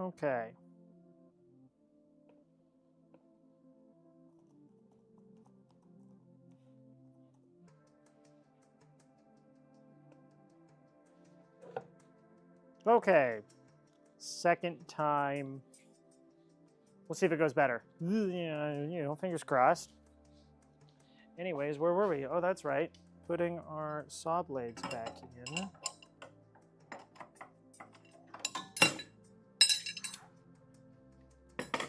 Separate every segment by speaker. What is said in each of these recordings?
Speaker 1: Okay. Okay. Second time. We'll see if it goes better. Yeah, fingers crossed. Anyways, where were we? Oh, that's right. Putting our saw blades back in.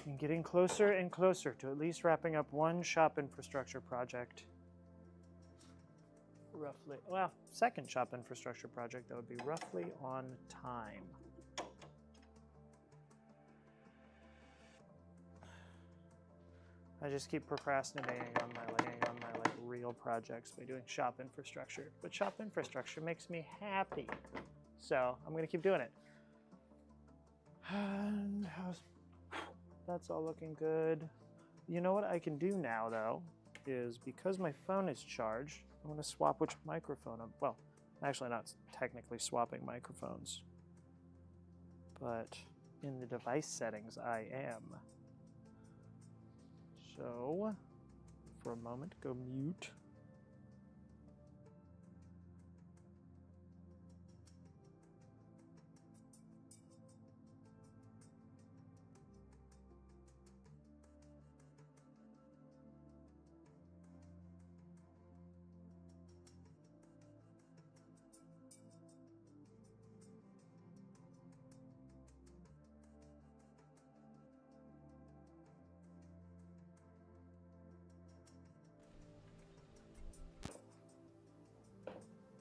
Speaker 1: And getting closer and closer to at least wrapping up one shop infrastructure project. Roughly, well, second shop infrastructure project that would be roughly on time. I just keep procrastinating on my real projects by doing shop infrastructure. But shop infrastructure makes me happy. So I'm gonna keep doing it. And that's all looking good. You know what I can do now though, is because my phone is charged, I'm gonna swap which microphone I'm, well, actually not technically swapping microphones, but in the device settings I am. So, for a moment, go mute.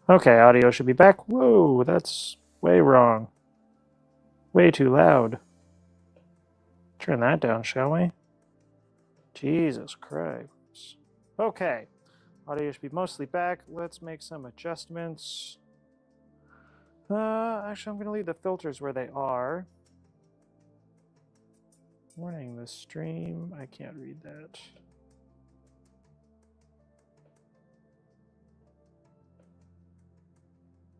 Speaker 1: Okay, audio should be back. Whoa, that's way wrong. Way too loud. Turn that down, shall we? Jesus Christ. Okay, audio should be mostly back. Let's make some adjustments. Actually, I'm going to leave the filters where they are. Warning, the stream. I can't read that.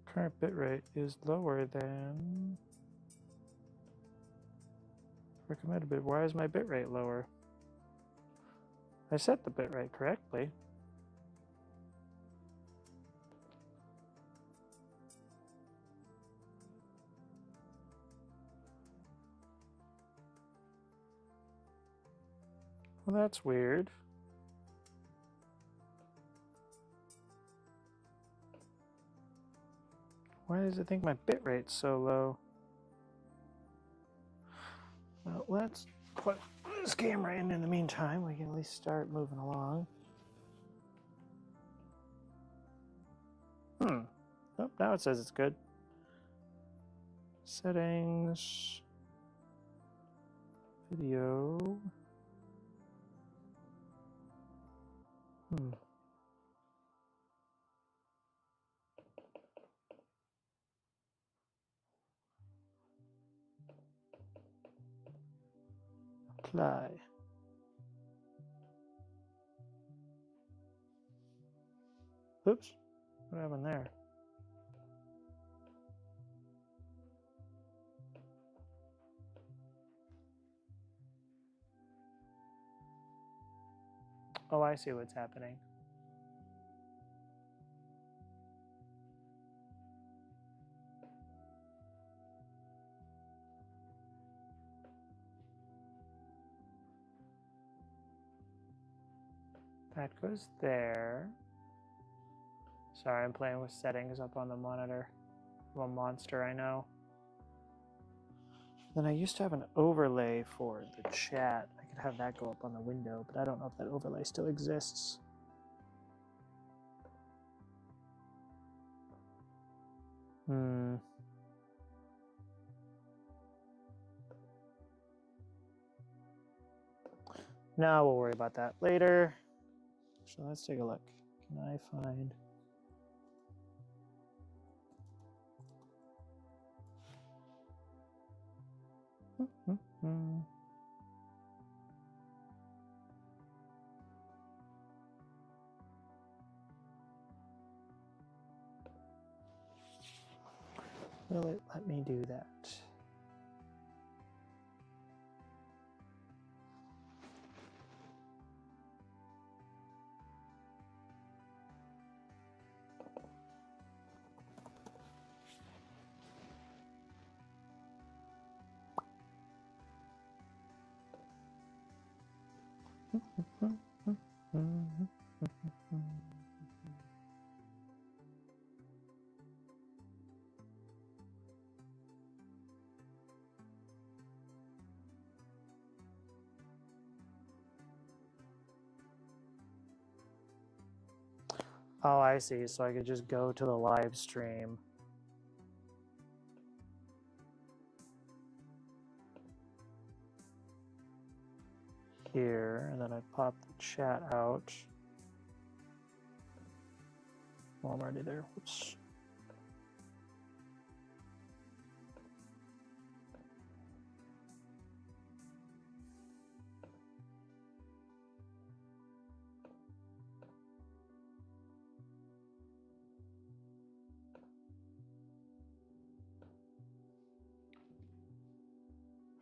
Speaker 1: Current bitrate is lower than recommended bit. Why is my bitrate lower? I set the bitrate correctly. Well, that's weird. Why does it think my bitrate's so low? Well, let's put this camera in the meantime. We can at least start moving along. Oh, now it says it's good. Settings. Video. Apply. Oops. What happened there? Oh, I see what's happening. That goes there. Sorry, I'm playing with settings up on the monitor. I'm a monster, I know. Then I used to have an overlay for the chat. I could have that go up on the window, but I don't know if that overlay still exists. No, we'll worry about that later. So let's take a look. Can I find... Will it let me do that? Oh, I see. So I could just go to the live stream. Here, and then I pop the chat out. Well, I'm already there. Whoops.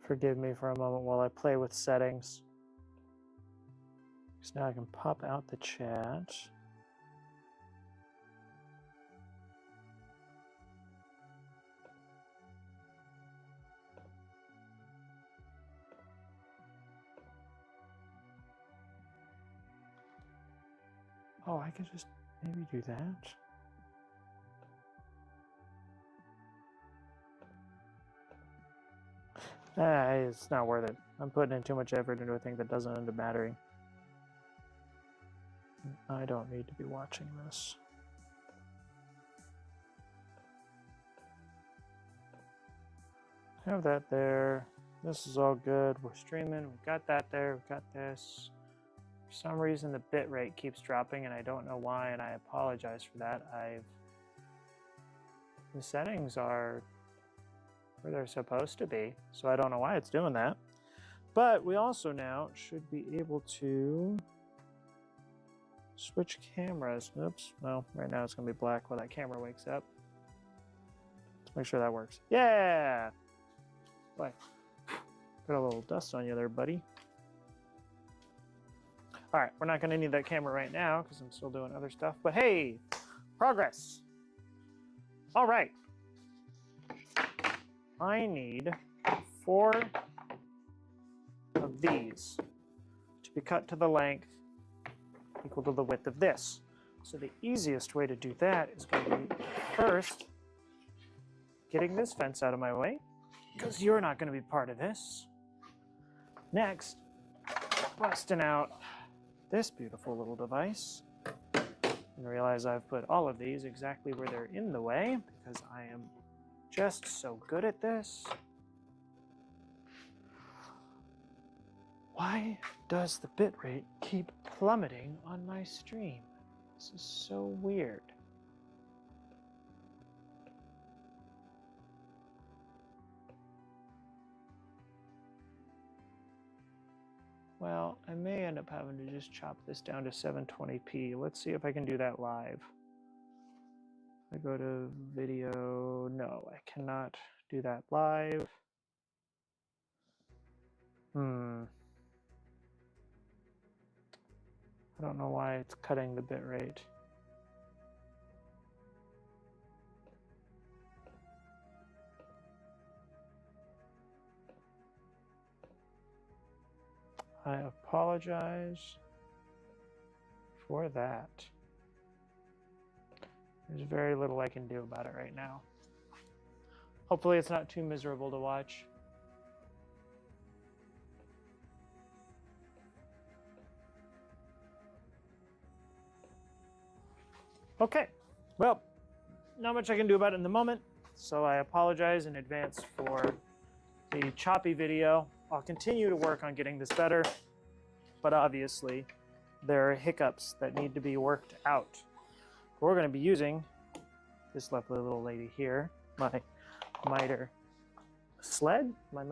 Speaker 1: Forgive me for a moment while I play with settings. So now I can pop out the chat. Oh, I could just maybe do that. It's not worth it. I'm putting in too much effort into a thing that doesn't end up mattering. I don't need to be watching this. Have that there. This is all good. We're streaming. We've got that there. We've got this. For some reason, the bit rate keeps dropping, and I don't know why, and I apologize for that. The settings are where they're supposed to be, so I don't know why it's doing that. But we also now should be able to switch cameras. Oops, well, right now it's going to be black while that camera wakes up. Let's make sure that works. Yeah! Boy, got a little dust on you there, buddy. All right, we're not going to need that camera right now because I'm still doing other stuff, but hey, progress. All right. I need 4 of these to be cut to the length equal to the width of this. So the easiest way to do that is going to be first getting this fence out of my way, because you're not going to be part of this. Next, busting out this beautiful little device and realize I've put all of these exactly where they're in the way because I am just so good at this. Why does the bitrate keep plummeting on my stream? This is so weird. Well, I may end up having to just chop this down to 720p. Let's see if I can do that live. I go to video. No, I cannot do that live. I don't know why it's cutting the bit rate. I apologize for that. There's very little I can do about it right now. Hopefully it's not too miserable to watch. Okay, well, not much I can do about it in the moment, so I apologize in advance for the choppy video. I'll continue to work on getting this better, but obviously there are hiccups that need to be worked out. We're going to be using this lovely little lady here, my miter sled, my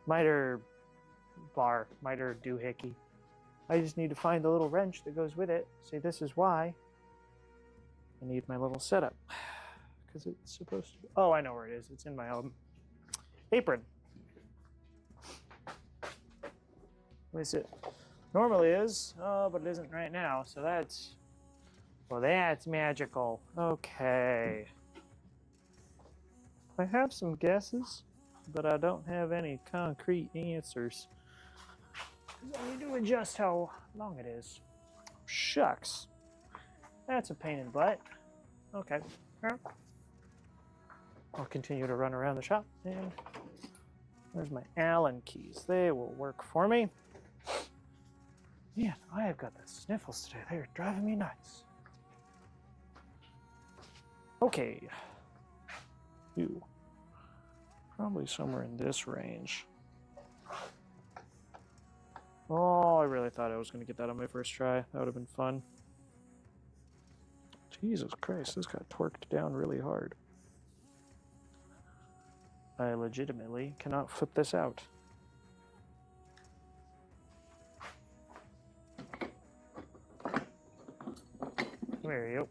Speaker 1: miter bar, miter doohickey. I just need to find the little wrench that goes with it. See, this is why I need my little setup, because it's supposed to be, oh, I know where it is. It's in my apron. At least it normally is, but it isn't right now. So that's, well, that's magical. Okay. I have some guesses, but I don't have any concrete answers. I need to adjust how long it is. Shucks. That's a pain in the butt. Okay. I'll continue to run around the shop. And there's my Allen keys. They will work for me. Man, I have got the sniffles today. They're driving me nuts. Okay. You. Probably somewhere in this range. Oh, I really thought I was going to get that on my first try. That would have been fun. Jesus Christ, this got torqued down really hard. I legitimately cannot flip this out. There you go.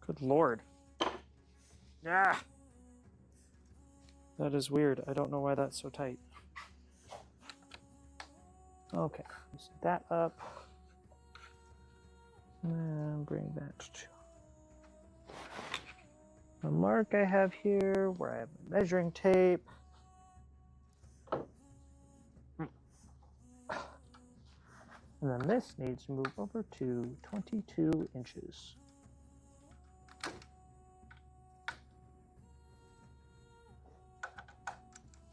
Speaker 1: Good Lord. Ah! That is weird. I don't know why that's so tight. Okay, set that up. And bring that to the mark I have here where I have my measuring tape. And then this needs to move over to 22 inches.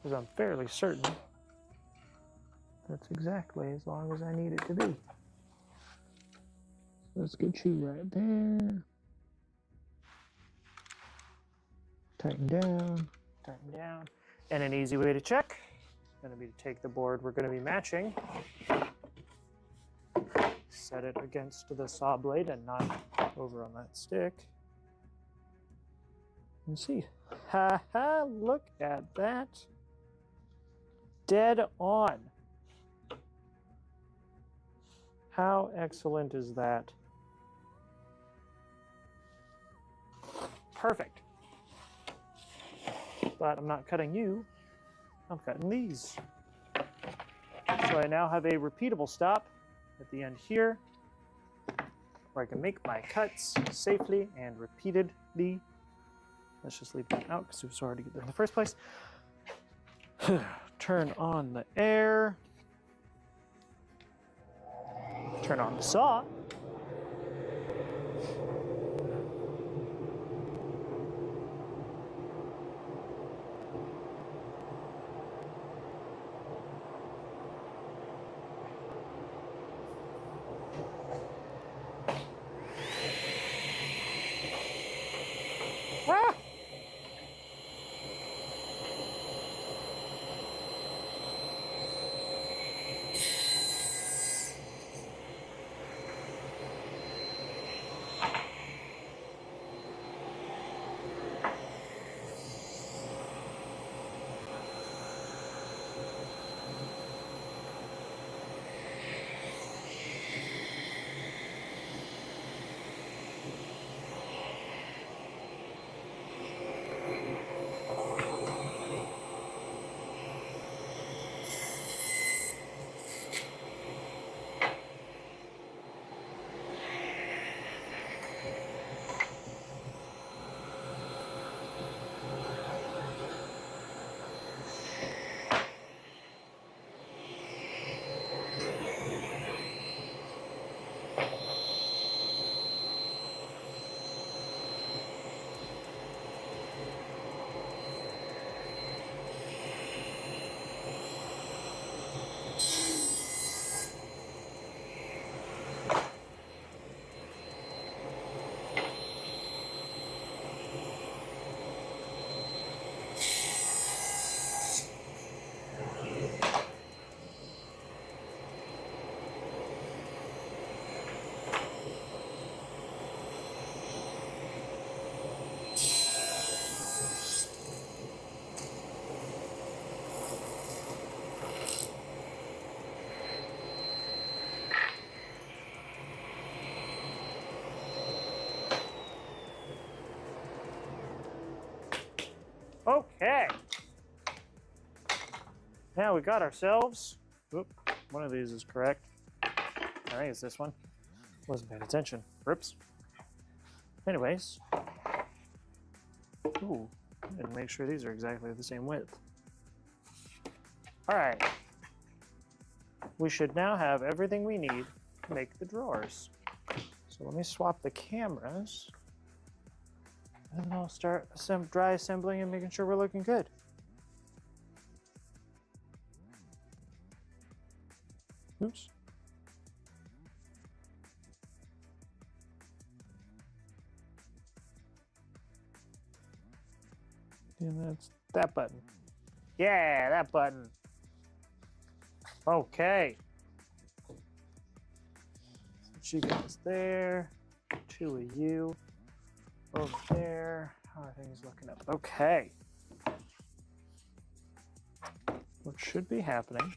Speaker 1: Because I'm fairly certain that's exactly as long as I need it to be. So let's get you right there. Tighten down, tighten down. And an easy way to check is going to be to take the board we're going to be matching, set it against the saw blade and not over on that stick. And see. Ha ha, look at that. Dead on. How excellent is that? Perfect. But I'm not cutting you, I'm cutting these. So I now have a repeatable stop at the end here where I can make my cuts safely and repeatedly. Let's just leave that out because it was hard to get there in the first place. Turn on the air. Turn on the saw. Ah! Okay. Now we got ourselves. Oop, one of these is correct. I think it's this one. Wasn't paying attention. Whoops. Anyways. Ooh, and make sure these are exactly the same width. All right. we should now have everything we need to make the drawers. So let me swap the cameras, and then I'll start dry assembling and making sure we're looking good. Oops. And that's that button. Yeah, that button. Okay. Put you guys there. 2 of you over there. How are things looking up? Okay. What should be happening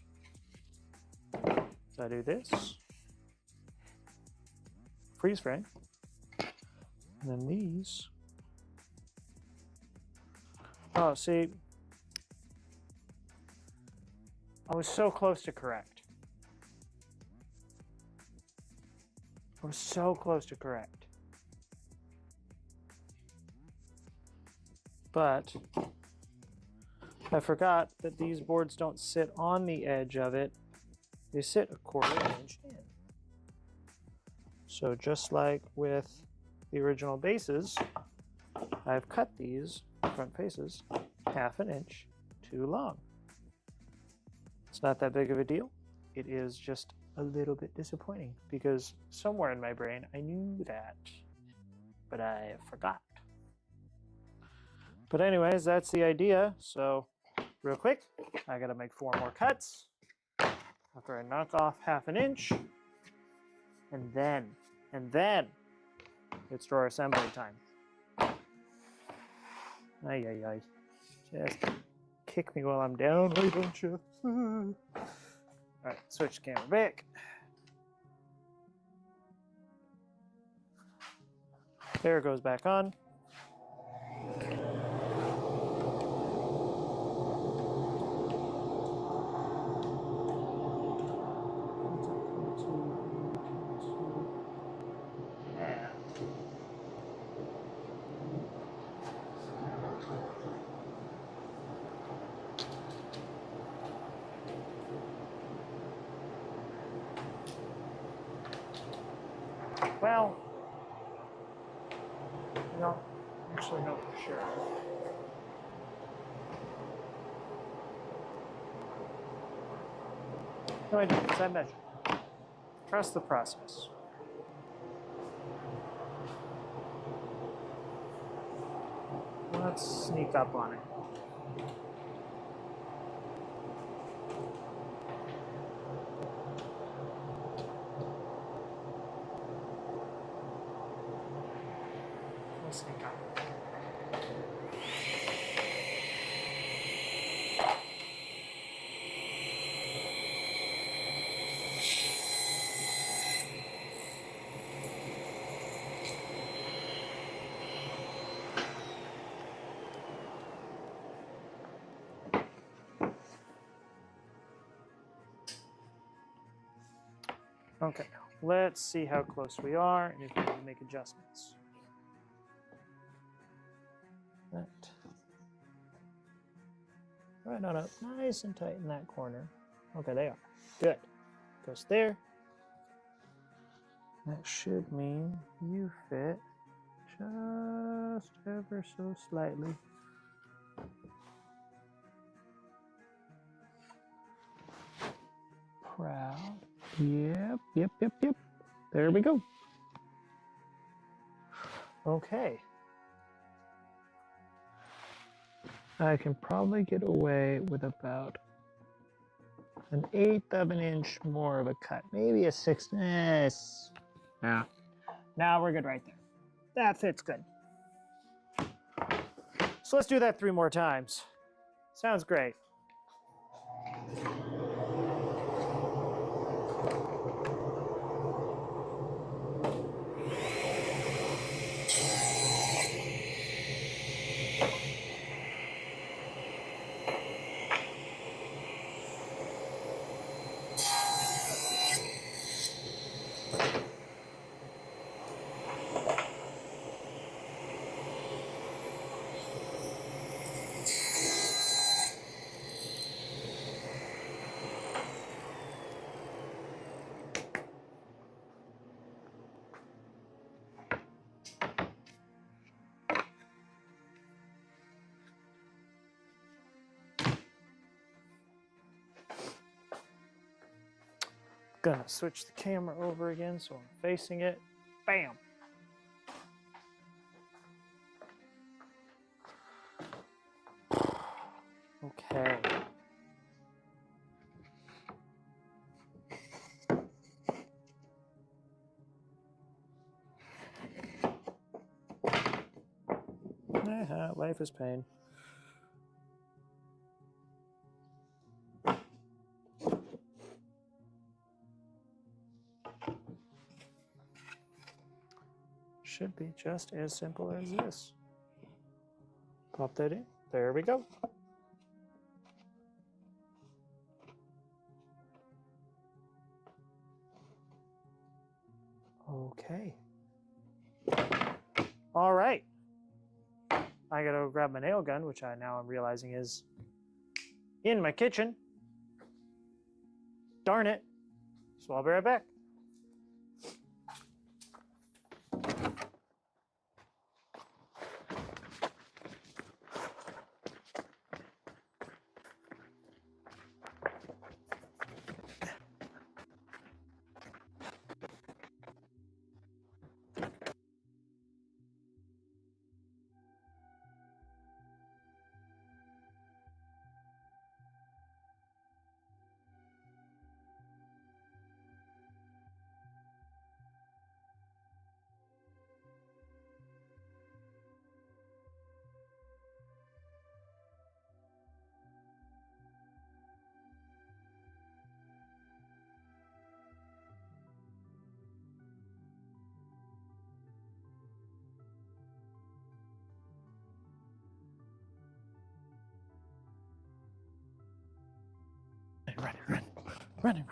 Speaker 1: is I do this. Freeze frame. And then these. Oh, see, I was so close to correct. I was so close to correct. But I forgot that these boards don't sit on the edge of it. They sit a 1/4 inch in. So just like with the original bases, I've cut these front faces 1/2 inch too long. It's not that big of a deal. It is just a little bit disappointing because somewhere in my brain I knew that, but I forgot. But anyways, that's the idea. So real quick, I gotta make 4 more cuts after I knock off 1/2 inch, and then it's drawer assembly time. Ay, ay, ay. Just kick me while I'm down, why don't you? Alright, switch the camera back. There it goes back on. Well, no, actually no, for sure. No, I didn't, because I measured. Trust the process. Let's sneak up on it. Let's sneak up. Okay, let's see how close we are and if we need to make adjustments. That. Right on up, nice and tight in that corner. Okay, they are. Good. Goes there. That should mean you fit just ever so slightly. Proud. Yep. There we go. Okay. I can probably get away with about 1/8 of an inch more of a cut. Maybe a 1/6. Yeah. Now we're good right there. That fits good. So let's do that 3 more times. Sounds great. Gonna switch the camera over again so I'm facing it. Bam! Okay. Life is pain. Should be just as simple as this. Pop that in. There we go. Okay. All right. I gotta go grab my nail gun, which I'm realizing is in my kitchen. Darn it. So I'll be right back. Running.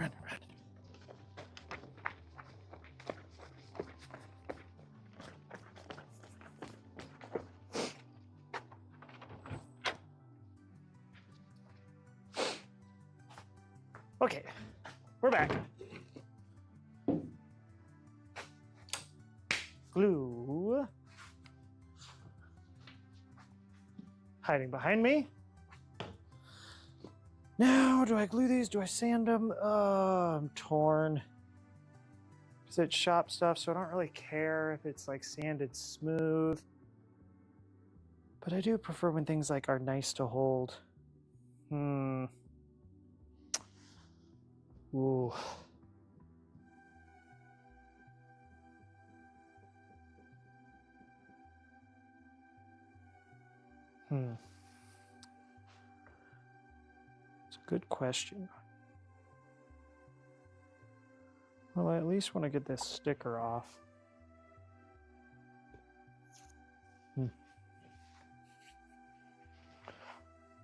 Speaker 1: Okay, we're back. Glue. Hiding behind me. Now, do I glue these? Do I sand them? I'm torn. Because it's shop stuff, so I don't really care if it's like sanded smooth. But I do prefer when things like are nice to hold. Ooh. It's a good question. Well, I at least want to get this sticker off.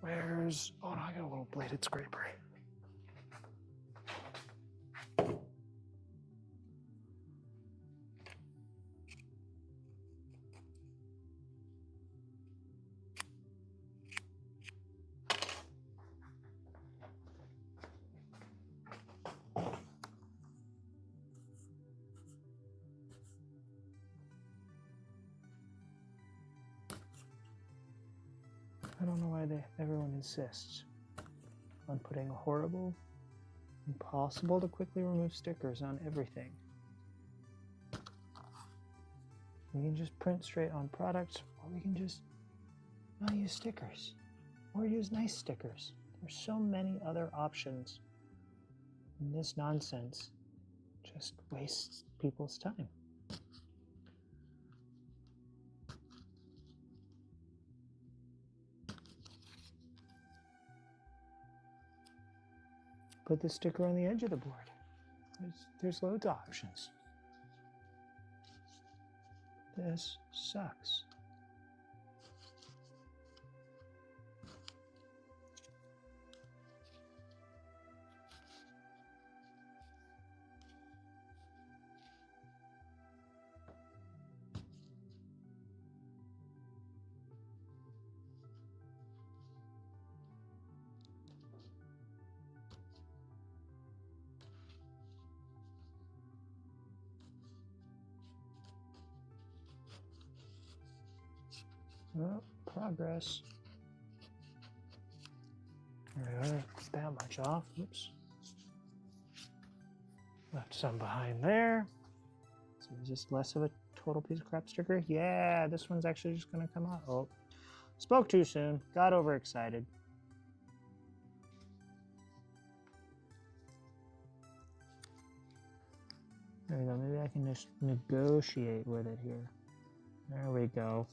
Speaker 1: Where's... Oh, no, I got a little bladed scraper. I don't know why everyone insists on putting horrible, impossible to quickly remove stickers on everything. We can just print straight on products, or we can just not use stickers, or use nice stickers. There's so many other options, and this nonsense just wastes people's time. Put the sticker on the edge of the board. There's loads of options. This sucks. Oh, progress. There we go. That much off. Oops. Left some behind there. So is this less of a total piece of crap sticker? Yeah, this one's actually just gonna come out. Oh, spoke too soon. Got overexcited. There we go. Maybe I can just negotiate with it here. There we go.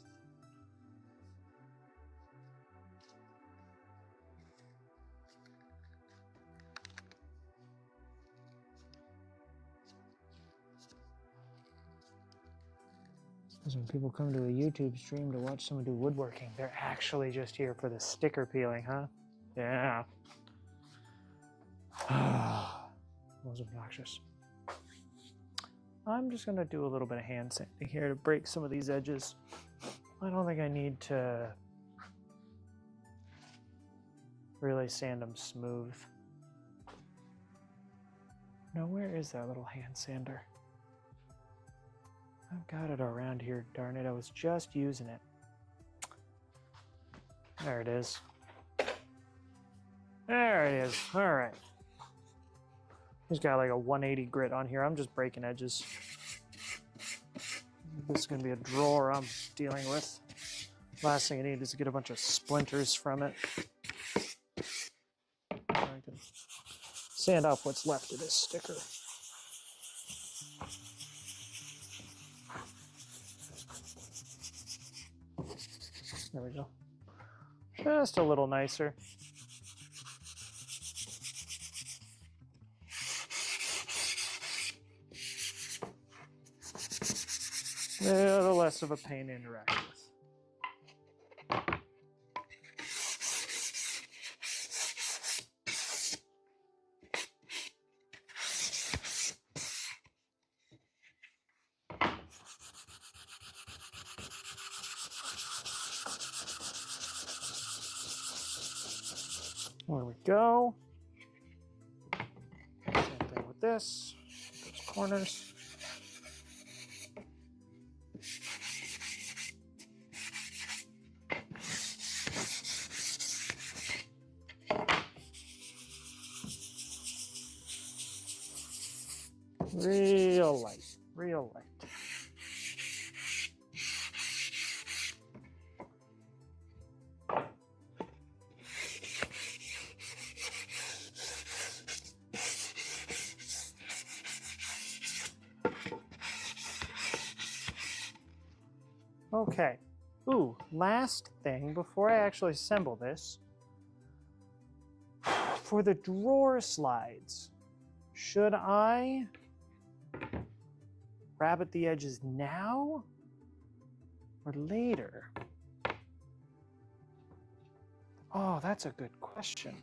Speaker 1: Because when people come to a YouTube stream to watch someone do woodworking, they're actually just here for the sticker peeling, huh? Yeah. That was obnoxious. I'm just going to do a little bit of hand sanding here to break some of these edges. I don't think I need to really sand them smooth. Now, where is that little hand sander? I've got it around here, darn it. I was just using it. There it is. There it is. All right. He's got like a 180 grit on here. I'm just breaking edges. This is going to be a drawer I'm dealing with. Last thing I need is to get a bunch of splinters from it. I can sand off what's left of this sticker. There we go. Just a little nicer. A little less of a pain to interact with. There we go. Same thing with this. Those corners. Real light, real light. Okay. Ooh, last thing before I actually assemble this. For the drawer slides, should I rabbit the edges now or later? Oh, that's a good question.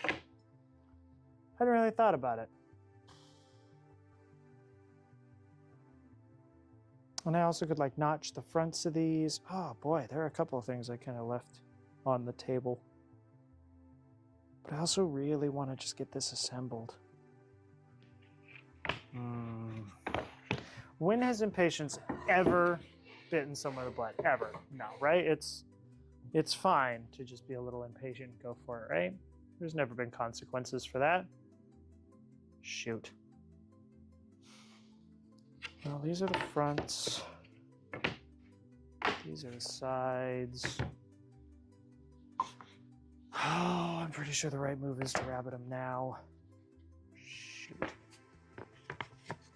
Speaker 1: I hadn't really thought about it. And I also could like notch the fronts of these. Oh boy, there are a couple of things I kind of left on the table. But I also really want to just get this assembled. When has impatience ever bitten someone with blood? Ever? No, right? It's fine to just be a little impatient and go for it, right? There's never been consequences for that. Shoot. Well, these are the fronts. These are the sides. Oh, I'm pretty sure the right move is to rabbit them now. Shoot.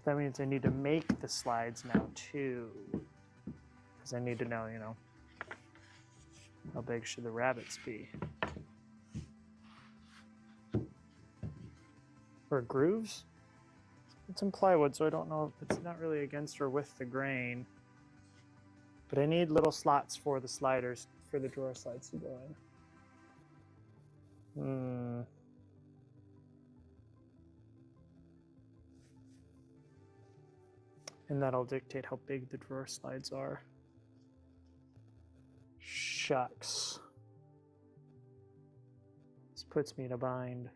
Speaker 1: That means I need to make the slides now too. Because I need to know, how big should the rabbits be? For grooves? It's in plywood, so I don't know if it's not really against or with the grain. But I need little slots for the sliders, for the drawer slides to go in. And that'll dictate how big the drawer slides are. Shucks. This puts me in a bind.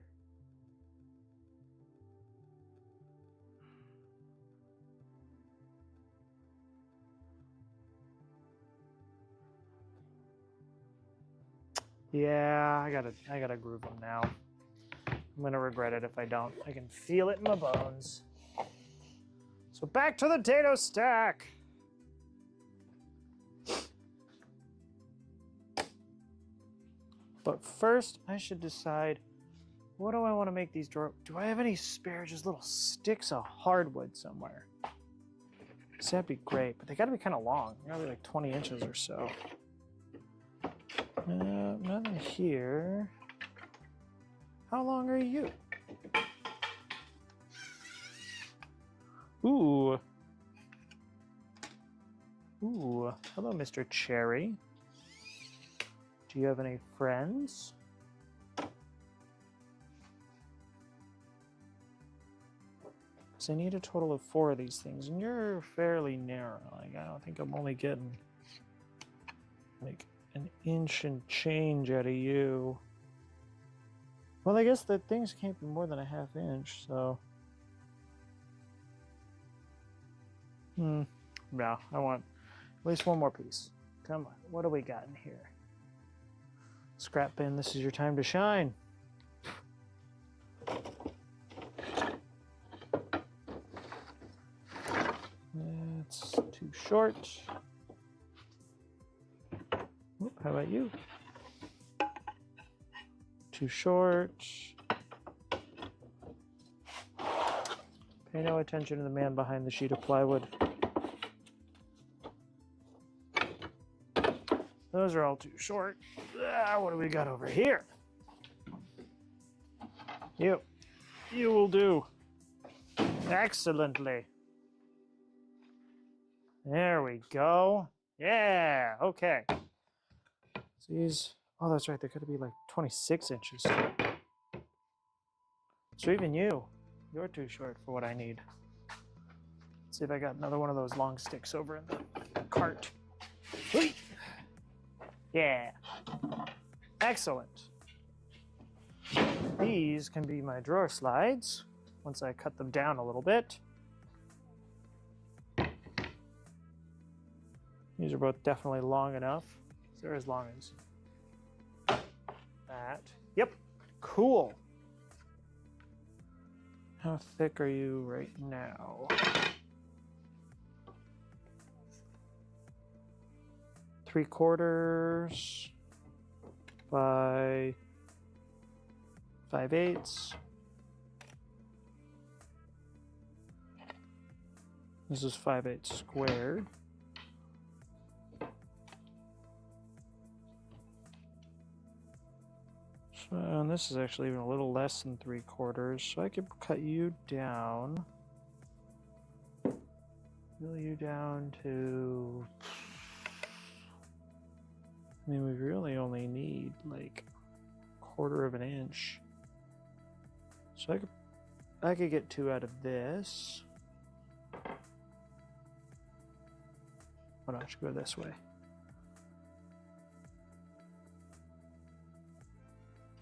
Speaker 1: Yeah, I gotta groove them now. I'm gonna regret it if I don't. I can feel it in my bones. So back to the dado stack. But first, I should decide, what do I want to make these drawers? Do I have any spare, just little sticks of hardwood somewhere? So that'd be great, but they gotta be kind of long. They gotta be like 20 inches or so. Nothing here. How long are you? Ooh. Ooh. Hello, Mr. Cherry. Do you have any friends? Because I need a total of 4 of these things, and you're fairly narrow. Like, I don't think I'm only getting like an inch and change out of you. Well, I guess the things can't be more than a ½ inch, so. No, I want at least 1 more piece. Come on, what do we got in here? Scrap bin, this is your time to shine. That's too short. Oop, how about you? Too short. Pay no attention to the man behind the sheet of plywood. Those are all too short. What do we got over here? You will do excellently. There we go. Yeah, okay. So these, oh, that's right, they're gonna be like 26 inches. So even you're too short for what I need. Let's see if I got another one of those long sticks over in the cart. Whee! Yeah. Excellent. These can be my drawer slides once I cut them down a little bit. These are both definitely long enough. They're as long as that. Yep. Cool. How thick are you right now? 3/4 by 5/8. This is 5/8 squared. So, and this is actually even a little less than 3/4, so I could cut you down. Mill you down to, I mean, we really only need like 1/4 inch. So I could get 2 out of this. Oh no, I should go this way.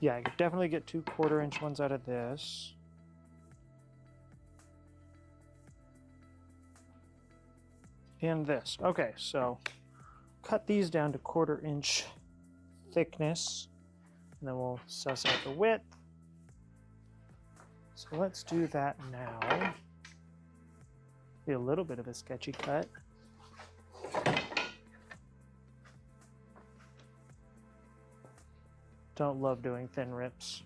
Speaker 1: Yeah, I could definitely get 2 1/4 inch ones out of this. And this. Okay, so cut these down to 1/4 inch thickness, and then we'll suss out the width. So let's do that now. Be a little bit of a sketchy cut. Don't love doing thin rips.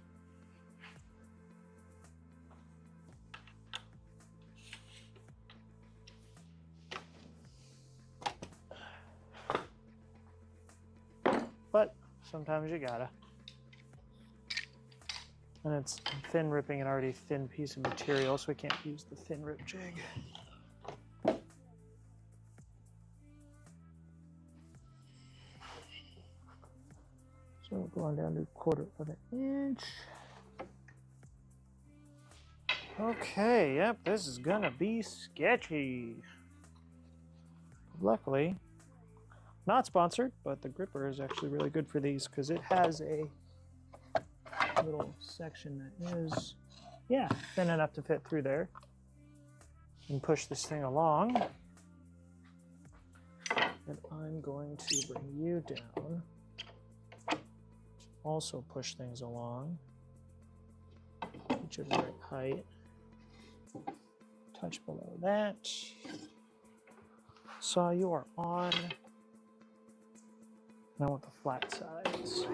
Speaker 1: But sometimes you gotta. And it's thin ripping an already thin piece of material, so we can't use the thin rip jig. So we're going down to 1/4 inch. Okay, yep, this is gonna be sketchy. Luckily, not sponsored, but the gripper is actually really good for these because it has a little section that is, yeah, thin enough to fit through there and push this thing along. And I'm going to bring you down. Also push things along. Get you the right height. touch below that. Saw you are on. Now I want the flat sides.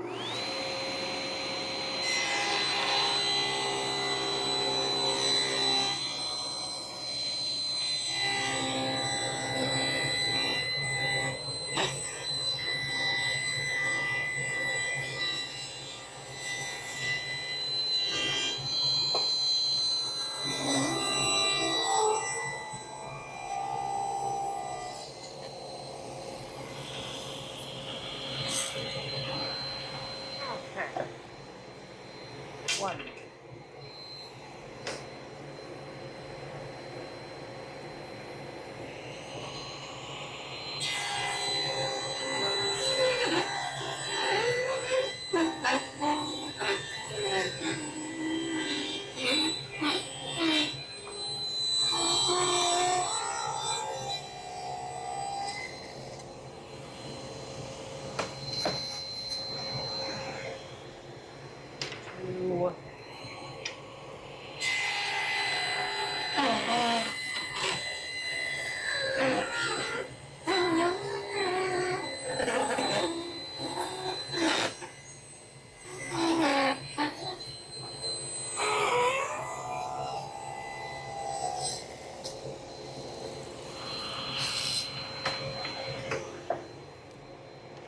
Speaker 1: Okay. One. Two.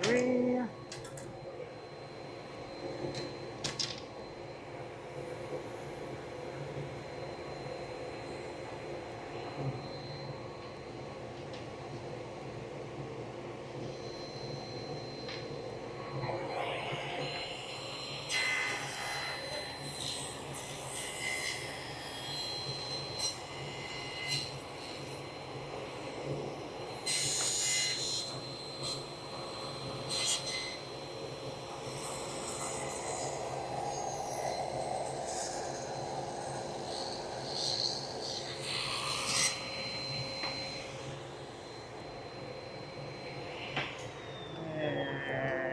Speaker 1: Three.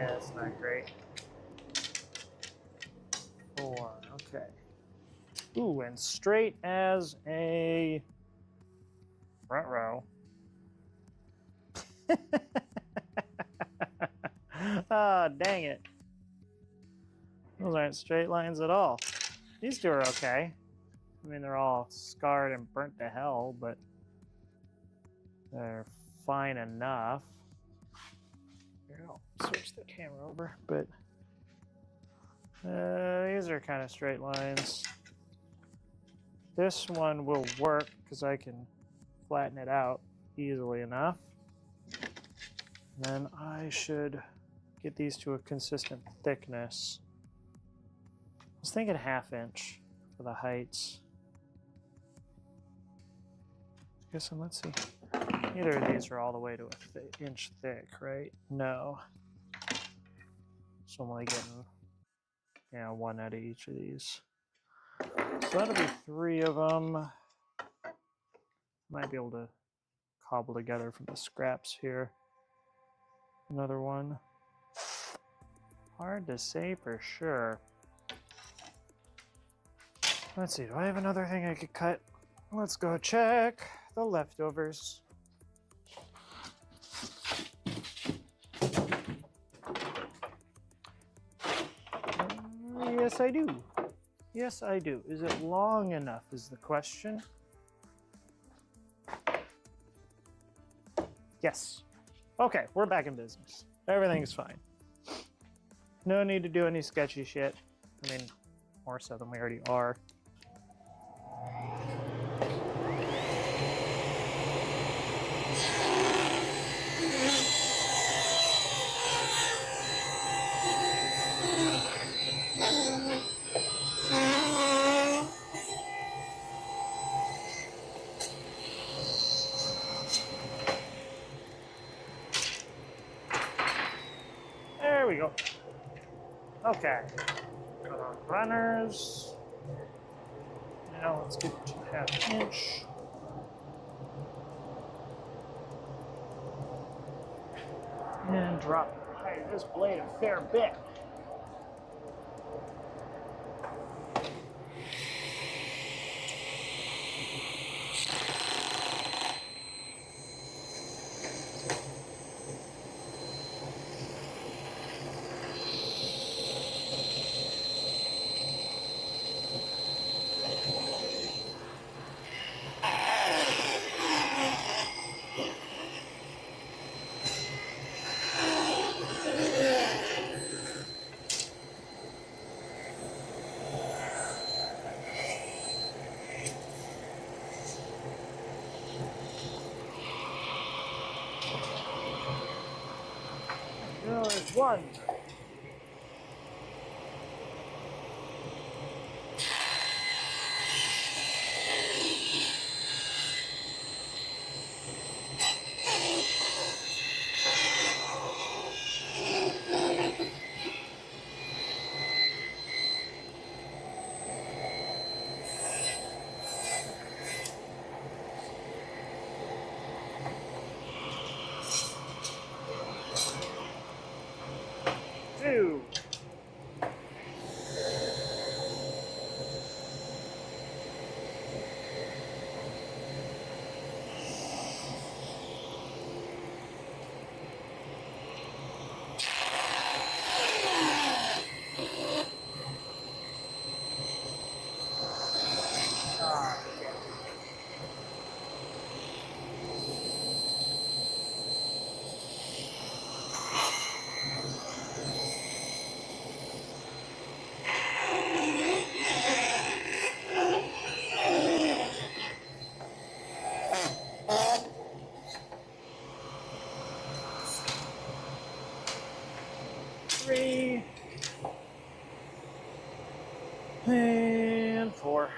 Speaker 1: That's not great. 4. Okay. Ooh, and straight as a front row. Ah, dang it. Those aren't straight lines at all. These two are okay. I mean, they're all scarred and burnt to hell, but they're fine enough. Here, I'll switch the camera over, but these are kind of straight lines. This one will work because I can flatten it out easily enough. Then I should get these to a consistent thickness. I was thinking 1/2 inch for the heights. I guess, let's see. Neither of these are all the way to an inch thick, right? No. So I'm only getting, yeah, 1 out of each of these. So that'll be 3 of them. Might be able to cobble together from the scraps here. Another one. Hard to say for sure. Let's see, do I have another thing I could cut? Let's go check the leftovers. Yes, I do. Yes, I do. Is it long enough is the question. Yes. Okay, we're back in business. Everything's fine. No need to do any sketchy shit. I mean, more so than we already are. There we go. Okay. Got our runners. Now let's get to 1/2 inch. And drop the height of this blade a fair bit. 1. Two. Three. And 4.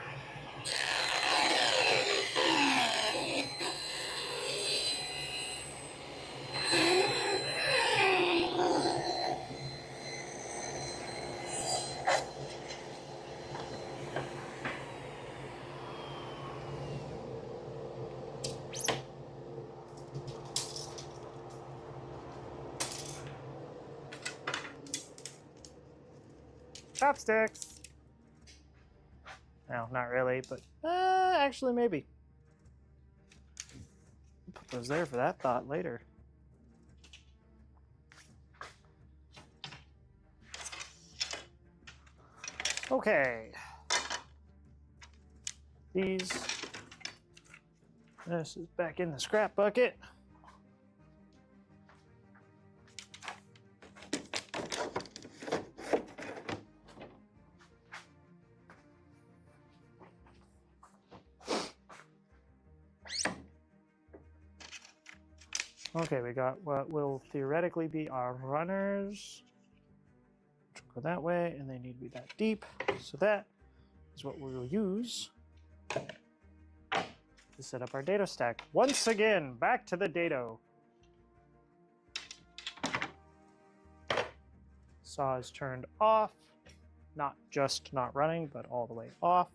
Speaker 1: Chopsticks. No, not really, but actually maybe. Put those there for that thought later. Okay. This is back in the scrap bucket. Okay, we got what will theoretically be our runners. Go that way, and they need to be that deep. So that is what we will use to set up our dado stack. Once again, back to the dado. Saw is turned off. Not just not running, but all the way off.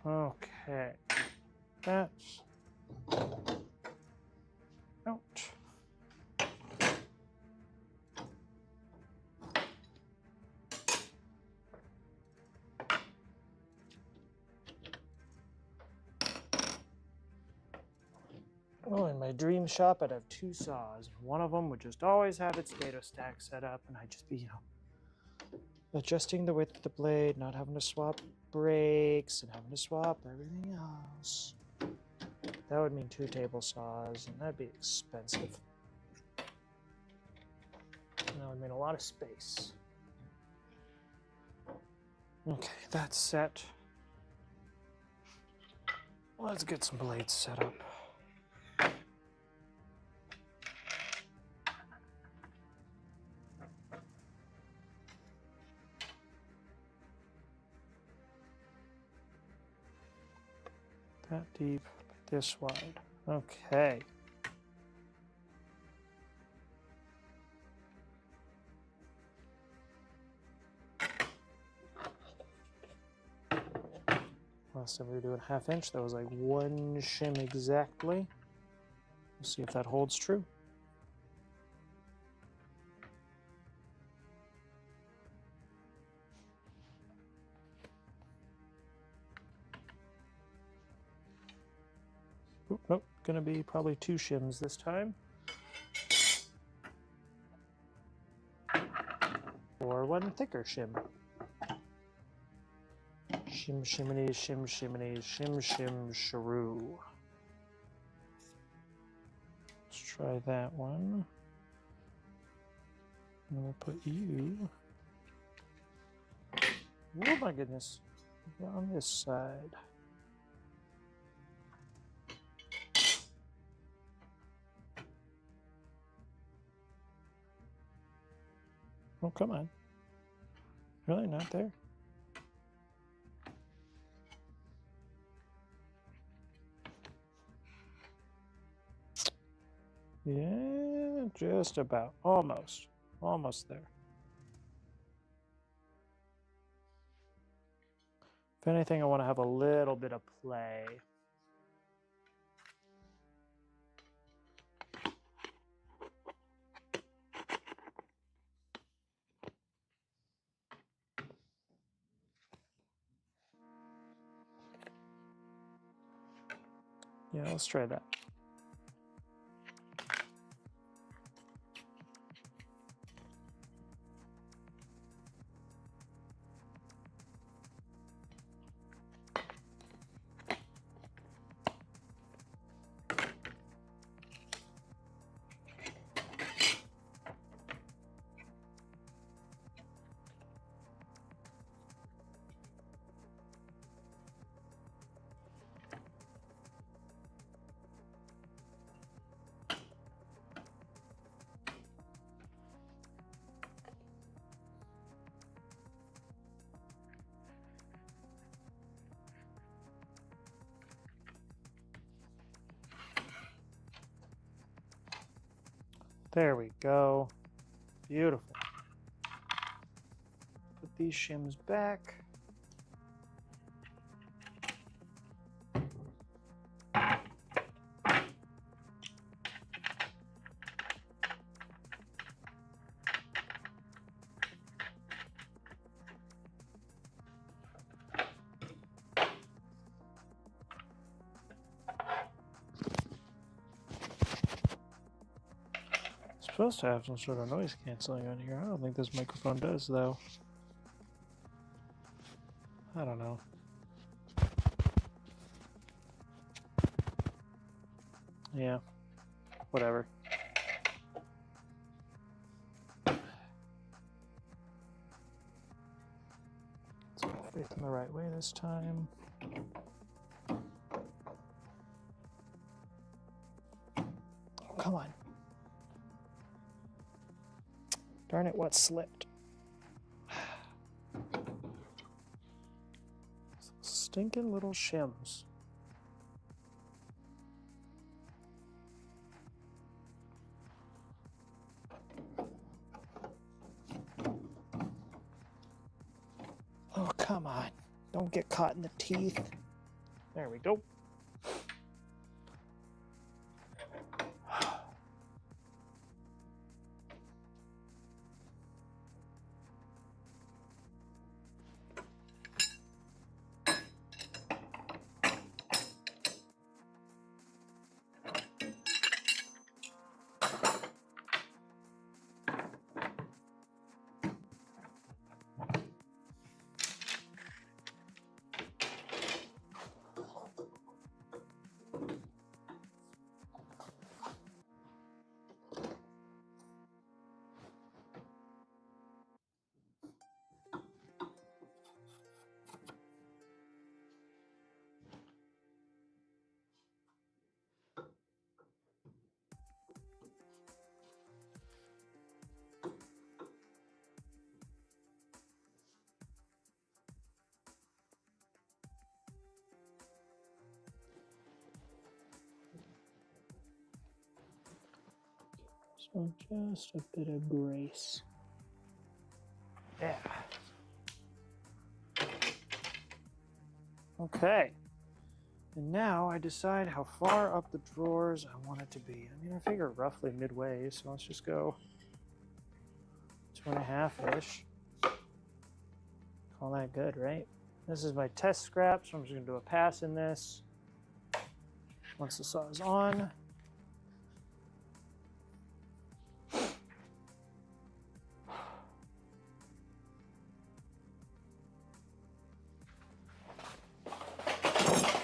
Speaker 1: Okay, that's out. Oh, in my dream shop, I'd have 2 saws. One of them would just always have its dado stack set up, and I'd just be, adjusting the width of the blade, not having to swap brakes, and having to swap everything else. That would mean 2 table saws, and that'd be expensive. And that would mean a lot of space. Okay, that's set. Let's get some blades set up. That deep, this wide. Okay. Last time we were doing 1/2 inch, that was like 1 shim exactly. We'll see if that holds true. Oop, nope, gonna be probably 2 shims this time. Or 1 thicker shim. Shim shiminy, shim shiminy, shim shim sharoo. Let's try that one. And we'll put you. Oh my goodness. On this side. Oh, come on. Really? Not there? Yeah, just about. Almost. Almost there. If anything, I want to have a little bit of play. Yeah, let's try that. There we go. Beautiful. Put these shims back. Supposed to have some sort of noise canceling on here. I don't think this microphone does, though. I don't know. Yeah, whatever. Let's go facing the right way this time. Oh, come on. Darn it, what slipped? Stinking little shims. Oh, come on. Don't get caught in the teeth. There we go. So just a bit of grace. Yeah. Okay. And now I decide how far up the drawers I want it to be. I mean, I figure roughly midway, so let's just go 2.5-ish. Call that good, right? This is my test scrap, so I'm just gonna do a pass in this. Once the saw is on.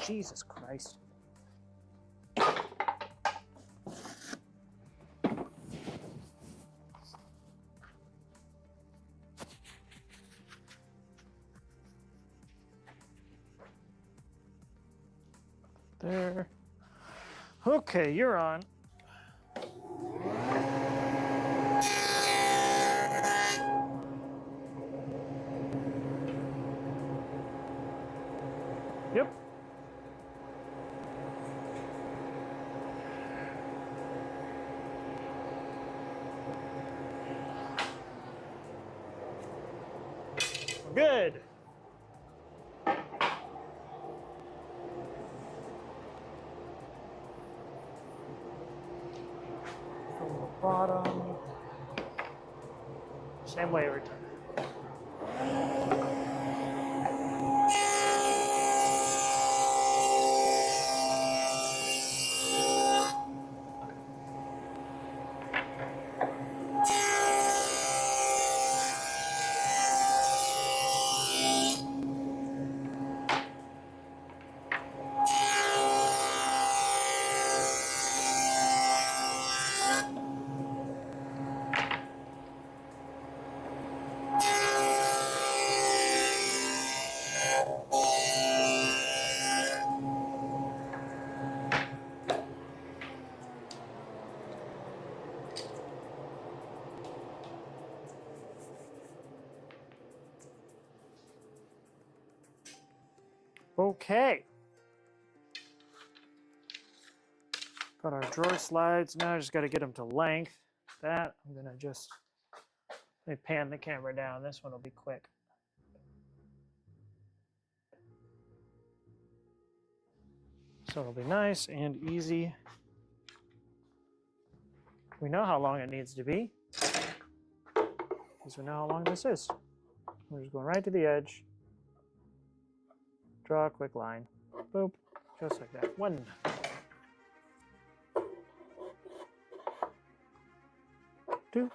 Speaker 1: Jesus Christ. there. Okay, you're on. Yep. Good. From the bottom. Same way every time. Okay. Got our drawer slides. Now I just got to get them to length. That I'm going to just let me pan the camera down. This one will be quick. So it'll be nice and easy. We know how long it needs to be because we know how long this is. We're just going right to the edge. Draw a quick line. Boop. Just like that. One. Two.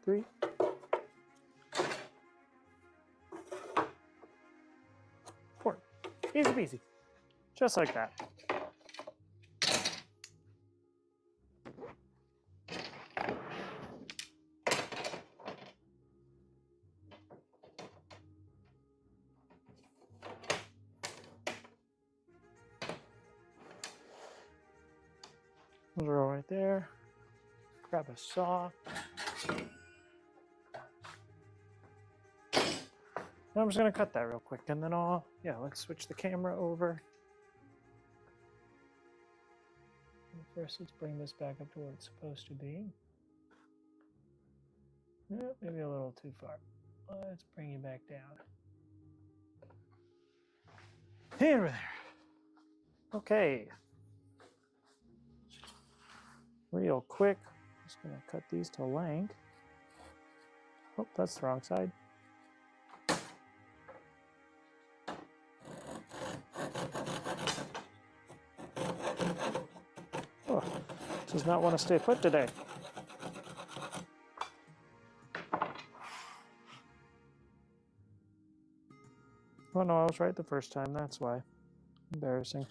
Speaker 1: Three. Four. Easy peasy. Just like that. Draw right there. Grab a saw. Now I'm just going to cut that real quick and then let's switch the camera over. First, let's bring this back up to where it's supposed to be. Yeah, maybe a little too far. Let's bring you back down. And we're there. Okay. Real quick, just going to cut these to length. Oh, that's the wrong side. Oh, does not want to stay put today. Oh no, I was right the first time, that's why. Embarrassing.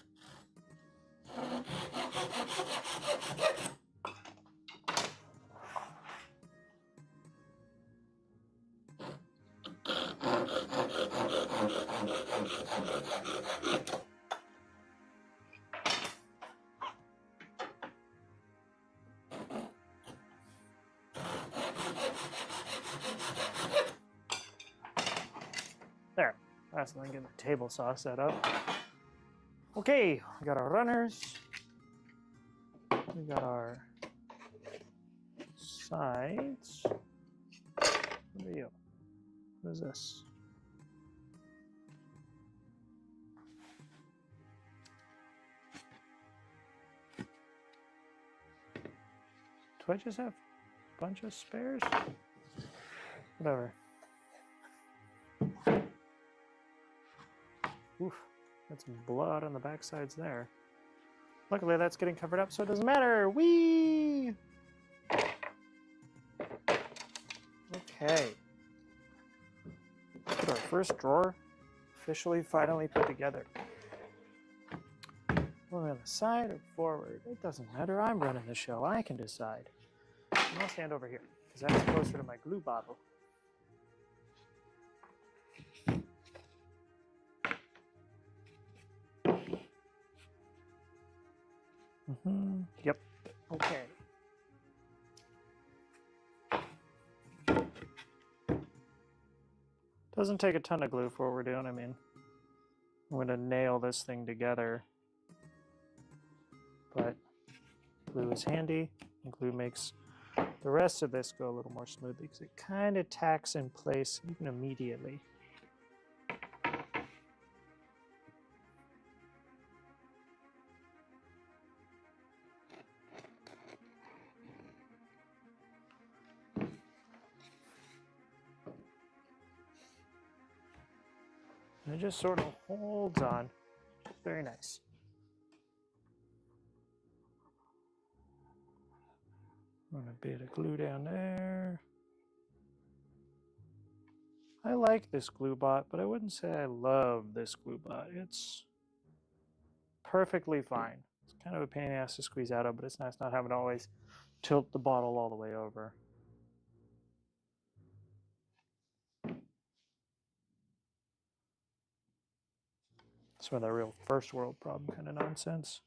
Speaker 1: There. That's then get the table saw set up. Okay, we got our runners. We got our sides. What are you? What is this? Do I just have a bunch of spares? Whatever. Oof, that's some blood on the back sides there. Luckily that's getting covered up so it doesn't matter. Whee! Okay. Put our first drawer officially finally put together. Going on the side or forward? It doesn't matter. I'm running the show. I can decide. And I'll stand over here because that's closer to my glue bottle. Yep. Okay. Doesn't take a ton of glue for what we're doing. I mean, I'm going to nail this thing together. But glue is handy, and glue makes the rest of this go a little more smoothly because it kind of tacks in place even immediately. And it just sort of holds on. Very nice. Run a bit of glue down there. I like this glue bot, but I wouldn't say I love this glue bot. It's perfectly fine. It's kind of a pain in the ass to squeeze out of, but it's nice not having to always tilt the bottle all the way over. Some of that real first world problem kind of nonsense.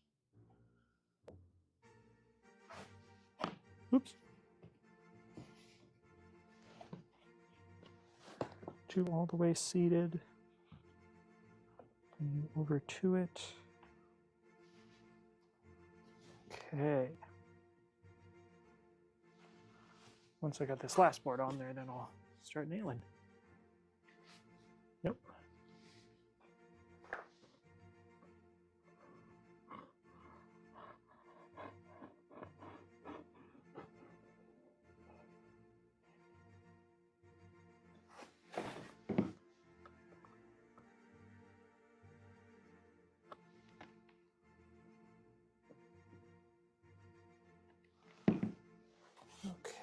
Speaker 1: Oops. Two all the way seated. Bring you over to it. Okay. Once I got this last board on there, then I'll start nailing. Yep.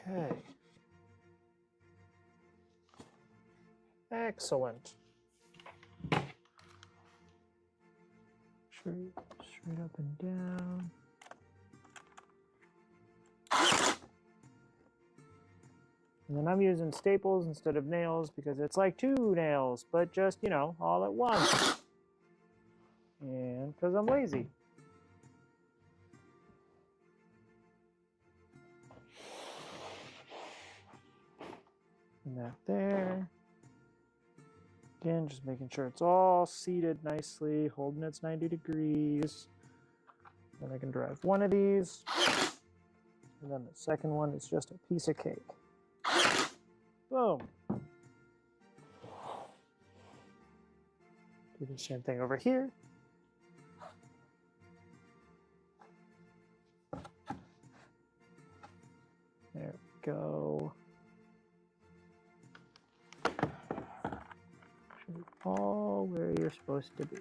Speaker 1: Okay. Excellent. Straight up and down. And then I'm using staples instead of nails because it's like 2 nails, but just, you know, all at once. And because I'm lazy. And that there. Again, just making sure it's all seated nicely, holding its 90 degrees. Then I can drive one of these. And then the second one is just a piece of cake. Boom. Do the same thing over here. There we go. All where you're supposed to be.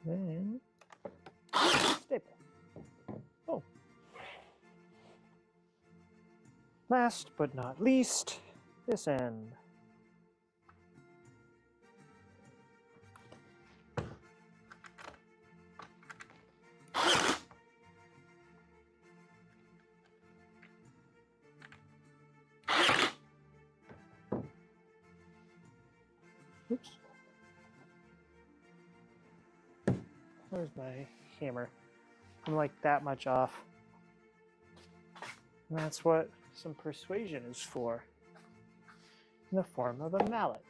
Speaker 1: Then staple. Oh. Last but not least, this end. Oops. Where's my hammer? I'm like that much off. And that's what some persuasion is for. In the form of a mallet.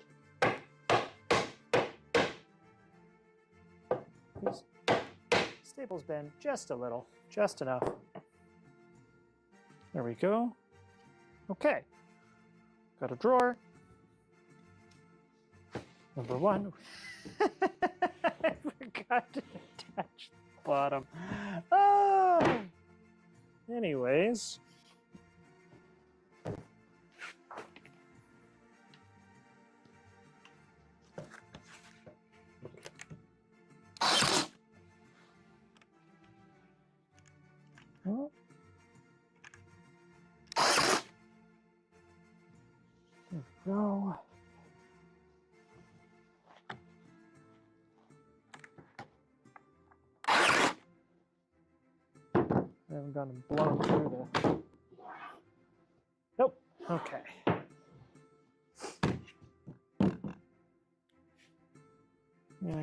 Speaker 1: These staples bend just a little, just enough. There we go. Okay. Got a drawer. Number 1. I forgot to attach the bottom. Oh! Anyways. Oh. There we go. I haven't gotten blown through the... Nope. Okay.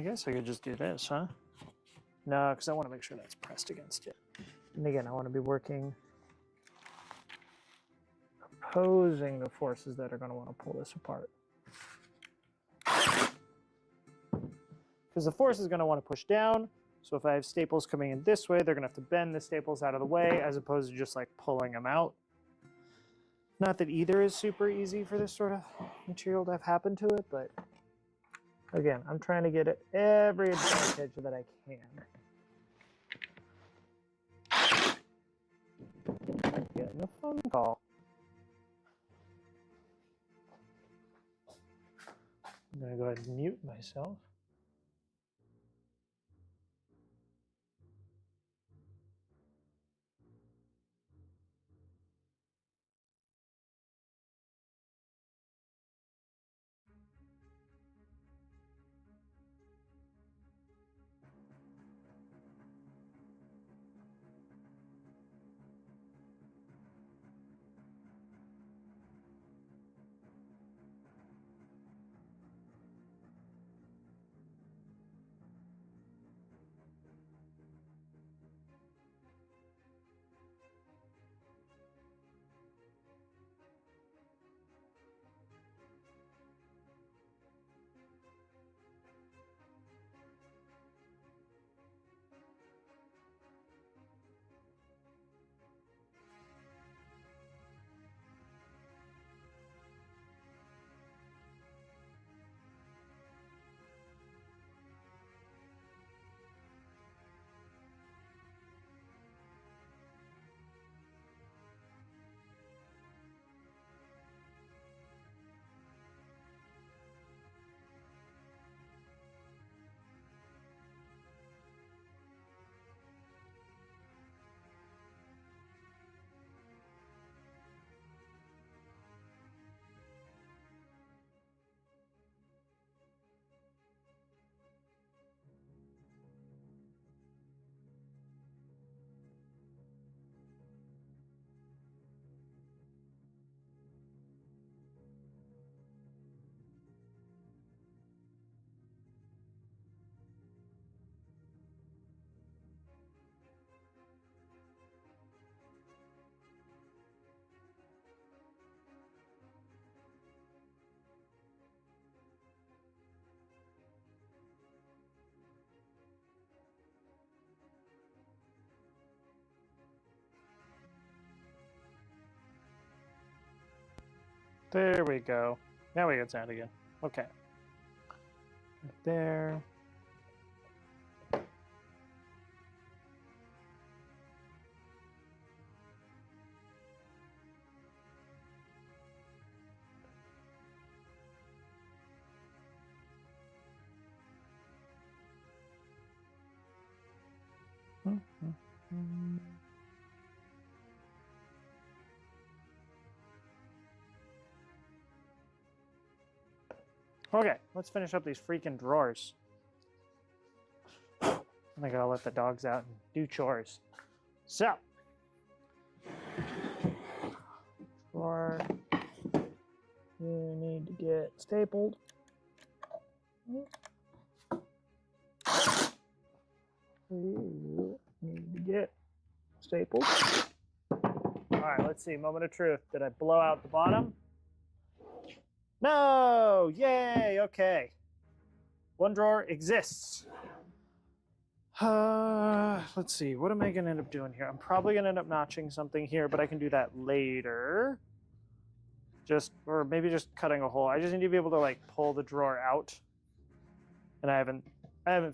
Speaker 1: guess I could just do this, huh? No, because I want to make sure that's pressed against it. And again, I want to be working, opposing the forces that are going to want to pull this apart. Because the force is going to want to push down. So if I have staples coming in this way, they're going to have to bend the staples out of the way as opposed to just like pulling them out. Not that either is super easy for this sort of material to have happen to it, but again, I'm trying to get every advantage that I can. I'm getting a phone call. I'm going to go ahead and mute myself. There we go. Now we get sound again. Okay. Right there. Okay, let's finish up these freaking drawers. I gotta let the dogs out and do chores. So, drawer, you need to get stapled. You need to get stapled. All right, let's see. Moment of truth. Did I blow out the bottom? No! Yay! Okay. One drawer exists. Let's see. What am I going to end up doing here? I'm probably going to end up notching something here, but I can do that later. Or maybe just cutting a hole. I just need to be able to like pull the drawer out. And I haven't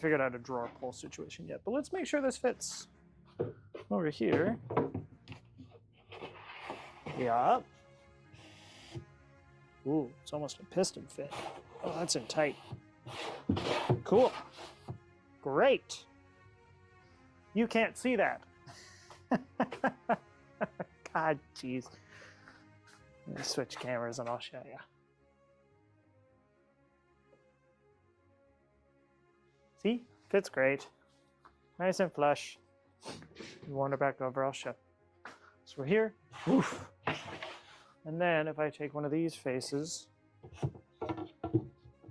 Speaker 1: figured out a drawer pull situation yet. But let's make sure this fits over here. Yeah. Ooh, it's almost a piston fit. Oh, that's in tight. Cool. Great. You can't see that. God, jeez. Let me switch cameras and I'll show you. See? Fits great. Nice and flush. You wander back over, I'll show. So we're here. Oof. And then if I take one of these faces,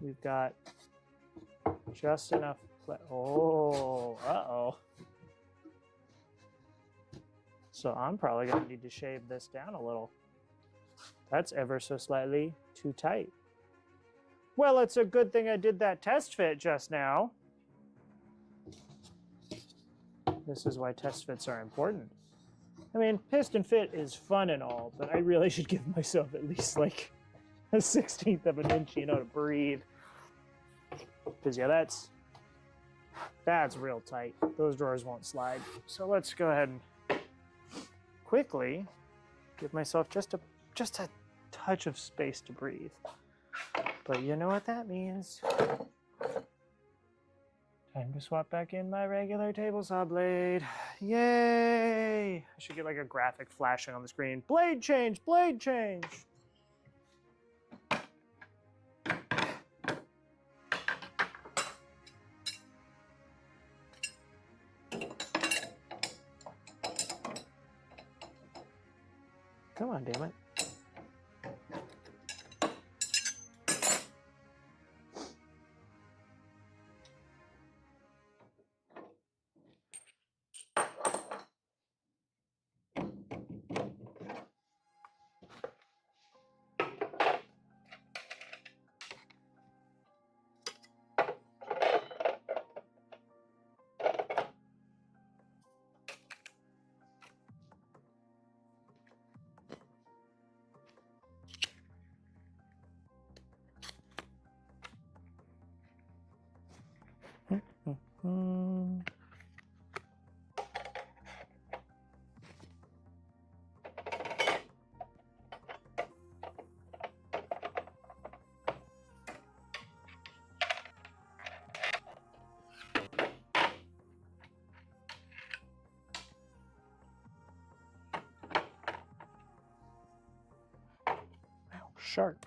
Speaker 1: we've got Just enough. Oh, uh-oh. So I'm probably going to need to shave this down a little. That's ever so slightly too tight. Well, it's a good thing I did that test fit just now. This is why test fits are important. I mean, piston fit is fun and all, but I really should give myself at least like a 1/16 of an inch, you know, to breathe. Because, yeah, that's real tight. Those drawers won't slide. So let's go ahead and quickly give myself just a touch of space to breathe. But you know what that means. Time to swap back in my regular table saw blade. Yay! I should get like a graphic flashing on the screen. Blade change! Blade change! Come on, damn it. Sharp.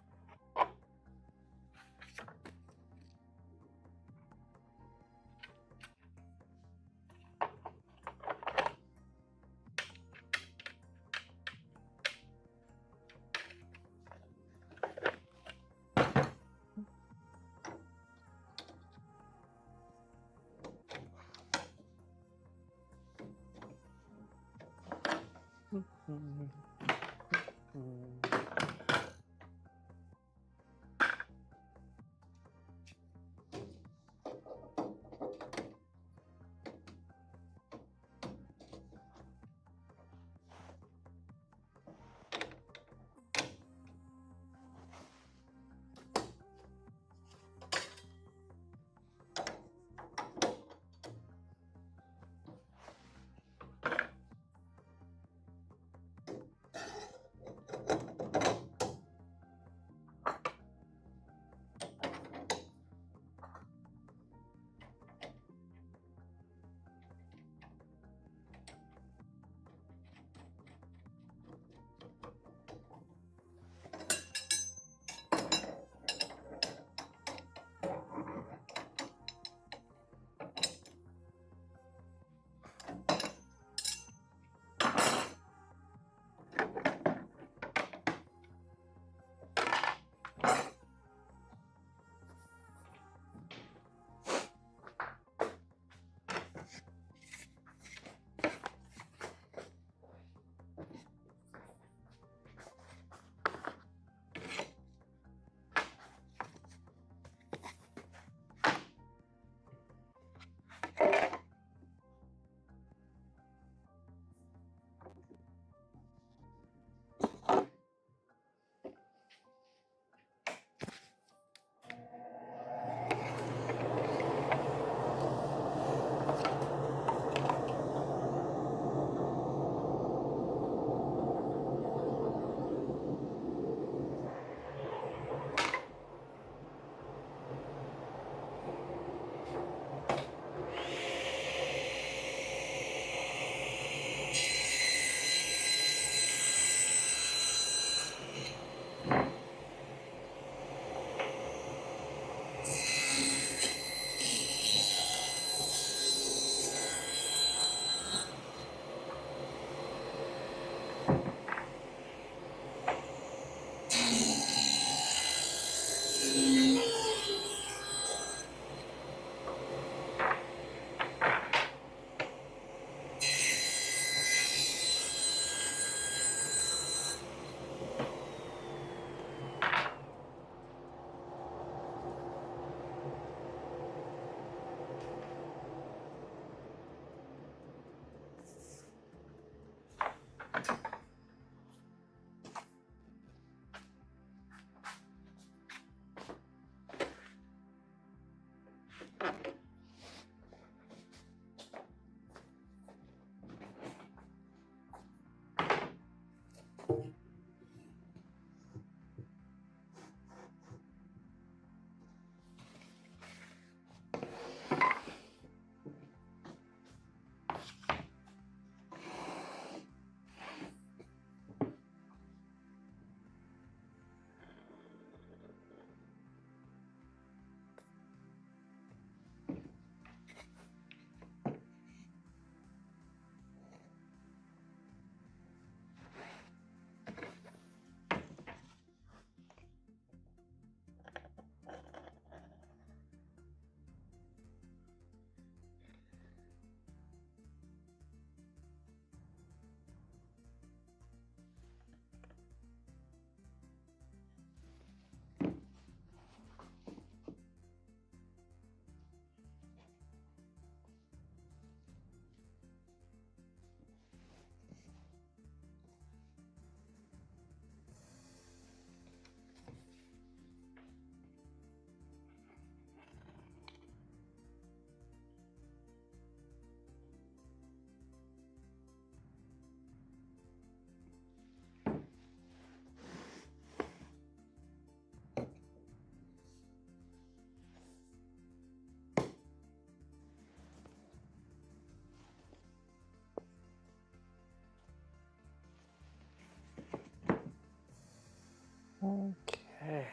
Speaker 1: Okay.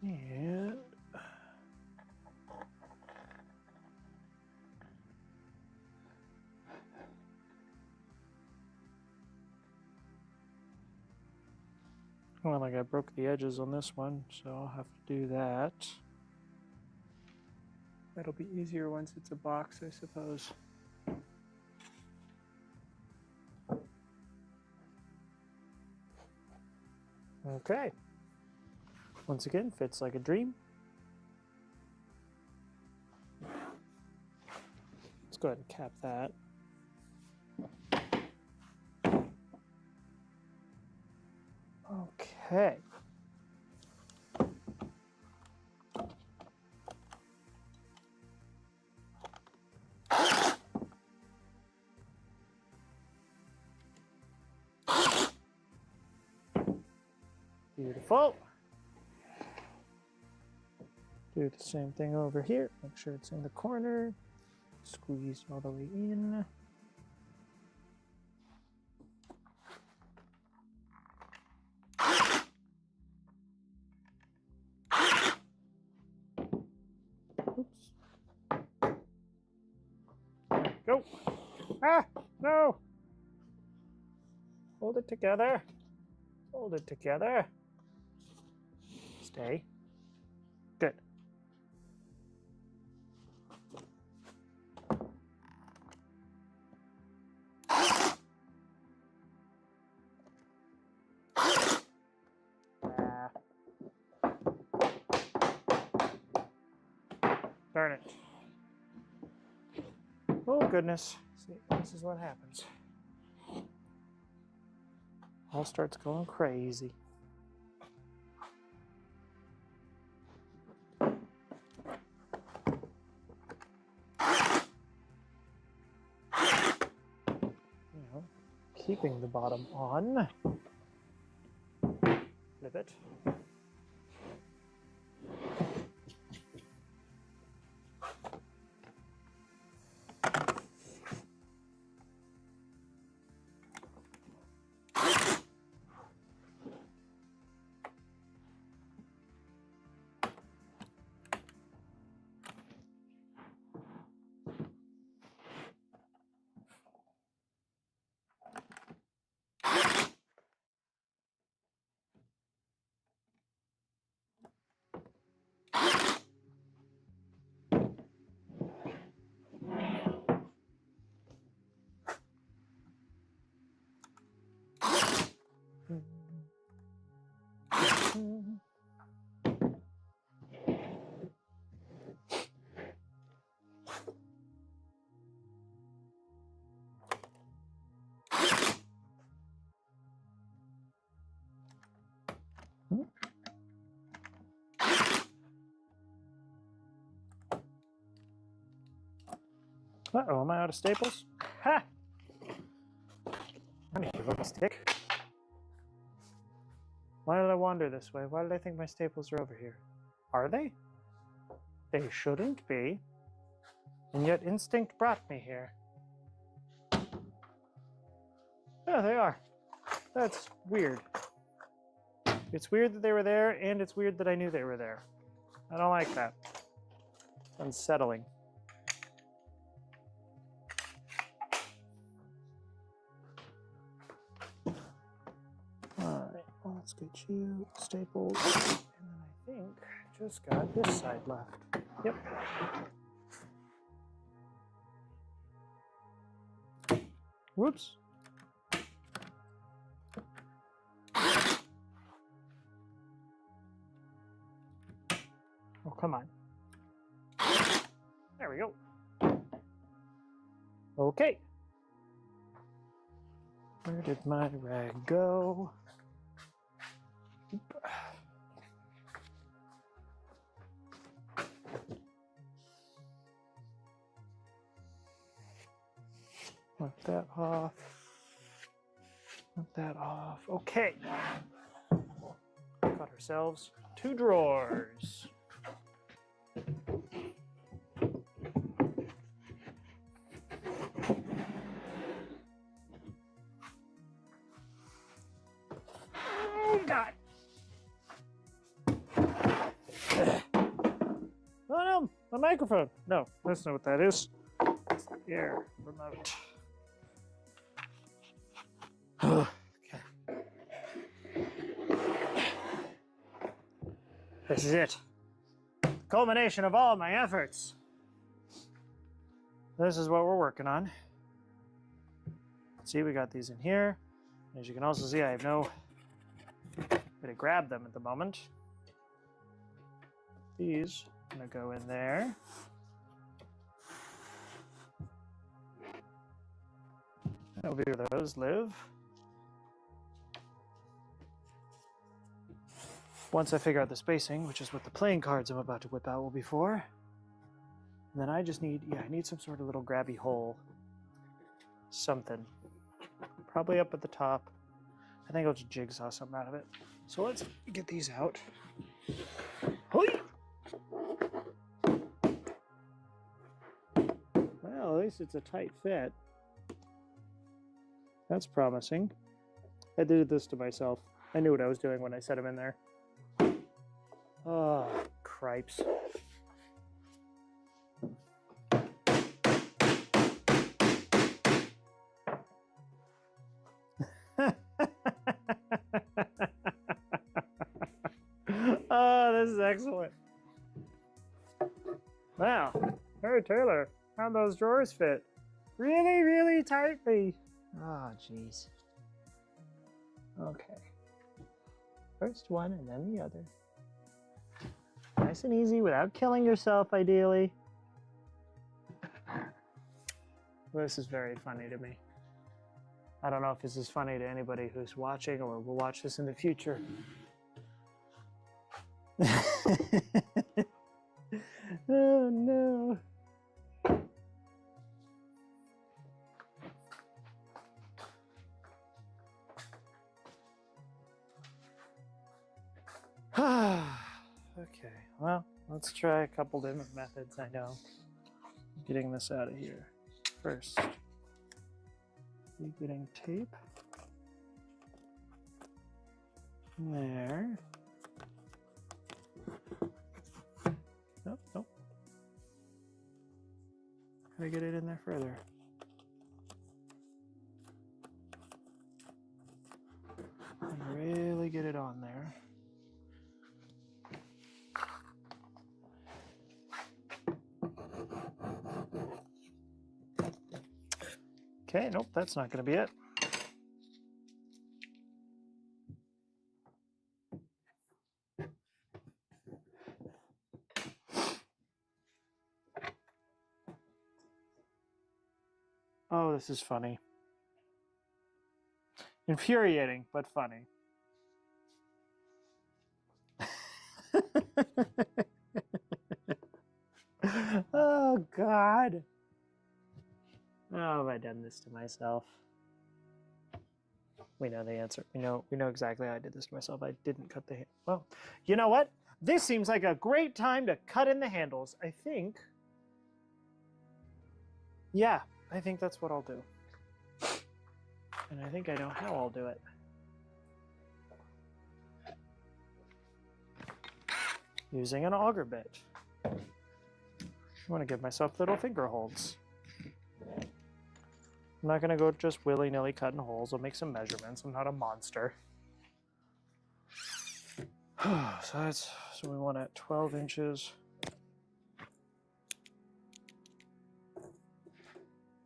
Speaker 1: And well, like I broke the edges on this one, so I'll have to do that. That'll be easier once it's a box, I suppose. Okay. Once again, fits like a dream. Let's go ahead and cap that. Okay. Beautiful. Do the same thing over here. Make sure it's in the corner. Squeeze all the way in. Oops. Go. Ah, no. Hold it together. Hold it together. Stay. Good. Darn it. Oh, goodness. See, this is what happens. All starts going crazy. Keeping the bottom on. Flip it. Uh-oh, am I out of staples? Ha! I need to look a stick. Why did I wander this way? Why did I think my staples are over here? Are they? They shouldn't be. And yet instinct brought me here. Yeah, they are. That's weird. It's weird that they were there, and it's weird that I knew they were there. I don't like that. It's unsettling. Alright, well, let's get you staples. And then I think I just got this side left. Yep. Whoops. Oh, come on. There we go. Okay. Where did my rag go? Oop. Knock that off. Knock that off. Okay. Got ourselves 2 drawers. The microphone. No, that's not what that is. It's the air remote. Okay. This is it. The culmination of all my efforts. This is what we're working on. See, we got these in here. As you can also see, I have no way to grab them at the moment. These are going to go in there. That'll be where those live. Once I figure out the spacing, which is what the playing cards I'm about to whip out will be for. And then I just need, I need some sort of little grabby hole. Something. Probably up at the top. I think I'll just jigsaw something out of it. So let's get these out. Hoi! Well, at least it's a tight fit. That's promising. I did this to myself. I knew what I was doing when I set them in there. Oh, cripes. Oh, this is excellent. Wow. Hey, Taylor, how'd those drawers fit? Really, really tightly. Oh, jeez. Okay. First one and then the other. Nice and easy without killing yourself, ideally. This is very funny to me. I don't know if this is funny to anybody who's watching or will watch this in the future. Oh, no. Okay, well, let's try a couple different methods, I know. Getting this out of here. First, getting tape. There. Nope, nope. How do I get it in there further? And really get it on there. Okay, nope, that's not going to be it. Oh, this is funny. Infuriating, but funny. Oh, God. How have I done this to myself? We know the answer. We know exactly how I did this to myself. I didn't cut the... Well, you know what? This seems like a great time to cut in the handles. I think... Yeah, I think that's what I'll do. And I think I know how I'll do it. Using an auger bit. I want to give myself little finger holds. I'm not going to go just willy-nilly cutting holes. I'll make some measurements. I'm not a monster. So we want it 12 inches.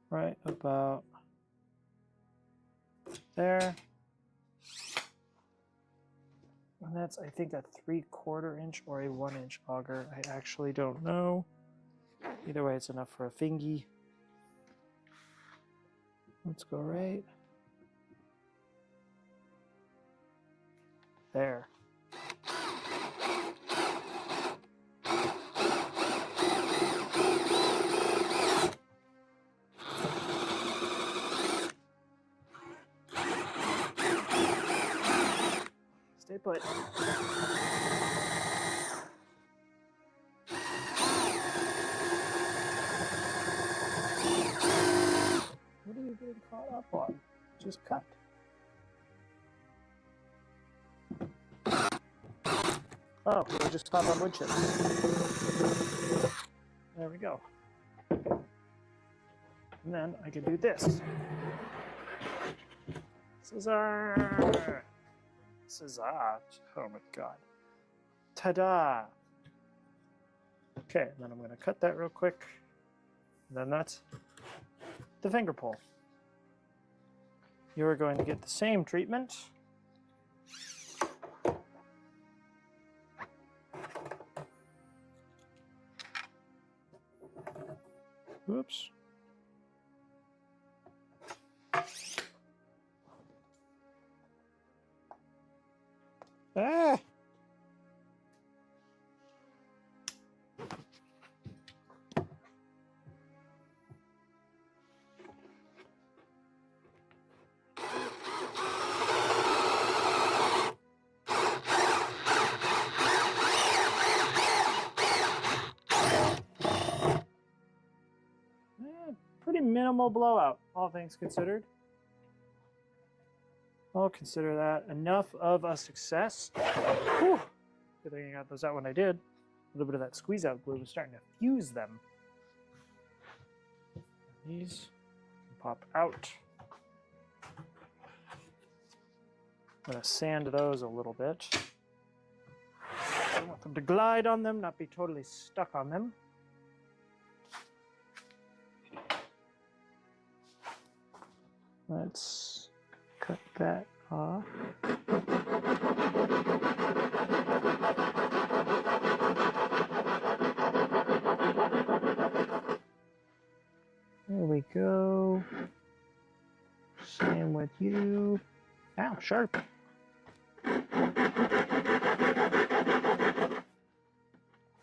Speaker 1: Right about there. And that's, I think, a 3/4 inch or a 1 inch auger. I actually don't know. Either way, it's enough for a fingy. Let's go right there. Stay put. What are you getting caught up on? Just cut. Oh, we just caught on wood chips. There we go. And then I can do this. Scissor! Scissor! Oh my god. Ta-da! Okay, and then I'm going to cut that real quick. And then that's the finger pull. You're going to get the same treatment. Oops. Ah! Pretty minimal blowout, all things considered. I'll consider that enough of a success. Whew. Good thing I got those out when I did. A little bit of that squeeze out glue was starting to fuse them. These can pop out. I'm going to sand those a little bit. I want them to glide on them, not be totally stuck on them. Let's cut that off. There we go. Same with you. Ow, sharp.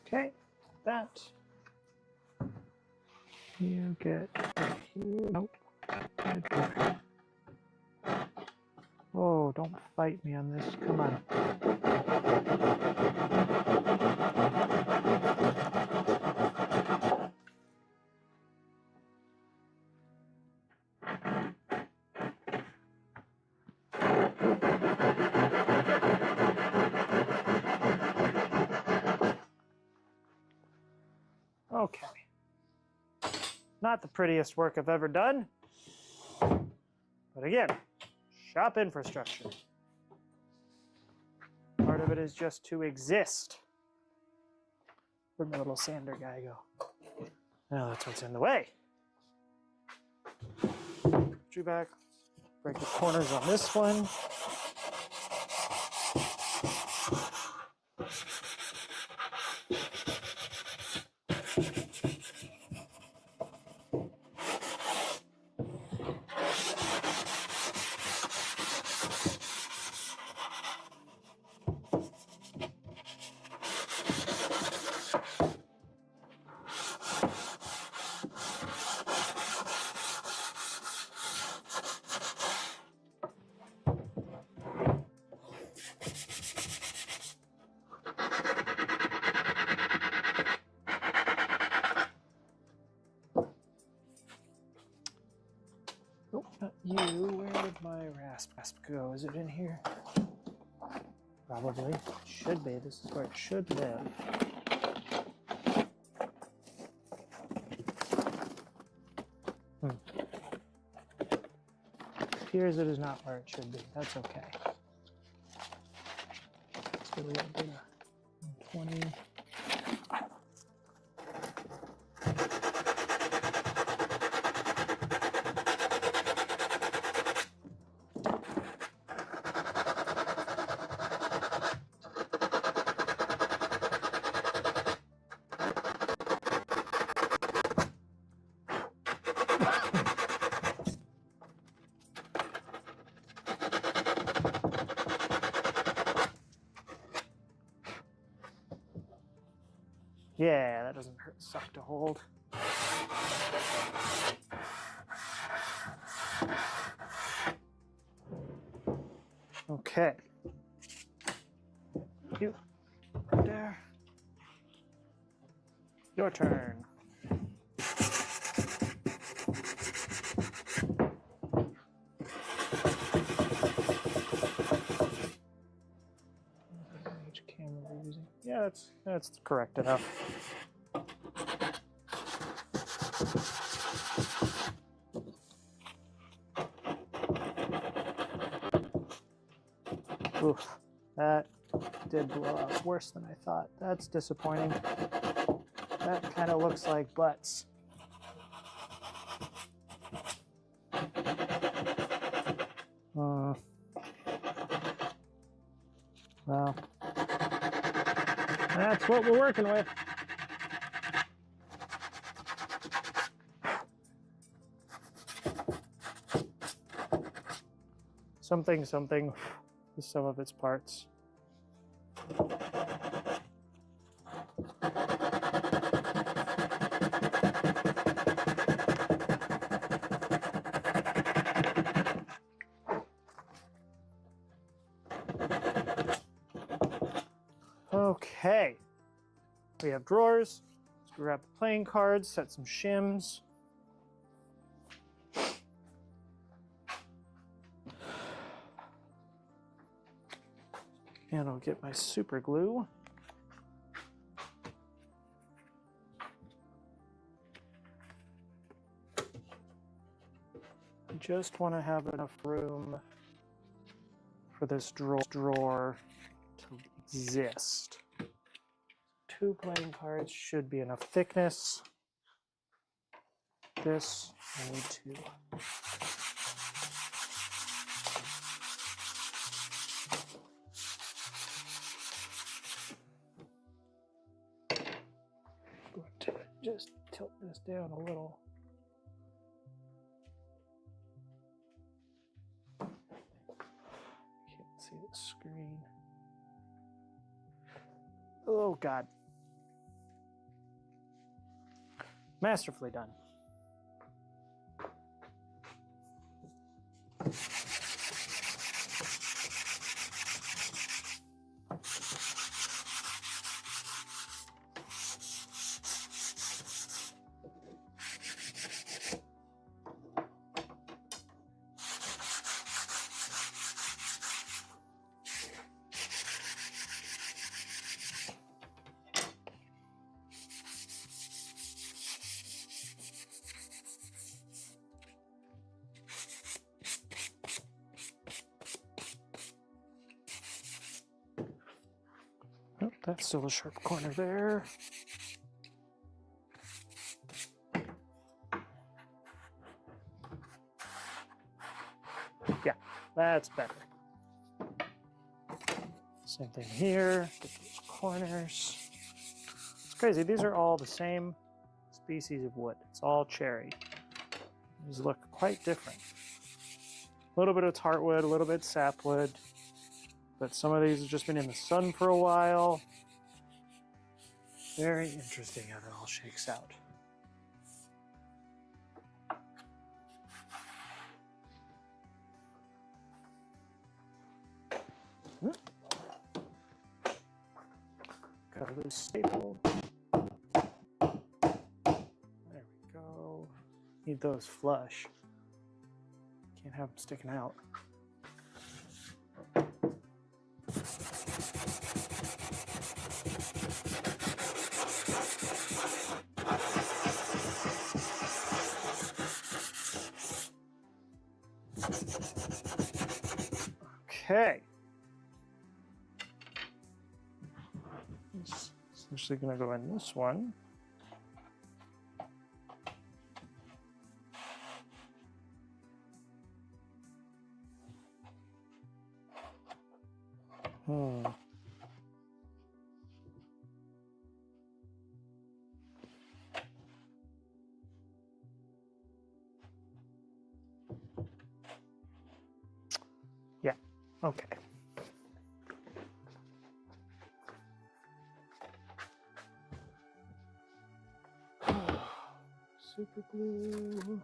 Speaker 1: Okay, that. You get here. Nope. Oh, don't fight me on this. Come on. Okay. Not the prettiest work I've ever done. But again, shop infrastructure. Part of it is just to exist. Where'd my little sander guy go? Now that's what's in the way. Screw back, break the corners on this one. You, where did my rasp go? Is it in here? Probably. It should be. This is where it should live. Appears it is not where it should be. That's okay. So we got data 20. Yeah, that doesn't suck to hold. Okay. You, there. Your turn. Which camera are we using? Yeah, that's correct enough. Oof, that did blow up worse than I thought. That's disappointing. That kind of looks like butts. Well, that's what we're working with. Something with some of its parts. Okay, we have drawers. Let's grab the playing cards, set some shims. And I'll get my super glue. Just want to have enough room for this drawer to exist. 2 playing cards should be enough thickness. This I need to just tilt this down a little. Can't see the screen. Oh God. Masterfully done. Oh, that's still a sharp corner there. Yeah, that's better. Same thing here, get those corners. It's crazy, these are all the same species of wood. It's all cherry. These look quite different. A little bit of tartwood, a little bit sapwood, but some of these have just been in the sun for a while. Very interesting how that all shakes out. Got a loose staple. There we go. Need those flush. Can't have them sticking out. Okay. It's essentially going to go in this one. Yeah, okay. Super glue.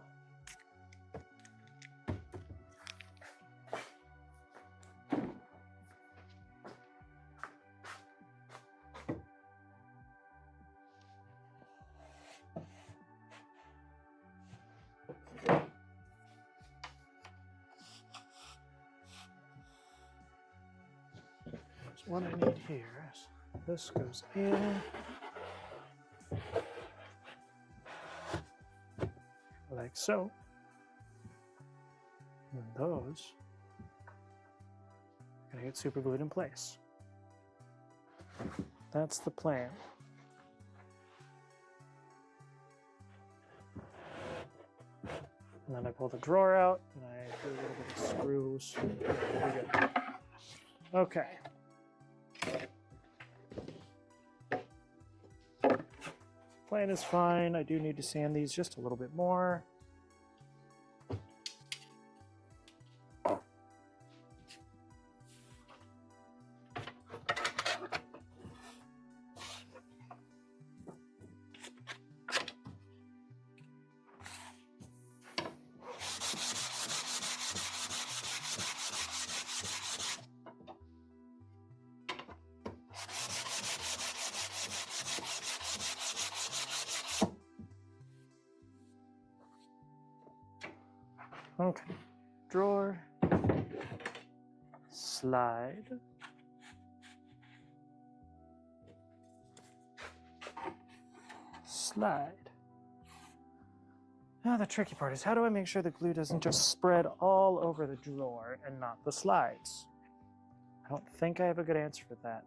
Speaker 1: So what I need here is this goes in. Like so. And those gonna get super glued in place. That's the plan. And then I pull the drawer out and I do a little bit of screws. There we go. Okay. Plan is fine. I do need to sand these just a little bit more. Okay, drawer, slide, slide. Now the tricky part is how do I make sure the glue doesn't just spread all over the drawer and not the slides? I don't think I have a good answer for that.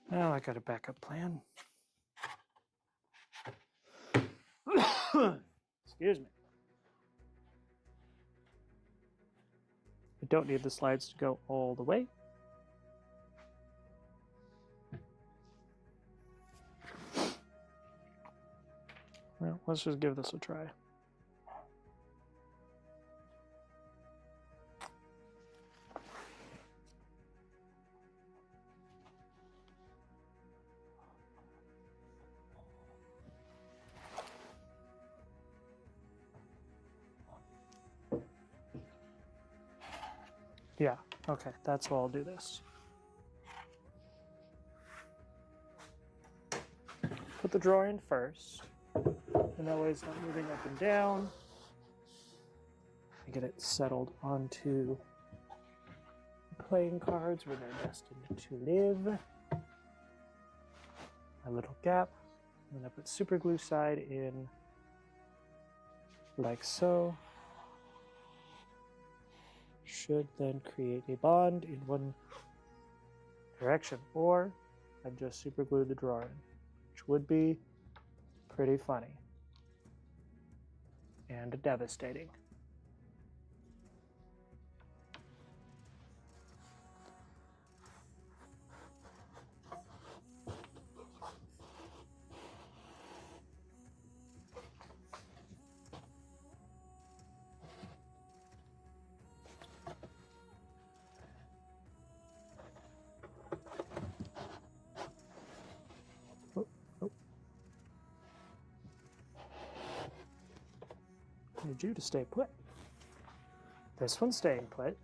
Speaker 1: Now I got a backup plan. Excuse me. I don't need the slides to go all the way. Well, let's just give this a try. Yeah, okay, that's why I'll do this. Put the drawer in first, and that way it's not moving up and down. I get it settled onto the playing cards where they're destined to live. My little gap. And then I put super glue side in like so. Should then create a bond in one direction, or I just super glue the drawer in, which would be pretty funny and devastating. I need you to stay put. This one's staying put.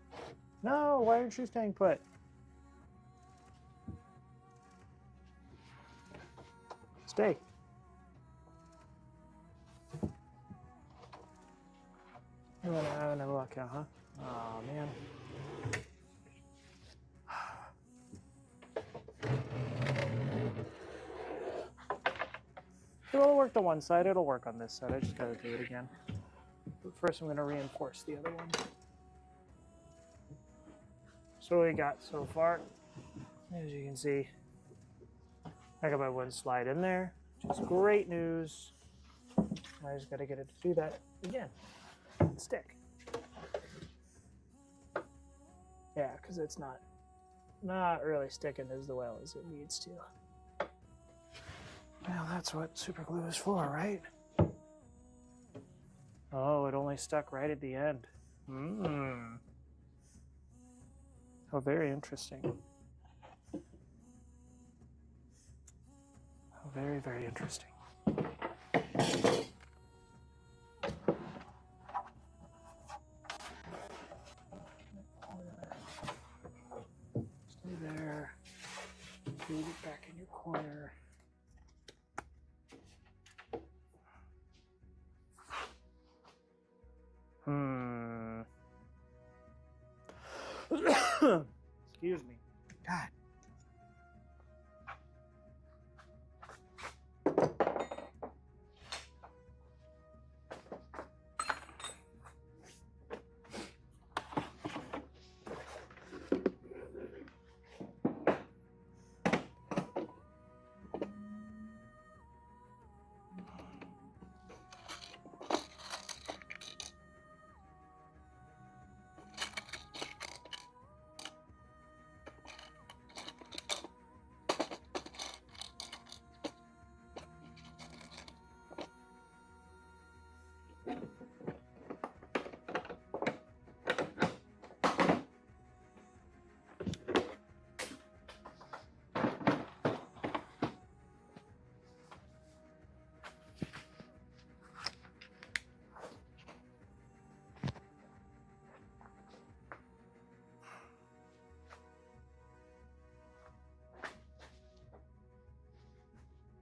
Speaker 1: No, why aren't you staying put? Stay. You wanna have another look out, huh? Oh man. It'll work the one side, it'll work on this side. I just gotta do it again. But first I'm gonna reinforce the other one. So what we got so far, as you can see, I got my one slide in there, which is great news. I just gotta get it to do that again. Stick. Yeah, because it's not really sticking as well as it needs to. Well, that's what super glue is for, right? Oh, it only stuck right at the end. Oh, very interesting. Oh, very, very interesting. Stay there. Move it back in your corner. Excuse me. God.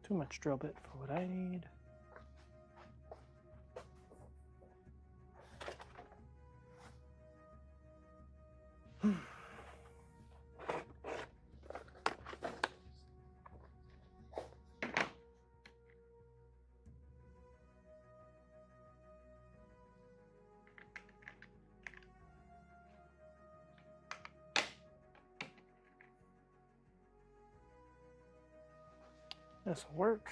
Speaker 1: Too much drill bit for what I need. This will work.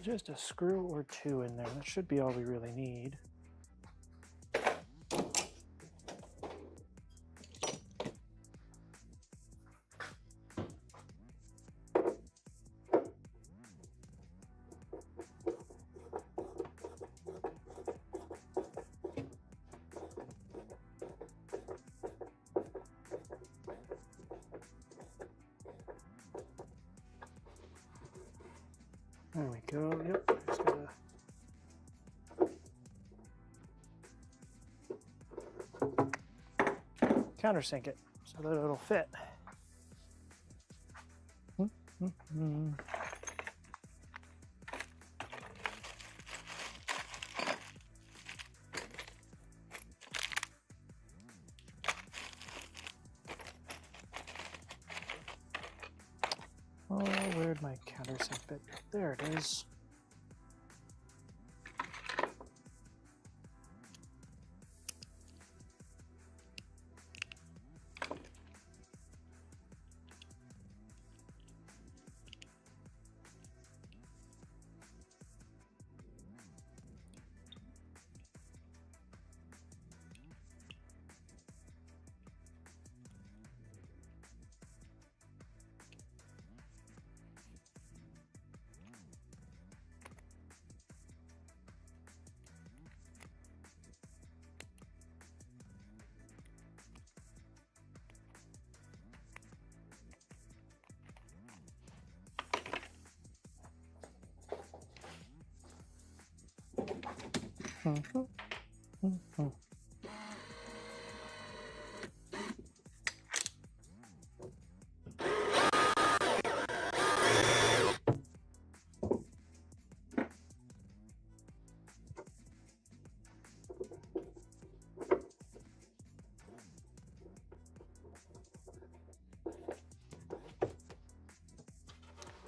Speaker 1: Just a screw or two in there. That should be all we really need. There we go. Yep. Just gotta countersink it so that it'll fit. Oh, where'd my countersink bit? There it is.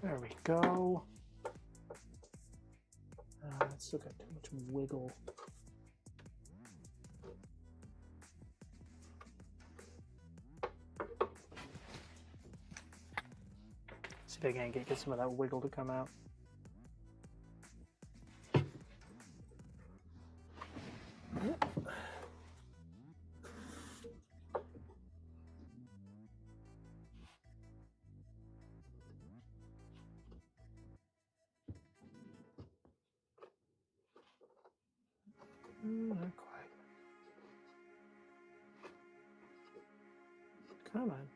Speaker 1: There we go. It's still got too much wiggle. See if I can get some of that wiggle to come out. Yep. Come on.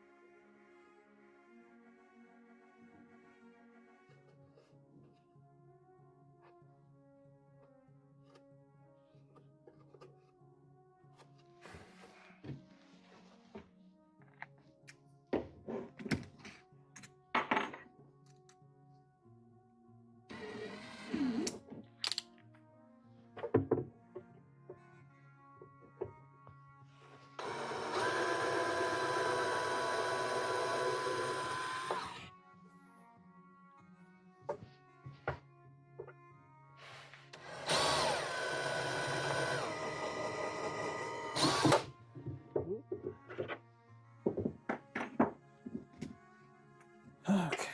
Speaker 1: Okay.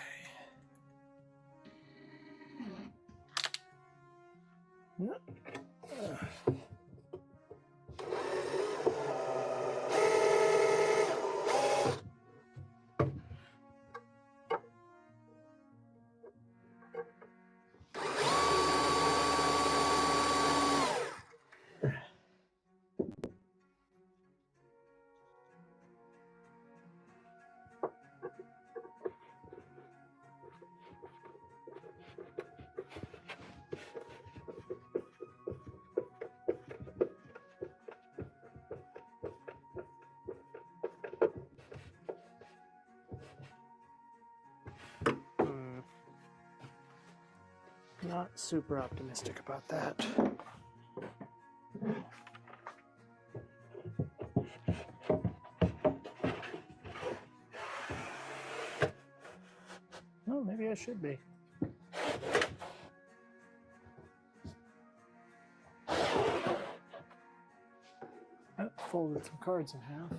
Speaker 1: Not super optimistic about that. Well, maybe I should be. I folded some cards in half.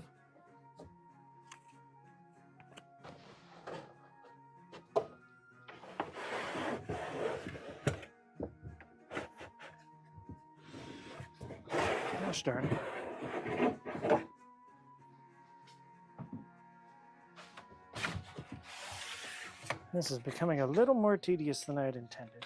Speaker 1: Gosh darn it. This is becoming a little more tedious than I had intended.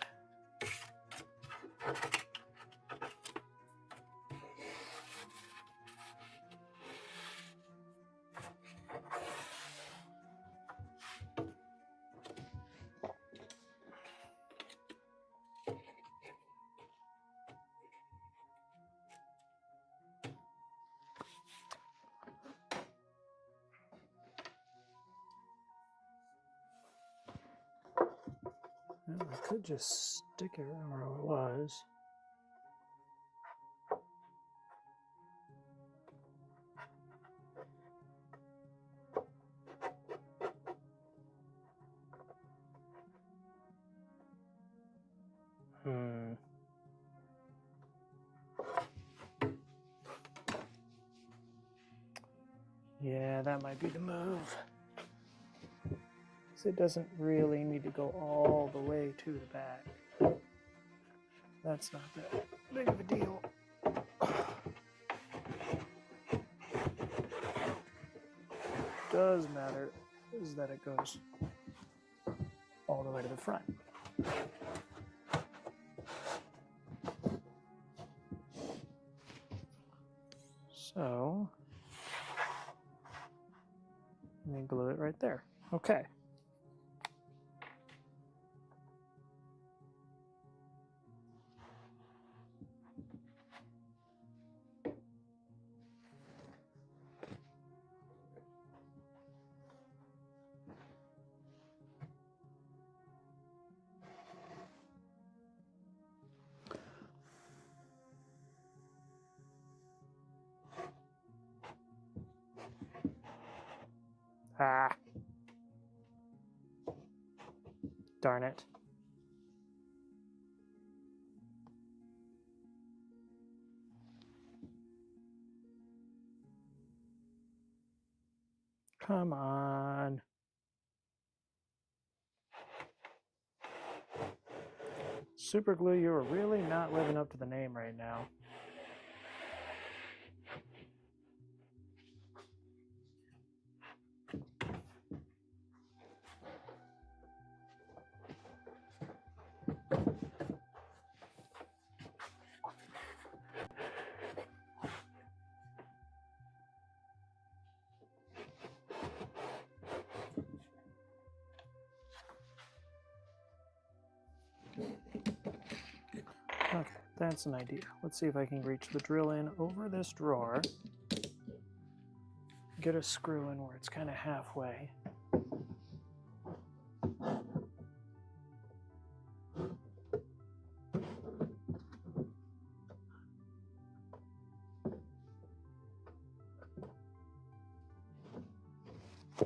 Speaker 1: Well, I could just stick it where it was. Yeah, that might be the move. It doesn't really need to go all the way to the back. That's not that big of a deal. What does matter is that it goes all the way to the front. So, let me glue it right there. Okay. Ah. Darn it. Come on. Super glue, you are really not living up to the name right now. That's an idea. Let's see if I can reach the drill in over this drawer. Get a screw in where it's kind of halfway.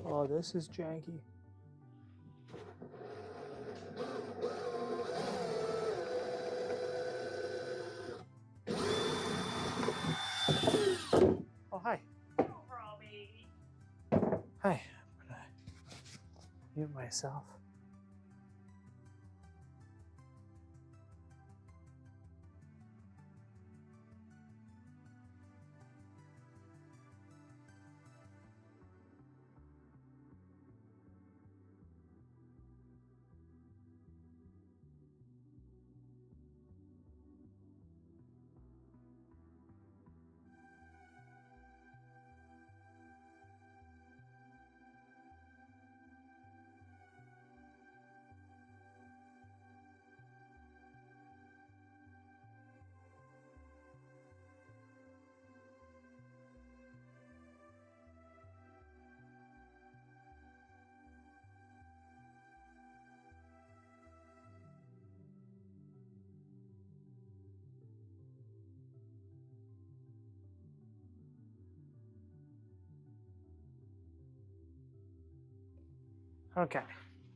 Speaker 1: Oh, this is janky. Oh, hi.
Speaker 2: Overall, baby.
Speaker 1: Hi. I'm gonna mute myself. Okay,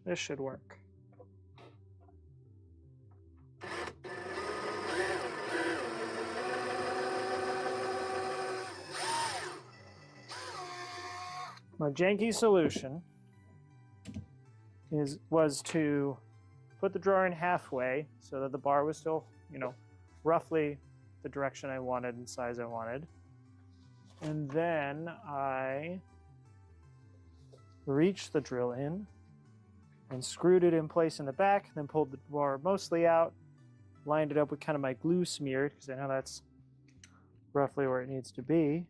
Speaker 1: this should work. My janky solution was to put the drawer in halfway so that the bar was still, roughly the direction I wanted and size I wanted. And then I reached the drill in and screwed it in place in the back, then pulled the bar mostly out, lined it up with kind of my glue smeared, because I know that's roughly where it needs to be,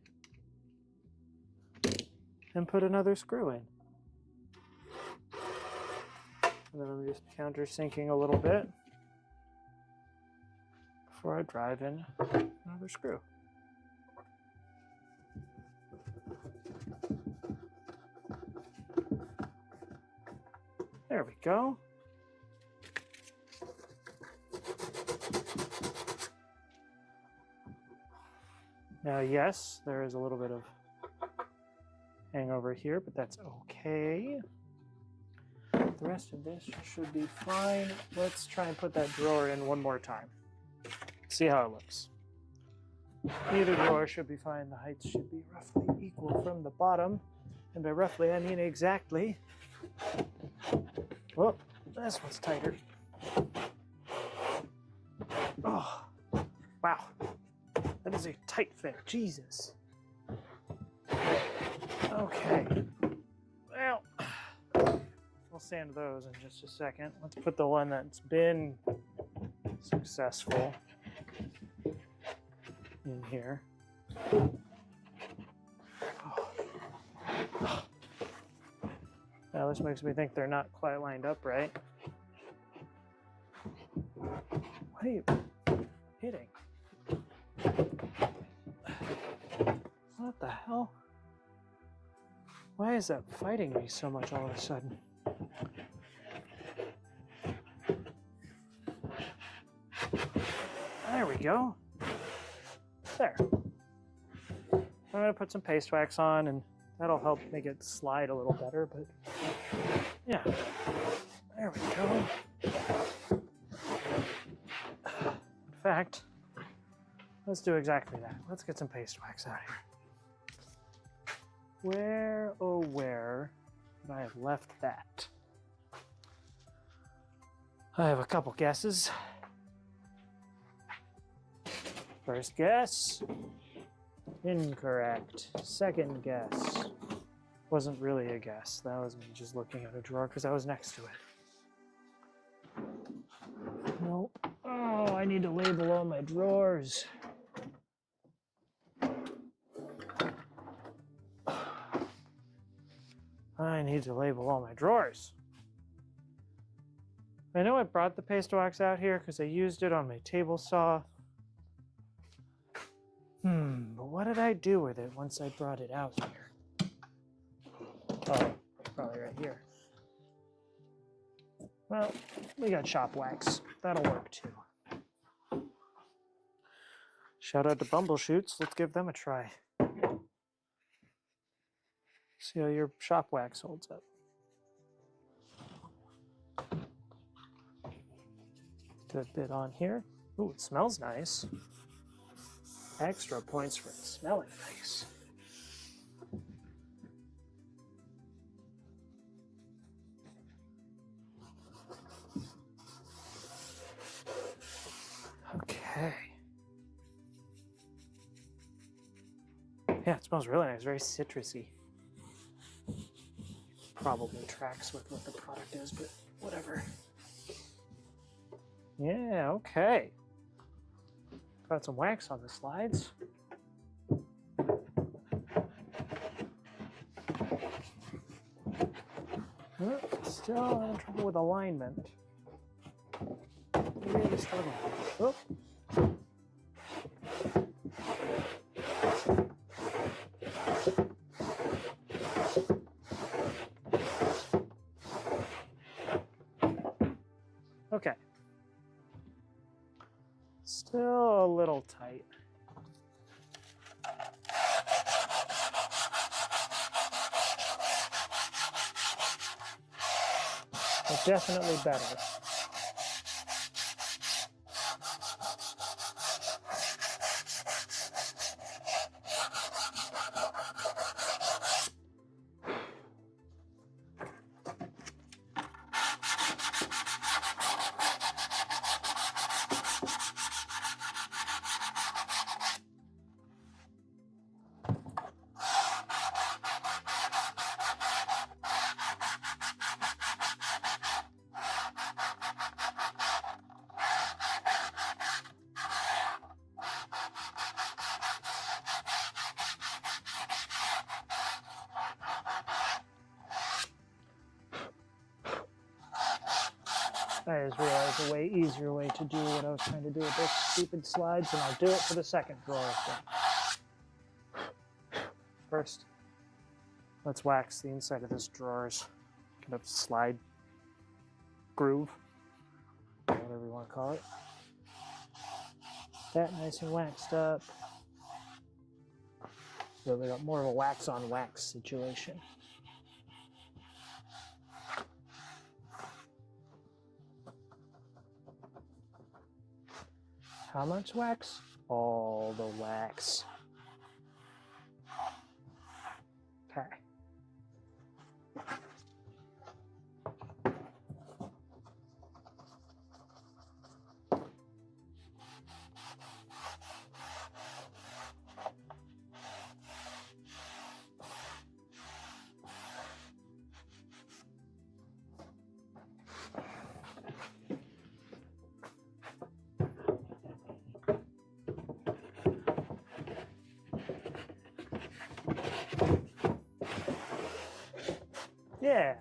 Speaker 1: and put another screw in. And then I'm just countersinking a little bit before I drive in another screw. There we go. Now, yes, there is a little bit of hangover here, but that's okay. The rest of this should be fine. Let's try and put that drawer in one more time. See how it looks. Either drawer should be fine. The heights should be roughly equal from the bottom. And by roughly, I mean exactly. Oh, this one's tighter. Oh, wow. That is a tight fit. Jesus. Okay. Well, we'll sand those in just a second. Let's put the one that's been successful in here. Now this makes me think they're not quite lined up right. What are you hitting? What the hell? Why is that fighting me so much all of a sudden? There we go. There. I'm going to put some paste wax on, and that'll help make it slide a little better, but yeah. There we go. In fact, let's do exactly that. Let's get some paste wax out here. Where, oh where, would I have left that? I have a couple guesses. First guess, incorrect. Second guess, wasn't really a guess. That was me just looking at a drawer because I was next to it. Nope. Oh, I need to label all my drawers. I need to label all my drawers. I know I brought the paste wax out here because I used it on my table saw But what did I do with it once I brought it out here? Oh, probably right here. Well, we got shop wax. That'll work too. Shout out to Bumbleshoots. Let's give them a try. See how your shop wax holds up. Good bit on here. Ooh, it smells nice. Extra points for it smelling nice. Okay. Yeah, it smells really nice. Very citrusy. Probably tracks with what the product is, but whatever. Yeah, okay. Got some wax on the slides. Still having trouble with alignment. Really struggling. Oh. Okay. Still a little tight. But definitely better. I just realized a way easier way to do what I was trying to do with those stupid slides, and I'll do it for the second drawer. So first, let's wax the inside of this drawer's kind of slide groove, whatever you want to call it. That nice and waxed up. So we got more of a wax on wax situation. How much wax? All the wax. Okay. Yeah.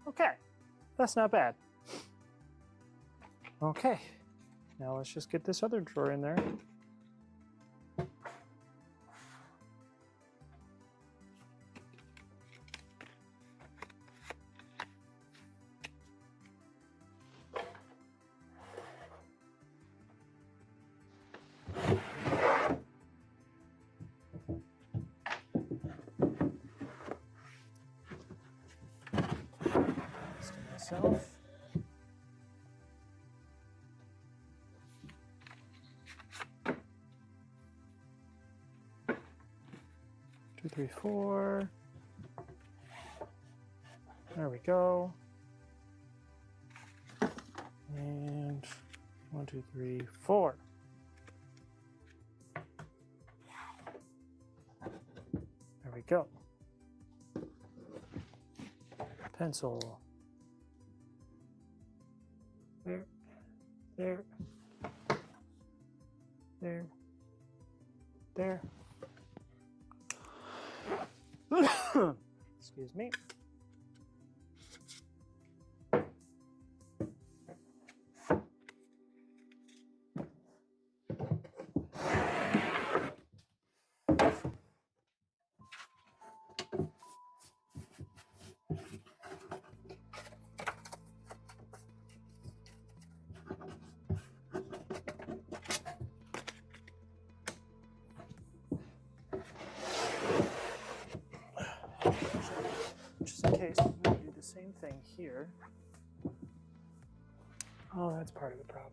Speaker 1: Okay, that's not bad. Okay, now let's just get this other drawer in there. Myself. Two, three, four. There we go. And 1, 2, 3, 4. There we go. Pencil. There, there, there, there. Excuse me. just in case, I'm going to do the same thing here. Oh, that's part of the problem.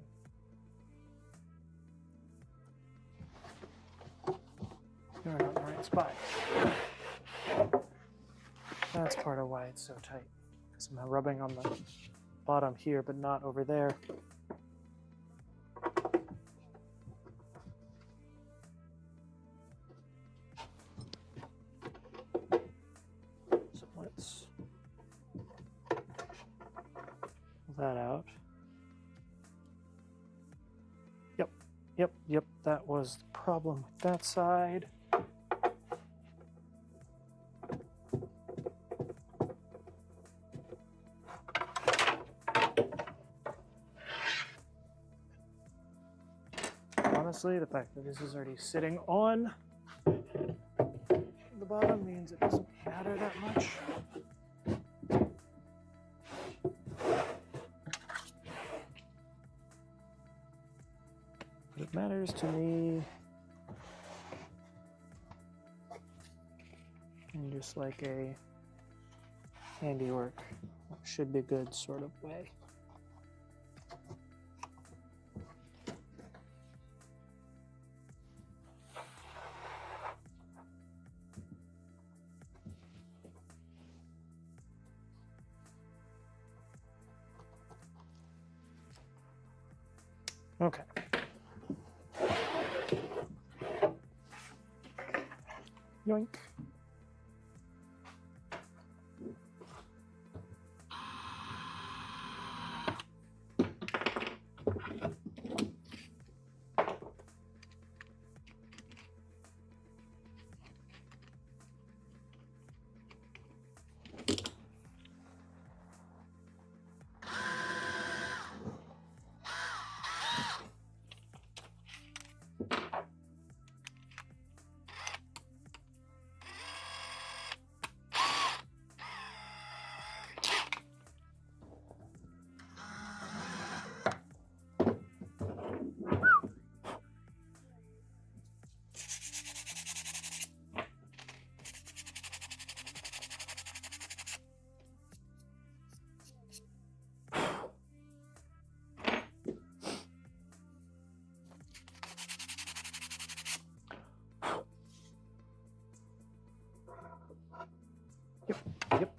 Speaker 1: You're not in the right spot. That's part of why it's so tight. Because I'm rubbing on the bottom here, but not over there. So let's pull that out. Yep, that was the problem with that side. Honestly, the fact that this is already sitting on the bottom means it doesn't matter that much. But it matters to me in just like a handiwork, should be good sort of way. Okay. Yoink.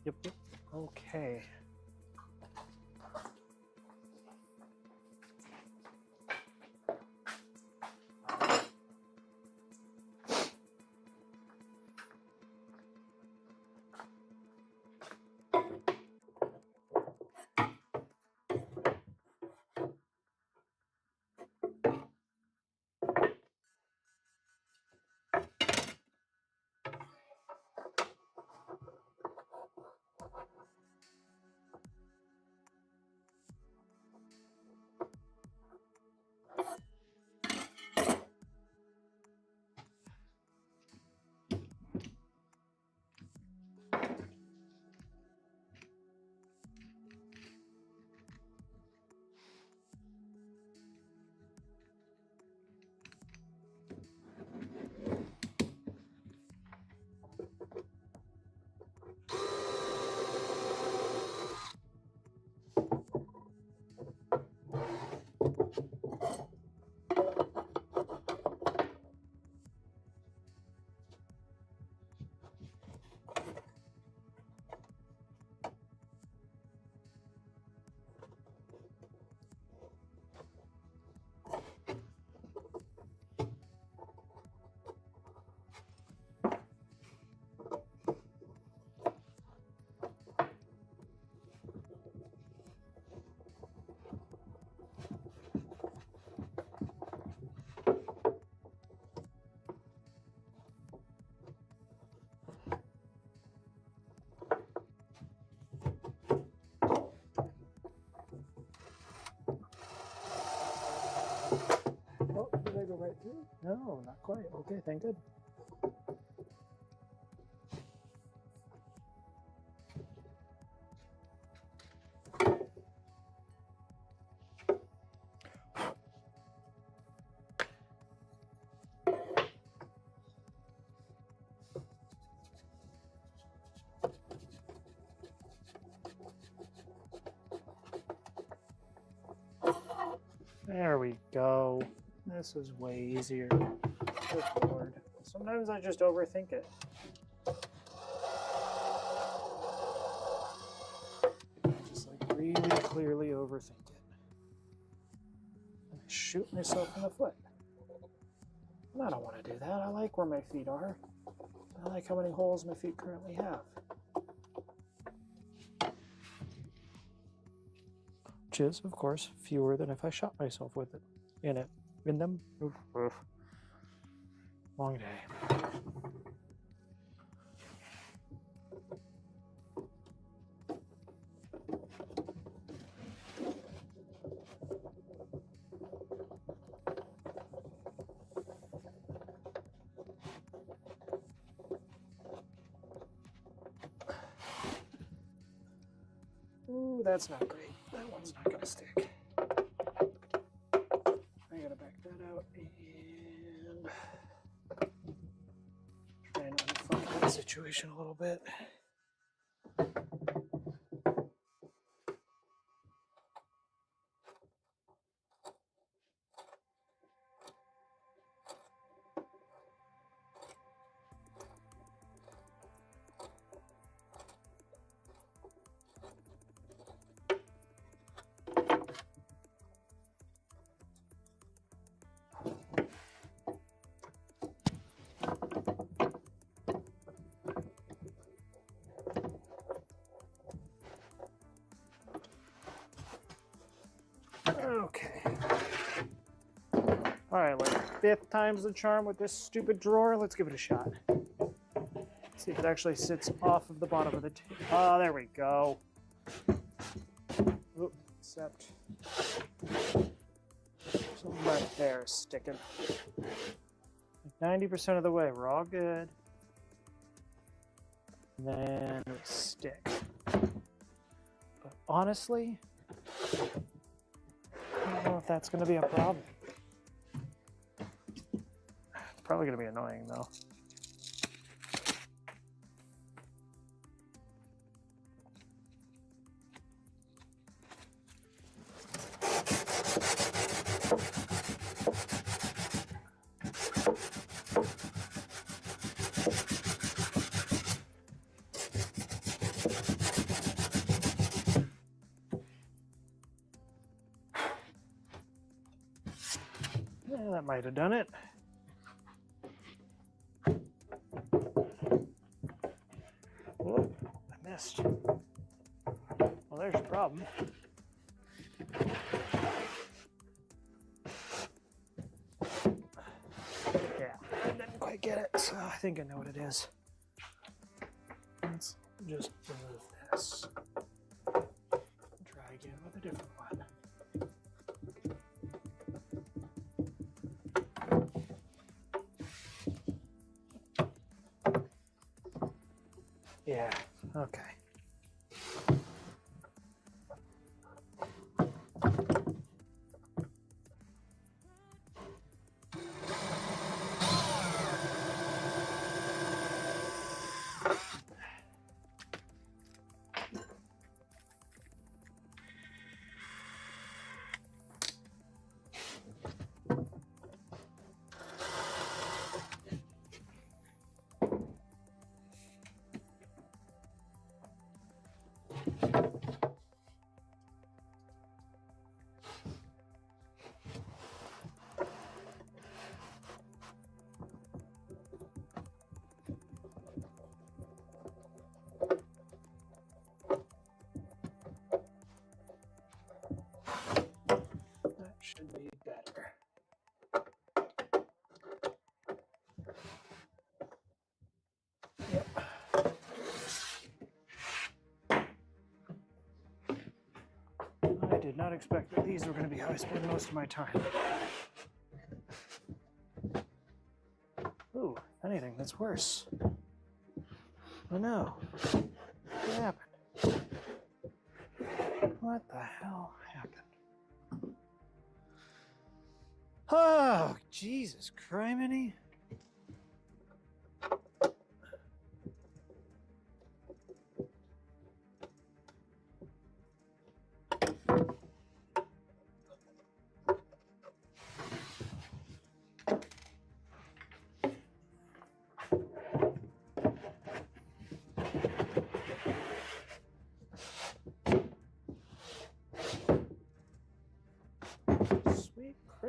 Speaker 1: Yep. Okay. Oh, did I go right through? No, not quite. Okay, thank good. There we go. This is way easier. Good Lord. Sometimes I just overthink it. Just like really clearly overthink it. And I shoot myself in the foot. And I don't want to do that. I like where my feet are. I like how many holes my feet currently have. Which is, of course, fewer than if I shot myself with it. In them. Oof, oof. Long day. Ooh, that's not great. That one's not going to stick. I gotta back that out and try and unfuck that situation a little bit. Okay. Alright, like 5th time's the charm with this stupid drawer. Let's give it a shot. See if it actually sits off of the bottom of the table. Oh, there we go. Oop, except something right there is sticking. 90% of the way, we're all good. And then we stick. But honestly, I don't know if that's going to be a problem. It's probably going to be annoying though. Yeah, that might have done it. Whoa, I missed. Well, there's a problem. Yeah, I didn't quite get it, so I think I know what it is. Let's just remove this. Try again with a different one. Yeah, okay. That should be better. Yep. I did not expect that these were going to be how I spend most of my time. Ooh, if anything, that's worse. Oh no. What happened? What the hell happened? Oh, Jesus criminy.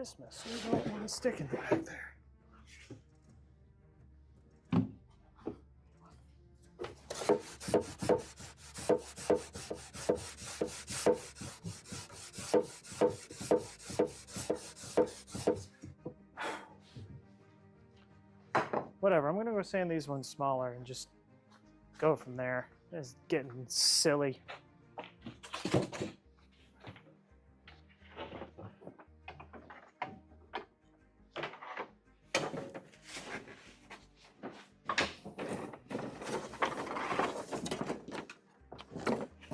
Speaker 1: Christmas. You don't want to stick in back there. Whatever, I'm gonna go sand these ones smaller and just go from there. It's getting silly.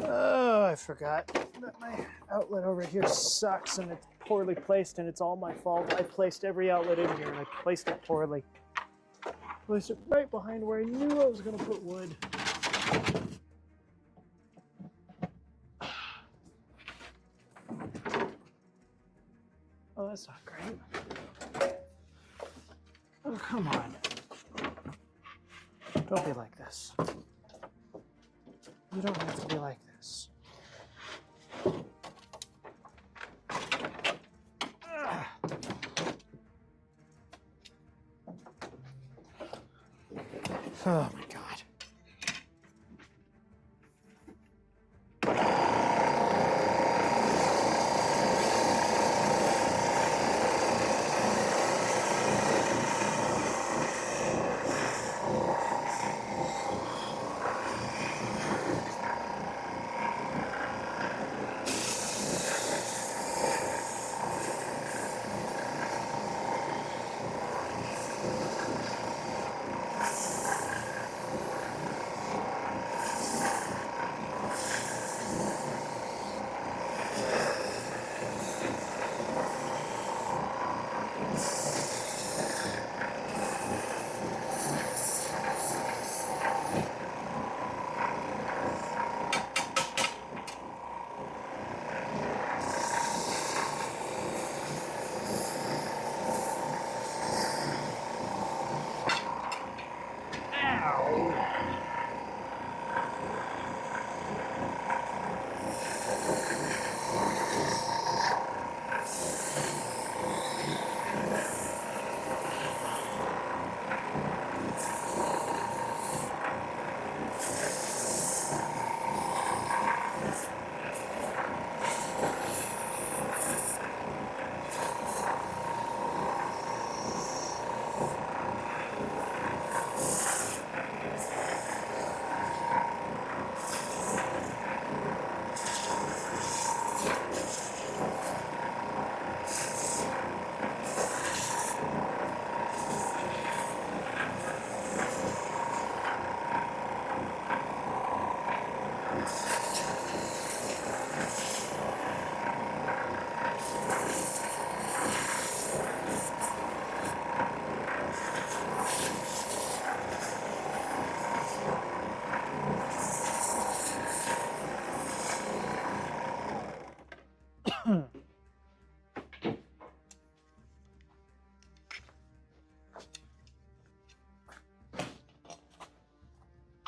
Speaker 1: Oh, I forgot that my outlet over here sucks and it's poorly placed and it's all my fault. I placed every outlet in here and I placed it poorly. Placed it right behind where I knew I was going to put wood. Oh, that's not great. Oh, come on. Don't be like this. You don't have to be like this. Oh my God.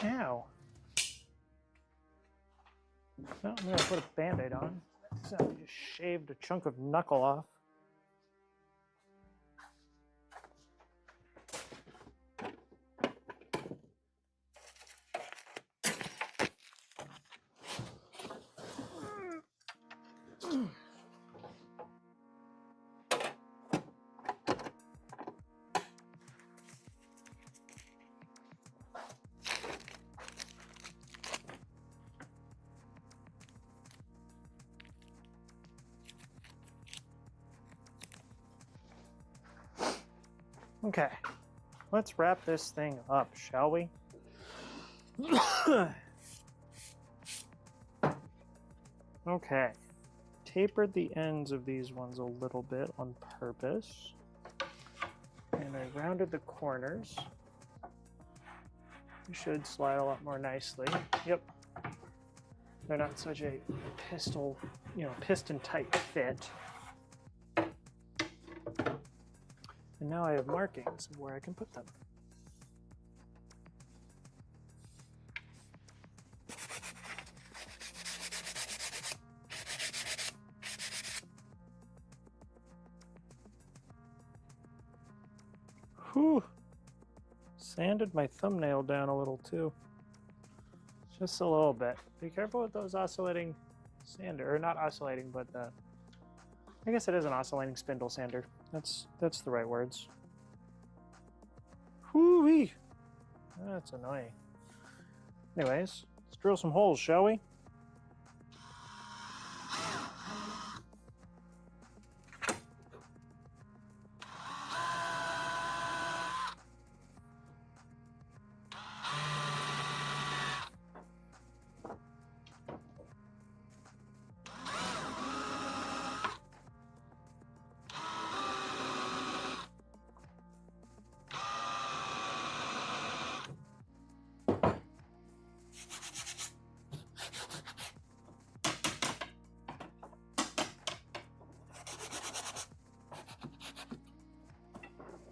Speaker 1: Ow. No, I'm gonna put a Band-Aid on. So I just shaved a chunk of knuckle off. Okay, let's wrap this thing up, shall we? Okay, tapered the ends of these ones a little bit on purpose. And I rounded the corners. They should slide a lot more nicely. Yep. They're not such a piston tight fit. And now I have markings of where I can put them. Whew. Sanded my thumbnail down a little too. Just a little bit. Be careful with those oscillating sander, or not oscillating, but I guess it is an oscillating spindle sander. That's the right words. Whoo-wee! That's annoying. Anyways, let's drill some holes, shall we?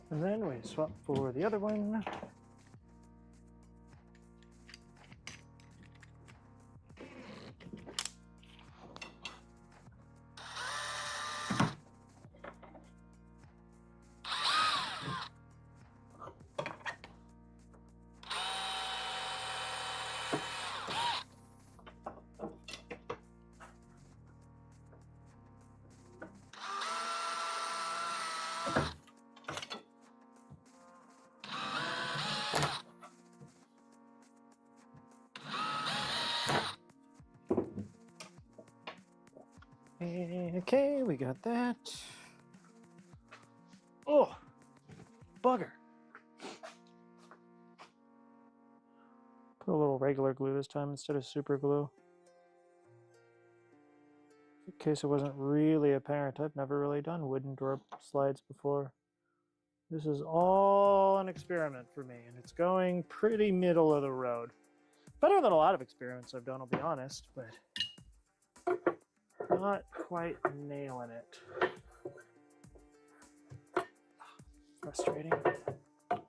Speaker 1: And then we swap for the other one. Okay, we got that. Oh, bugger. Put a little regular glue this time instead of super glue. In case it wasn't really apparent, I've never really done wooden door slides before. This is all an experiment for me, and it's going pretty middle of the road. Better than a lot of experiments I've done, I'll be honest, but not quite nailing it. Frustrating. Of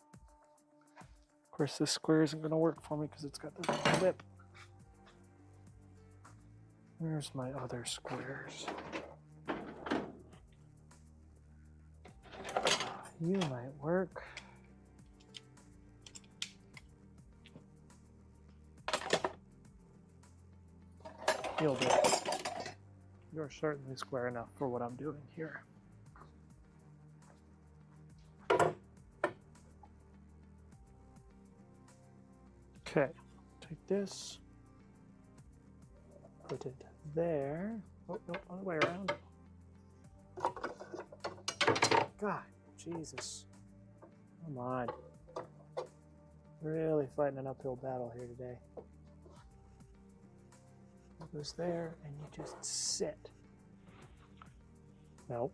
Speaker 1: course, this square isn't going to work for me because it's got the whip. Where's my other squares? You might work. You'll do it. You're certainly square enough for what I'm doing here. Okay, take this, put it there. Oh, no, other way around. God, Jesus. Come on. Really fighting an uphill battle here today. It goes there, and you just sit. Nope.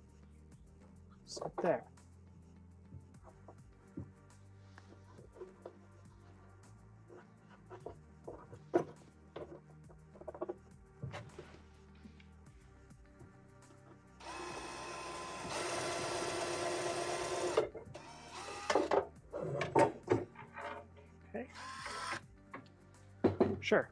Speaker 1: Sit there. Okay. Sure.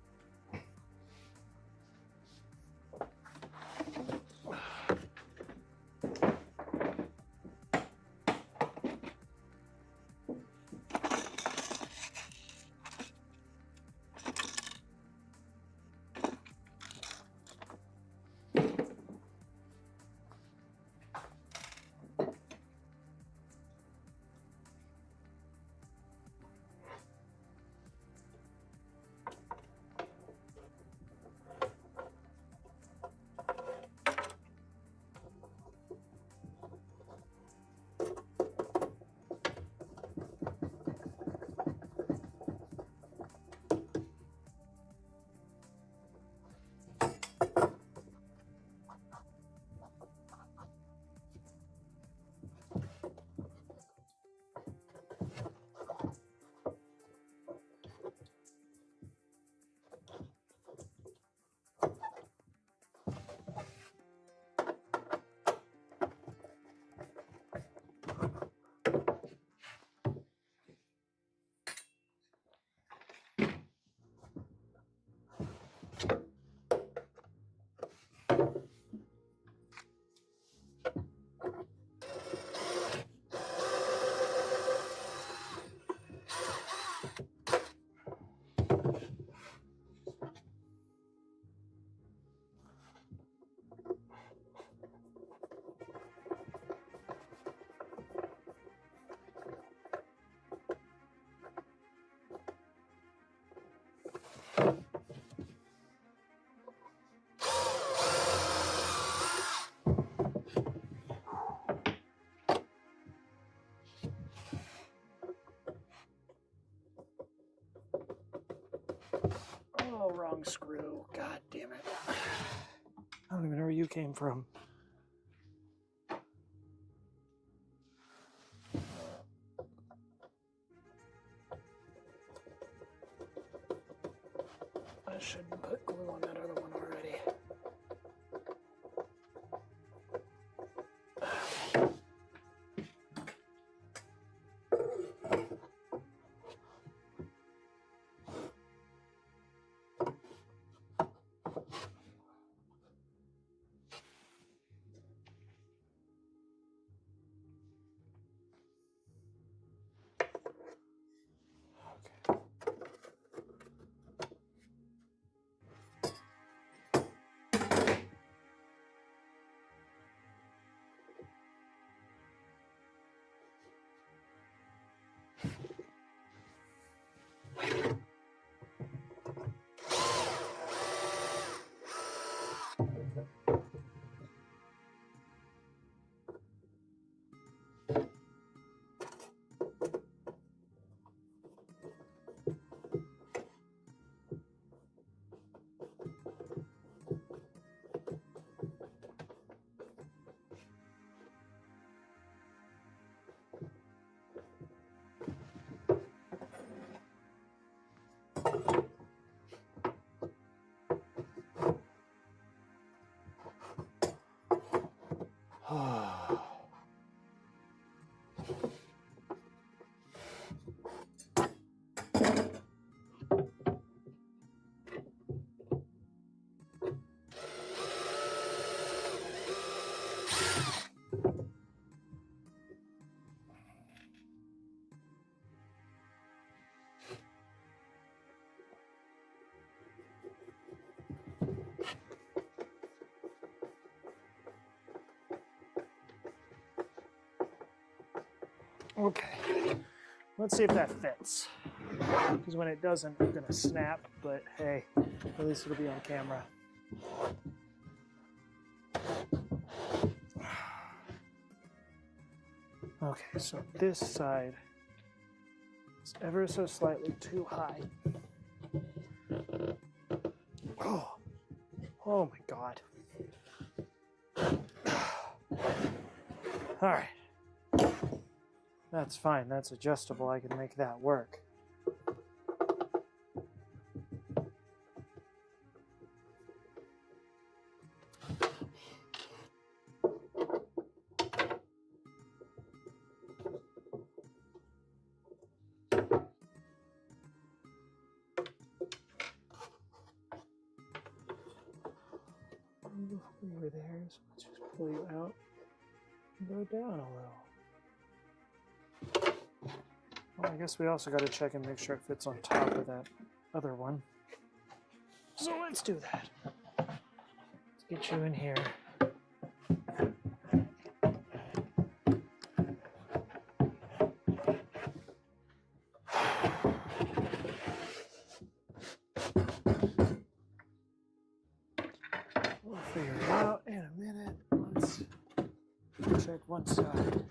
Speaker 1: Oh, wrong screw. God damn it. I don't even know where you came from. I should put glue on that other one already. Okay, let's see if that fits. Because when it doesn't, I'm gonna snap, but hey, at least it'll be on camera. Okay, so this side is ever so slightly too high. Oh, oh my God. All right. That's fine, that's adjustable, I can make that work. Over there, so let's just pull you out and go down a little. Well, I guess we also got to check and make sure it fits on top of that other one. So let's do that. Let's get you in here. We'll figure it out in a minute. Let's check one side.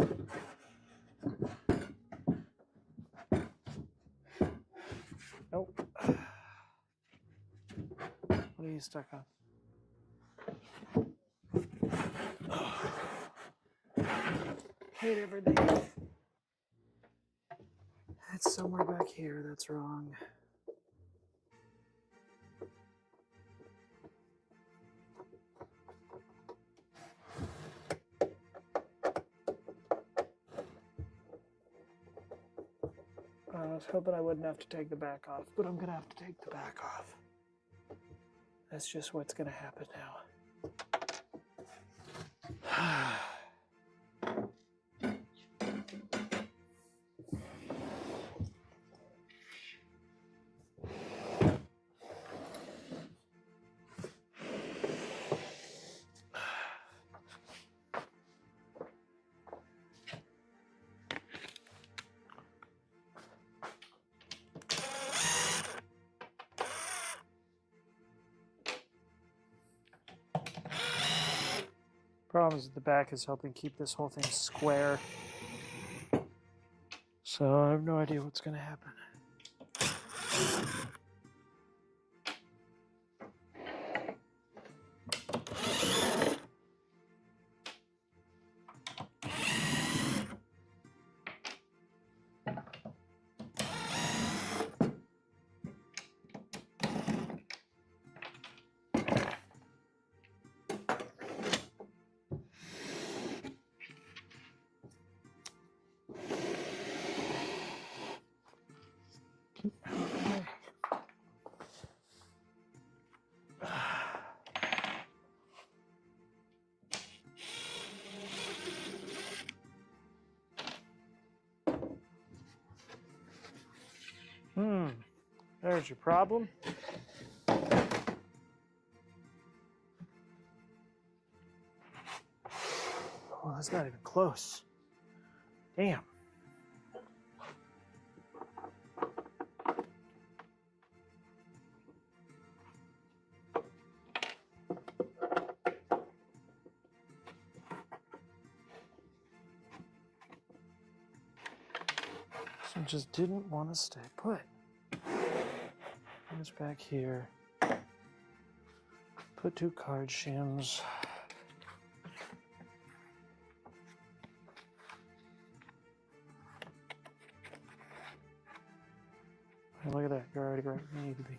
Speaker 1: Nope. What are you stuck on? Hate everything. It's somewhere back here that's wrong. I was hoping I wouldn't have to take the back off, but I'm gonna have to take the back off. That's just what's gonna happen now. Problem is the back is helping keep this whole thing square. So I have no idea what's going to happen. What's your problem? Oh, that's not even close. Damn. So just didn't want to stay put. It's back here. Put 2 card shims. Hey, look at that. You're already right where you need to be.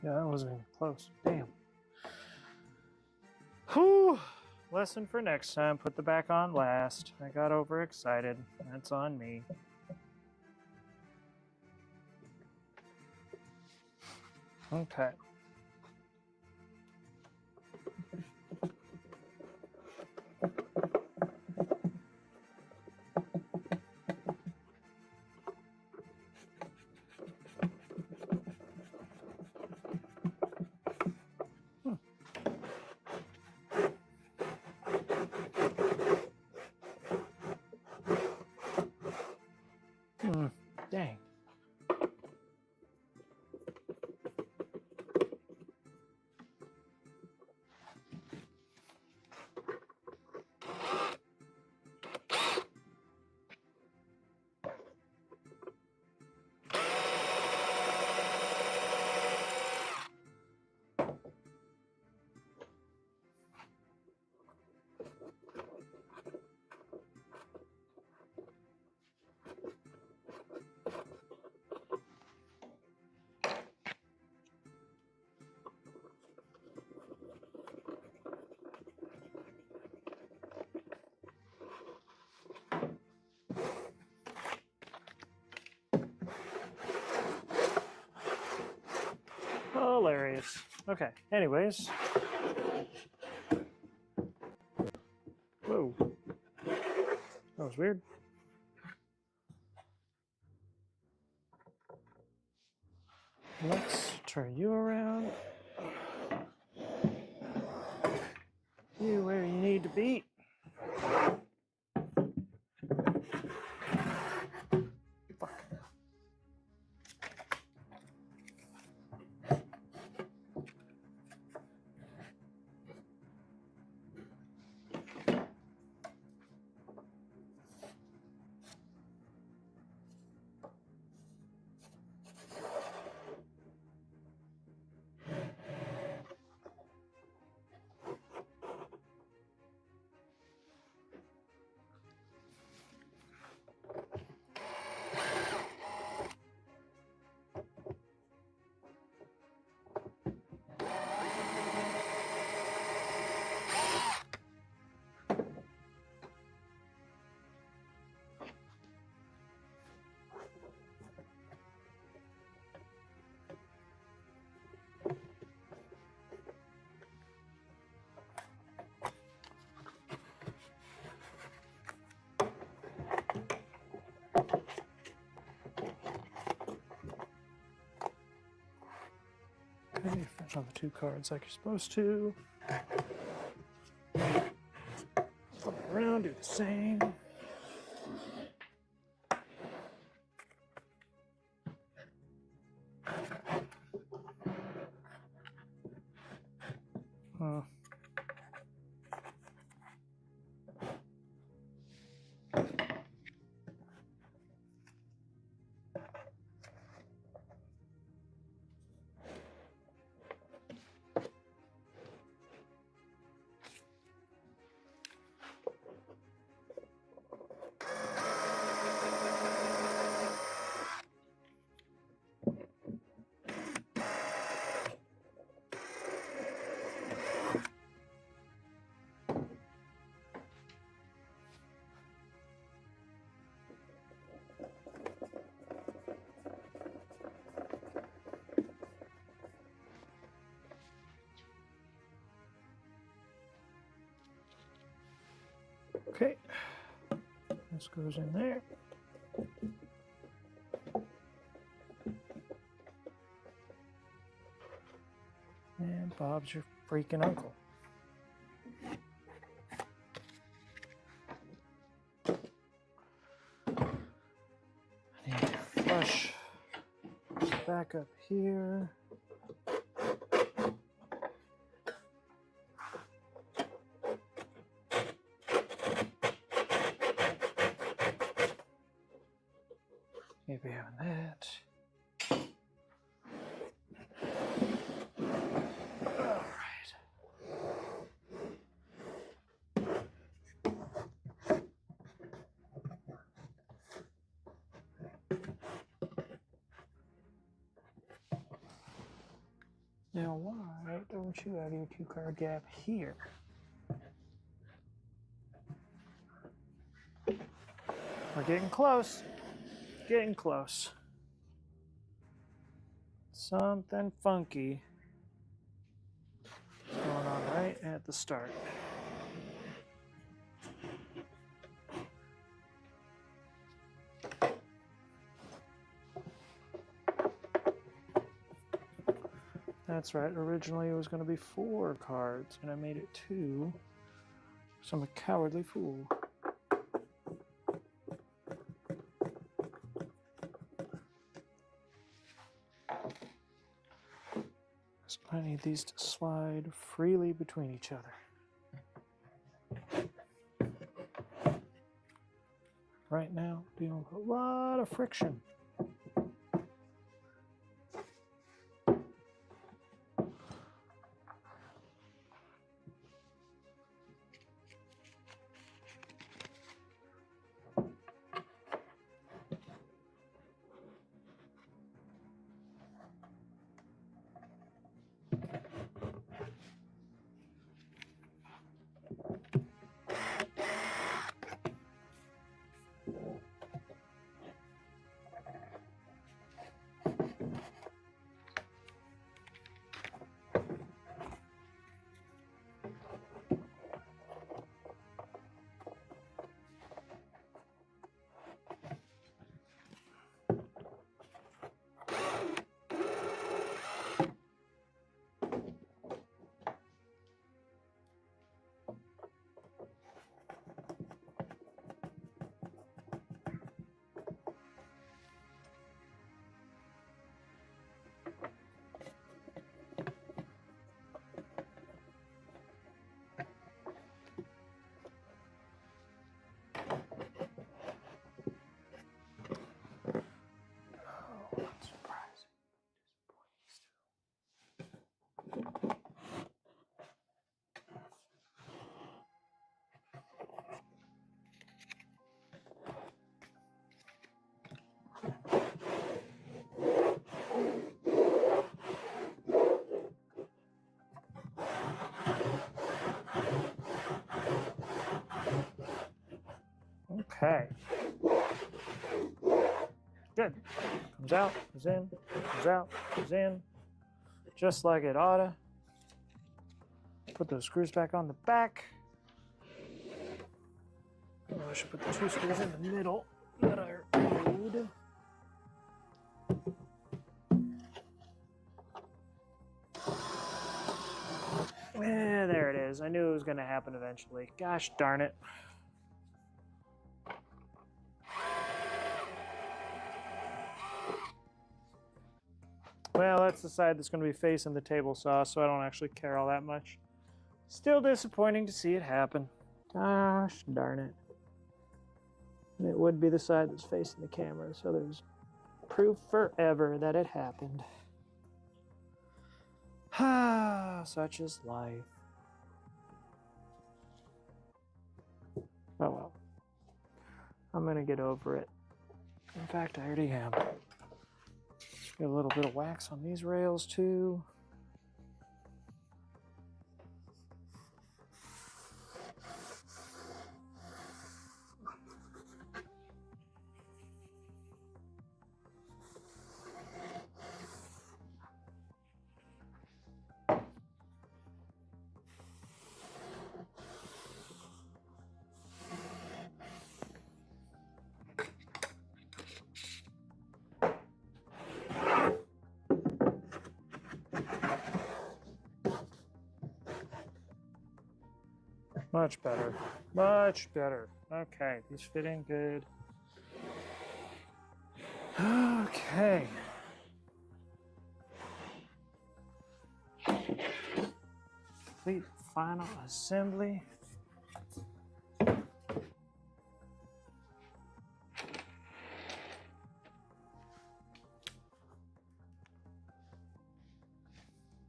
Speaker 1: Yeah, that wasn't even close. Damn. Whew. Lesson for next time. Put the back on last. I got overexcited. That's on me. Okay. Dang. Hilarious. Okay, anyways. Whoa. That was weird. Let's turn you around. You where you need to be. Fuck. Okay, finish on the 2 cards like you're supposed to. Flip it around, do the same. This goes in there. And Bob's your freaking uncle. I need to flush back up here. Maybe having that. All right. Now, why don't you have your 2-car gap here? We're getting close. Getting close. Something funky is going on right at the start. That's right, originally it was going to be 4 cards, and I made it 2, so I'm a cowardly fool. So I need these to slide freely between each other. Right now, dealing with a lot of friction. Okay. Good. Comes out, comes in, comes out, comes in. Just like it oughta. Put those screws back on the back. Oh, I should put the 2 screws in the middle that are owed. Yeah, there it is. I knew it was going to happen eventually. Gosh darn it. Well, that's the side that's going to be facing the table saw, so I don't actually care all that much. Still disappointing to see it happen. Gosh darn it. And it would be the side that's facing the camera, so there's proof forever that it happened. Ah, such is life. Oh well. I'm going to get over it. In fact, I already am. Get a little bit of wax on these rails too. Much better. Much better. Okay, these fit in good. Okay. Complete final assembly.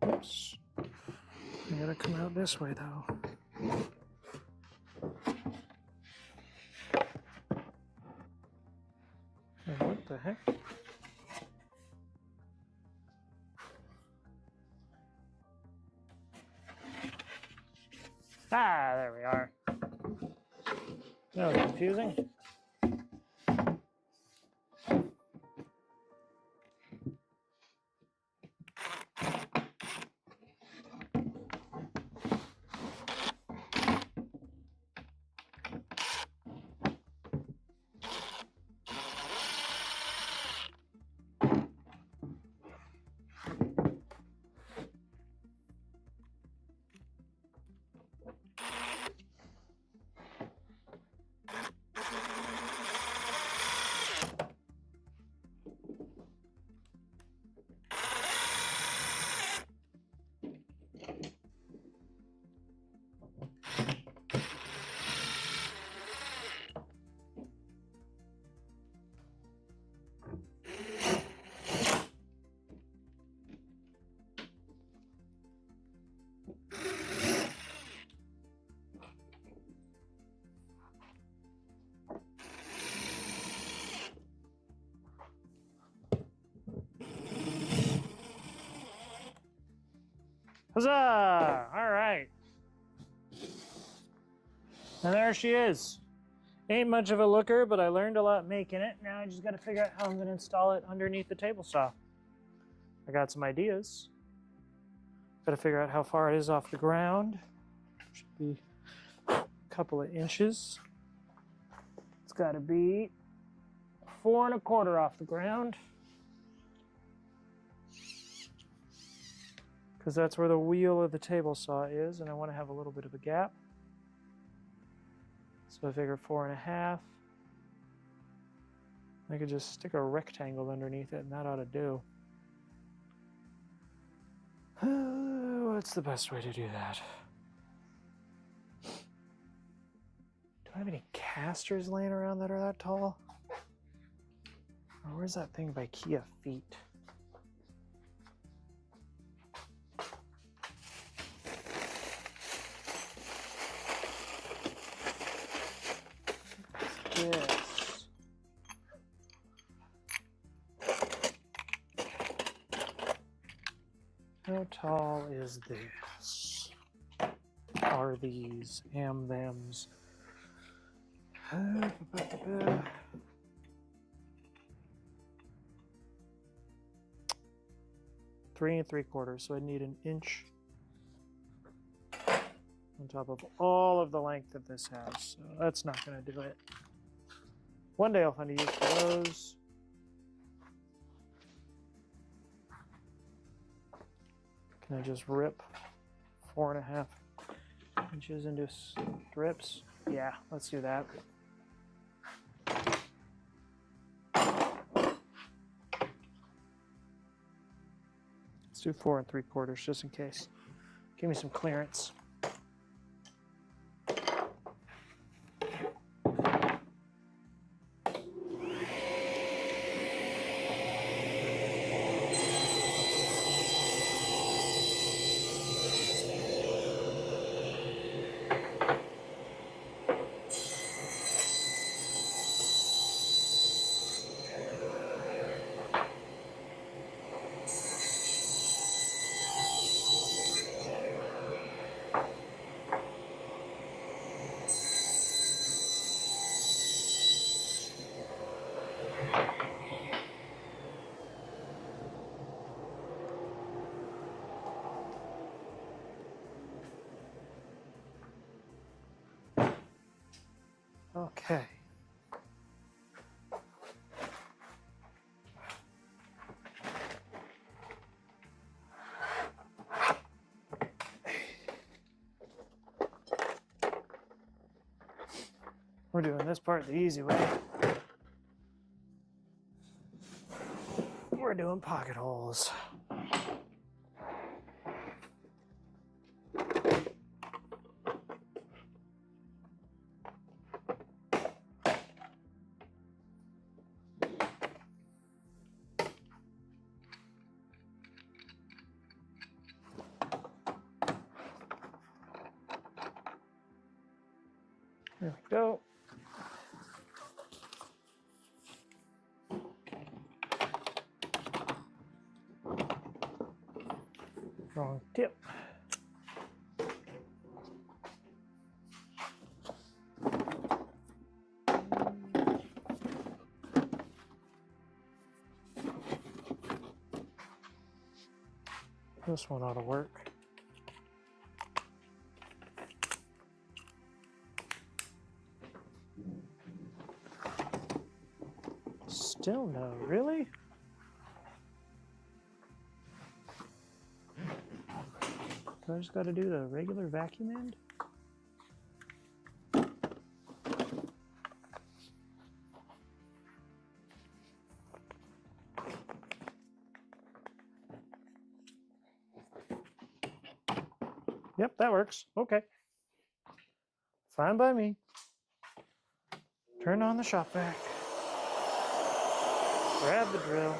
Speaker 1: Oops. I gotta come out this way though. Oh, what the heck? Ah, there we are. That was confusing. Huzzah! All right. And there she is. Ain't much of a looker, but I learned a lot making it. Now I just got to figure out how I'm going to install it underneath the table saw. I got some ideas. Got to figure out how far it is off the ground. Should be a couple of inches. It's got to be 4 1/4 off the ground, because that's where the wheel of the table saw is, and I want to have a little bit of a gap. So I figure 4 1/2. I could just stick a rectangle underneath it, and that ought to do. What's the best way to do that? Do I have any casters laying around that are that tall? Or where's that thing by Kia Feet? This. How tall is this? Are these thems? 3 3/4, so I need an inch on top of all of the length that this has. So that's not going to do it. One day I'll find a use for those. Can I just rip 4 1/2 inches into strips? Yeah, let's do that. Let's do 4 3/4 just in case. Give me some clearance. We're doing this part the easy way. We're doing pocket holes. There we go. Wrong tip. This one ought to work. Still no, really? So I just got to do the regular vacuum end? Yep, that works. Okay. Fine by me. Turn on the shop vac. Grab the drill.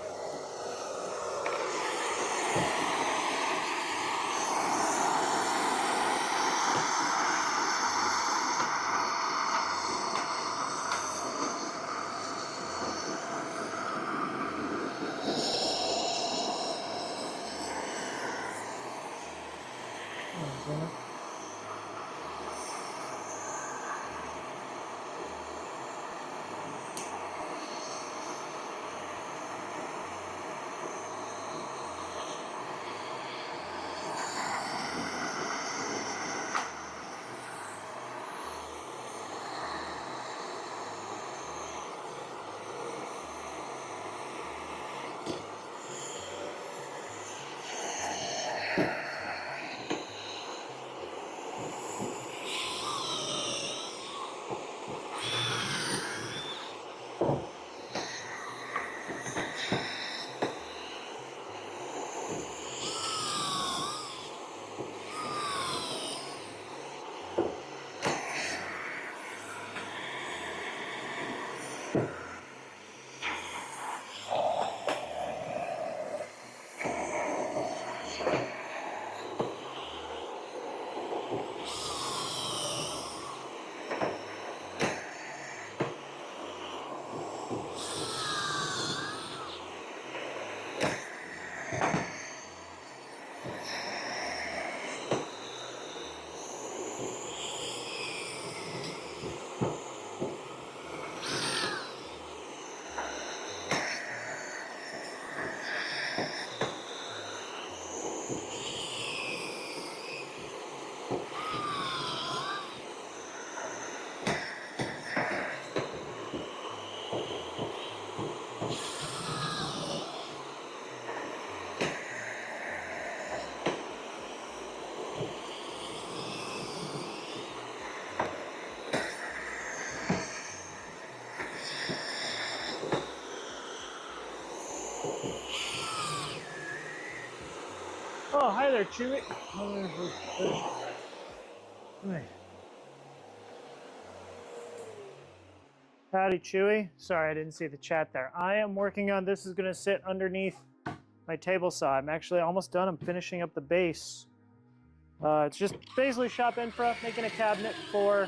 Speaker 1: Oh, hi there, Chewy. Howdy, Chewy. Sorry, I didn't see the chat there. I am working on this. Is going to sit underneath my table saw. I'm actually almost done. I'm finishing up the base. It's just basically shop infra, making a cabinet for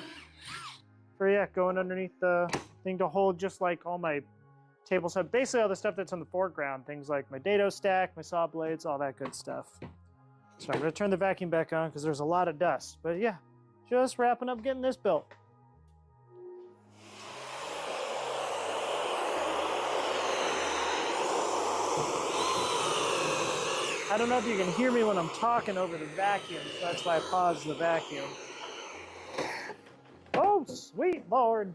Speaker 1: yeah, going underneath the thing to hold just like all my table saw. Basically all the stuff that's in the foreground, things like my dado stack, my saw blades, all that good stuff. So I'm going to turn the vacuum back on because there's a lot of dust. But yeah, just wrapping up getting this built. I don't know if you can hear me when I'm talking over the vacuum, so that's why I paused the vacuum. Oh, sweet Lord.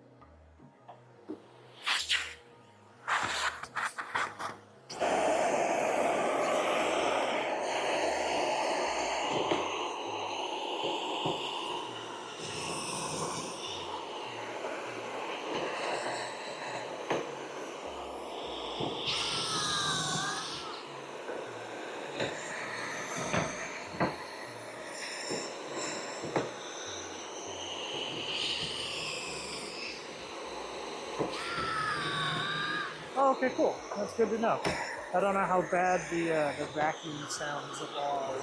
Speaker 1: Okay, cool. That's good to know. I don't know how bad the vacuum sounds are.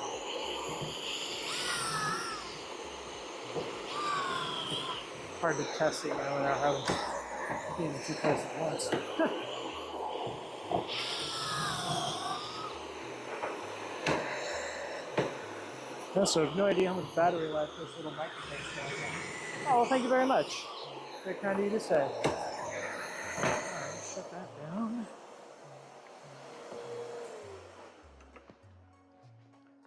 Speaker 1: Hard to test it, without having being in two places at once. Also, I have no idea how much battery life this little microphone's going on. Oh, well, thank you very much. Very kind of you to say. All right, shut that down.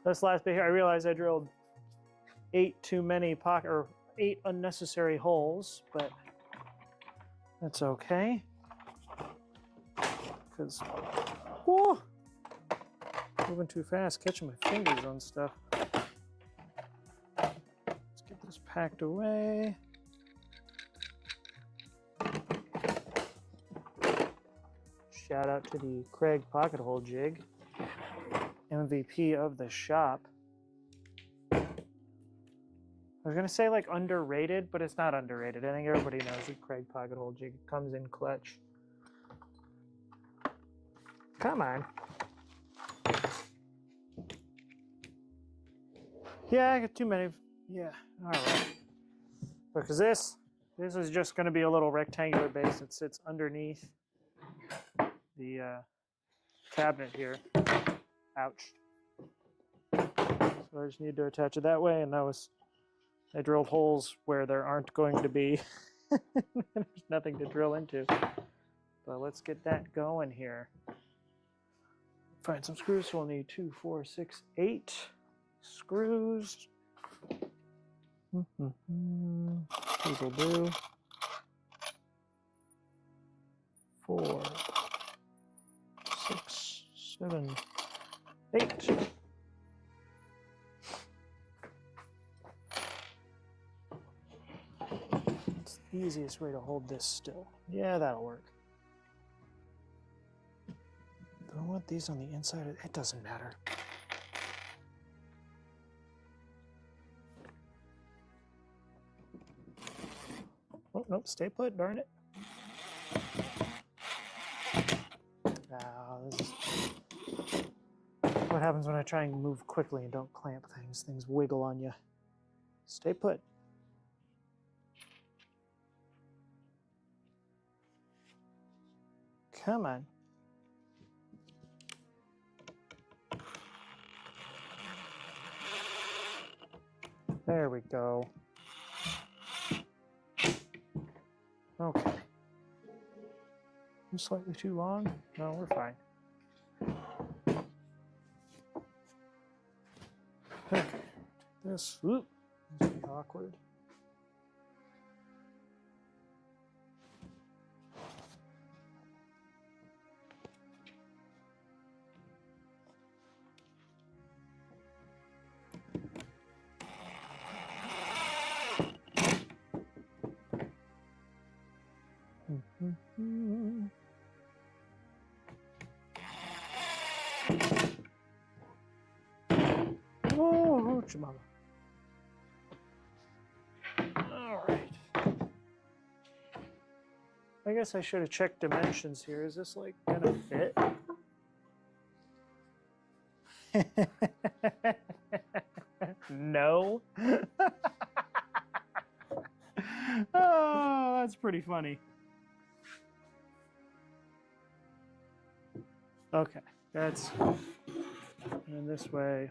Speaker 1: This last bit here, I realized I drilled 8 too many or 8 unnecessary holes, but that's okay. Because, whoa, moving too fast, catching my fingers on stuff. Let's get this packed away. Shout out to the Craig pocket hole jig, MVP of the shop. I was gonna say like underrated, but it's not underrated. I think everybody knows the Craig pocket hole jig comes in clutch. Come on. Yeah, I got too many. Yeah, all right. Because this is just going to be a little rectangular base that sits underneath the cabinet here. Ouch. So I just need to attach it that way, and I drilled holes where there aren't going to be. There's nothing to drill into. But let's get that going here. Find some screws. So we'll need 2, 4, 6, 8 screws. These will do. 4, 6, 7, 8. It's the easiest way to hold this still. Yeah, that'll work. Do I want these on the inside? It doesn't matter. Oh, nope, stay put, darn it. This is what happens when I try and move quickly and don't clamp things. Things wiggle on you. Stay put. Come on. There we go. Okay. I'm slightly too long? No, we're fine. Okay. This, whoop, this will be awkward. Oh, mama. All right. I guess I should have checked dimensions here. Is this like gonna fit? No. Oh, that's pretty funny. Okay, that's, and this way.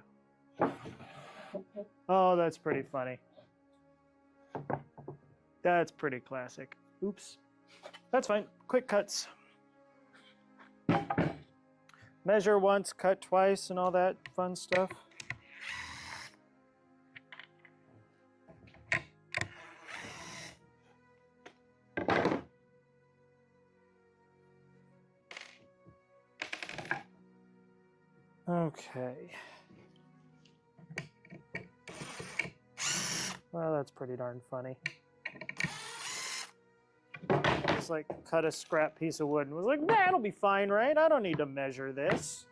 Speaker 1: Oh, that's pretty funny. That's pretty classic. Oops. That's fine. Quick cuts. Measure once, cut twice, and all that fun stuff. Okay. Well, that's pretty darn funny. Just like cut a scrap piece of wood and was like, that'll be fine, right? I don't need to measure this.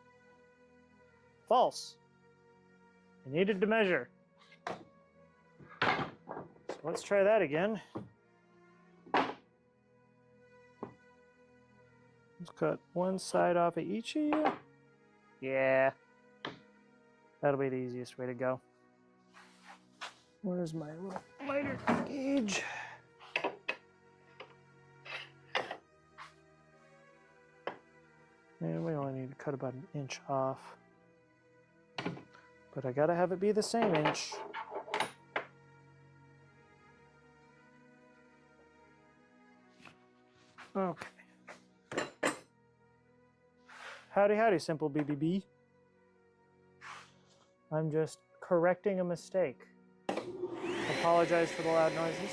Speaker 1: False. I needed to measure. So let's try that again. Let's cut one side off of each of you. Yeah. That'll be the easiest way to go. Where's my little lighter gauge? And we only need to cut about an inch off. But I gotta have it be the same inch. Okay. Howdy, howdy, simple BBB. I'm just correcting a mistake. Apologize for the loud noises.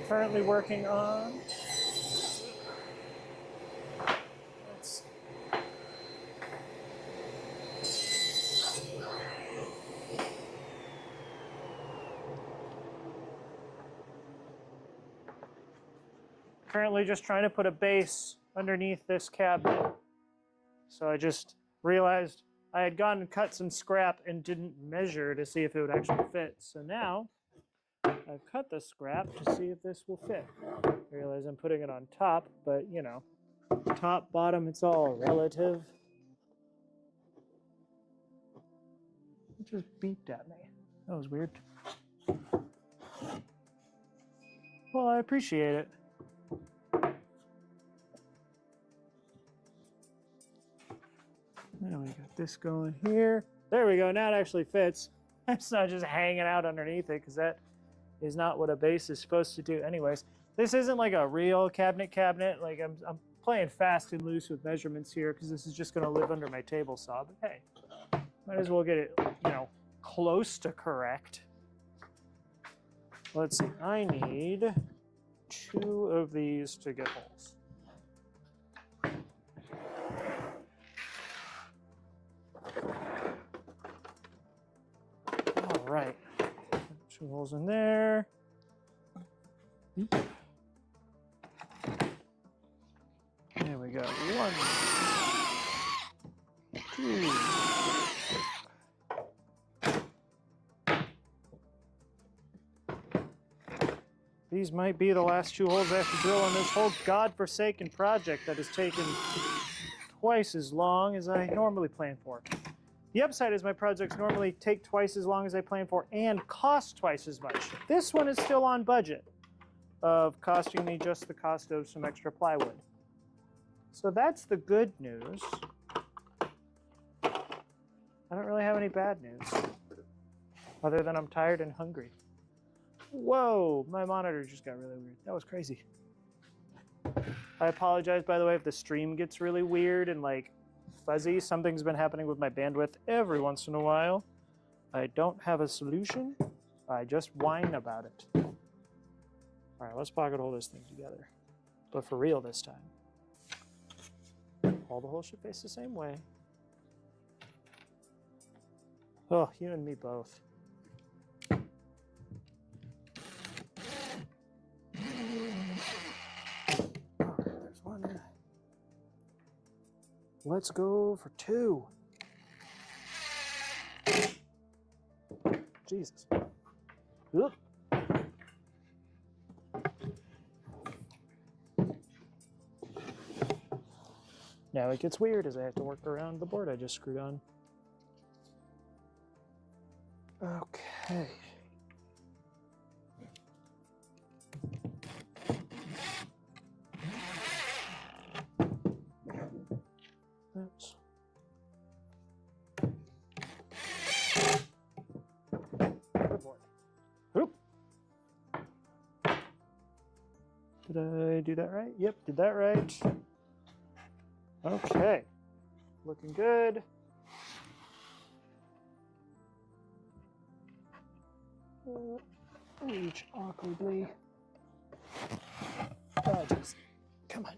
Speaker 1: Currently working on, let's see. Currently just trying to put a base underneath this cabinet. So I just realized I had gone and cut some scrap and didn't measure to see if it would actually fit. So now I've cut the scrap to see if this will fit. I realize I'm putting it on top, but you know, top, bottom, it's all relative. It just beeped at me. That was weird. Well, I appreciate it. Now we got this going here. There we go. Now it actually fits. It's not just hanging out underneath it, because that is not what a base is supposed to do. Anyways, this isn't like a real cabinet. Like I'm playing fast and loose with measurements here, because this is just going to live under my table saw. But hey, might as well get it, you know, close to correct. Let's see. I need 2 of these to get holes. All right. 2 holes in there. There we go. 1, 2. These might be the last 2 holes I have to drill on this whole godforsaken project that has taken twice as long as I normally plan for. The upside is my projects normally take twice as long as I plan for and cost twice as much. This one is still on budget of costing me just the cost of some extra plywood. So that's the good news. I don't really have any bad news, other than I'm tired and hungry. Whoa, my monitor just got really weird. That was crazy. I apologize, by the way, if the stream gets really weird and like fuzzy. Something's been happening with my bandwidth every once in a while. I don't have a solution. I just whine about it. All right, let's pocket hole this thing together. But for real this time. All the holes should face the same way. Oh, you and me both. There's 1. Let's go for 2. Jesus. Oop. Now it gets weird as I have to work around the board I just screwed on. Okay. Oops. Good boy. Oop. Did I do that right? Yep, did that right. Okay. Looking good. Reach awkwardly. Oh, just, come on.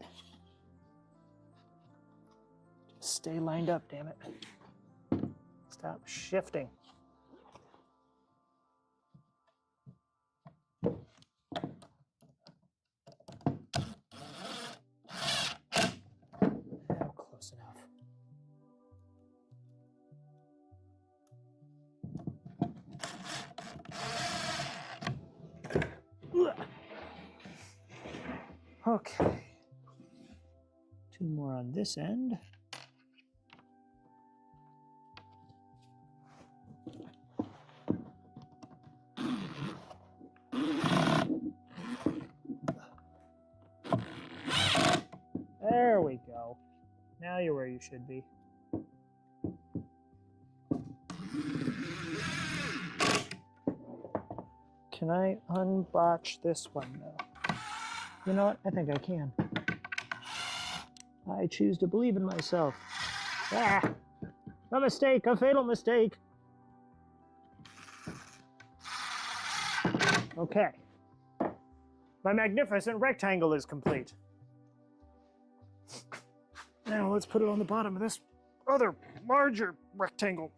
Speaker 1: Just stay lined up, damn it. Stop shifting. Okay. 2 more on this end. There we go. Now you're where you should be. Can I unbotch this one though? You know what? I think I can. I choose to believe in myself. Ah! A mistake, a fatal mistake. Okay. My magnificent rectangle is complete. Now let's put it on the bottom of this other larger rectangle.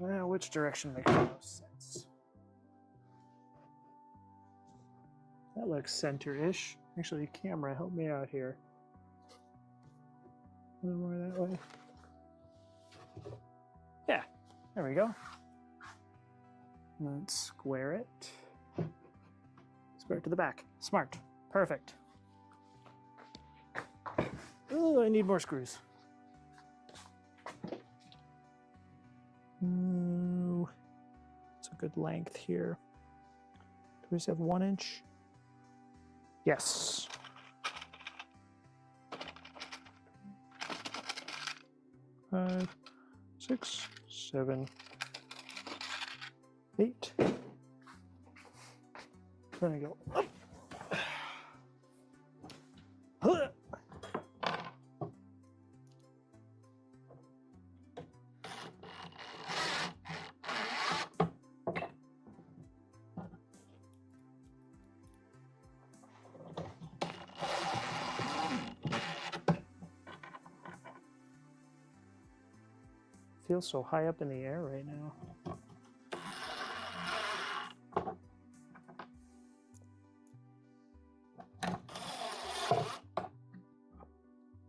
Speaker 1: Well, which direction makes the most sense? That looks center-ish. Actually, camera, help me out here. A little more that way. Yeah, there we go. Let's square it. Square it to the back. Smart. Perfect. Oh, I need more screws. Ooh, it's a good length here. Do we just have 1 inch? Yes. Five, 6, 7, 8. Then I go up. Feels so high up in the air right now.